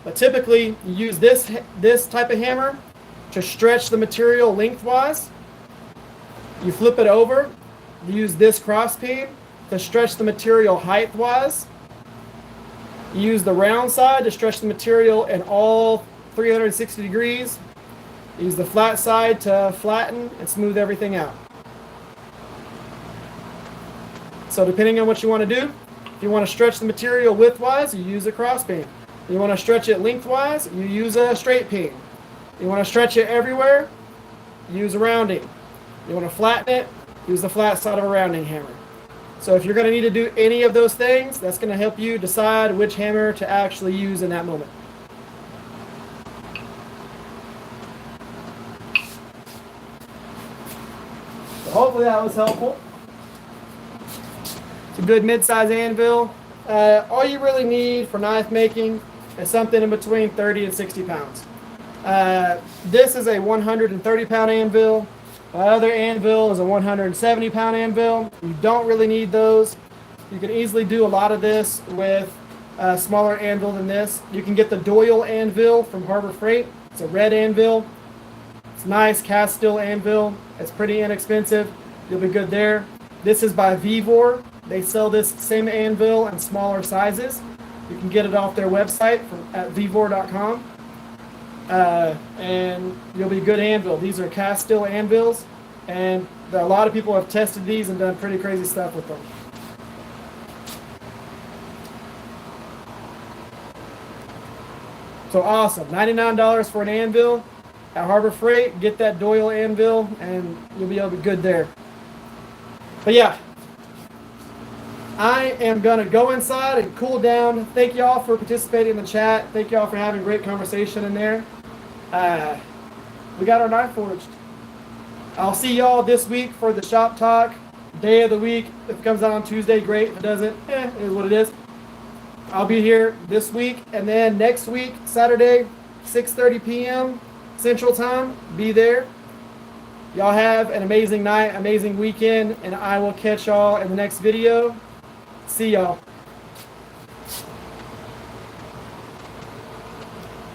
But typically, you use this type of hammer to stretch the material lengthwise. You flip it over. You use this cross peen to stretch the material height-wise. You use the round side to stretch the material in all 360 degrees. You use the flat side to flatten and smooth everything out. So depending on what you want to do, if you want to stretch the material widthwise, you use a cross peen. If you want to stretch it lengthwise, you use a straight peen. If you want to stretch it everywhere, use a rounding. You want to flatten it, use the flat side of a rounding hammer. So if you're going to need to do any of those things, that's going to help you decide which hammer to actually use in that moment. So hopefully that was helpful. It's a good mid-size anvil. All you really need for knife making is something in between 30 and 60 pounds. This is a 130-pound anvil. My other anvil is a 170-pound anvil. You don't really need those. You can easily do a lot of this with a smaller anvil than this. You can get the Doyle anvil from Harbor Freight. It's a red anvil. It's nice cast steel anvil. It's pretty inexpensive. You'll be good there. This is by Vivor. They sell this same anvil in smaller sizes. You can get it off their website at vivor.com. And you'll be good anvil. These are cast steel anvils, and a lot of people have tested these and done pretty crazy stuff with them. So awesome, $99 for an anvil at Harbor Freight. Get that Doyle anvil, and you'll be able to be good there. But yeah, I am gonna go inside and cool down. Thank y'all for participating in the chat. Thank y'all for having great conversation in there. We got our knife forged. I'll see y'all this week for the shop talk, day of the week. If it comes out on Tuesday, great. If it doesn't, it is what it is. I'll be here this week, and then next week, Saturday, 6:30 p.m. Central Time, be there. Y'all have an amazing night, amazing weekend, and I will catch y'all in the next video. See y'all.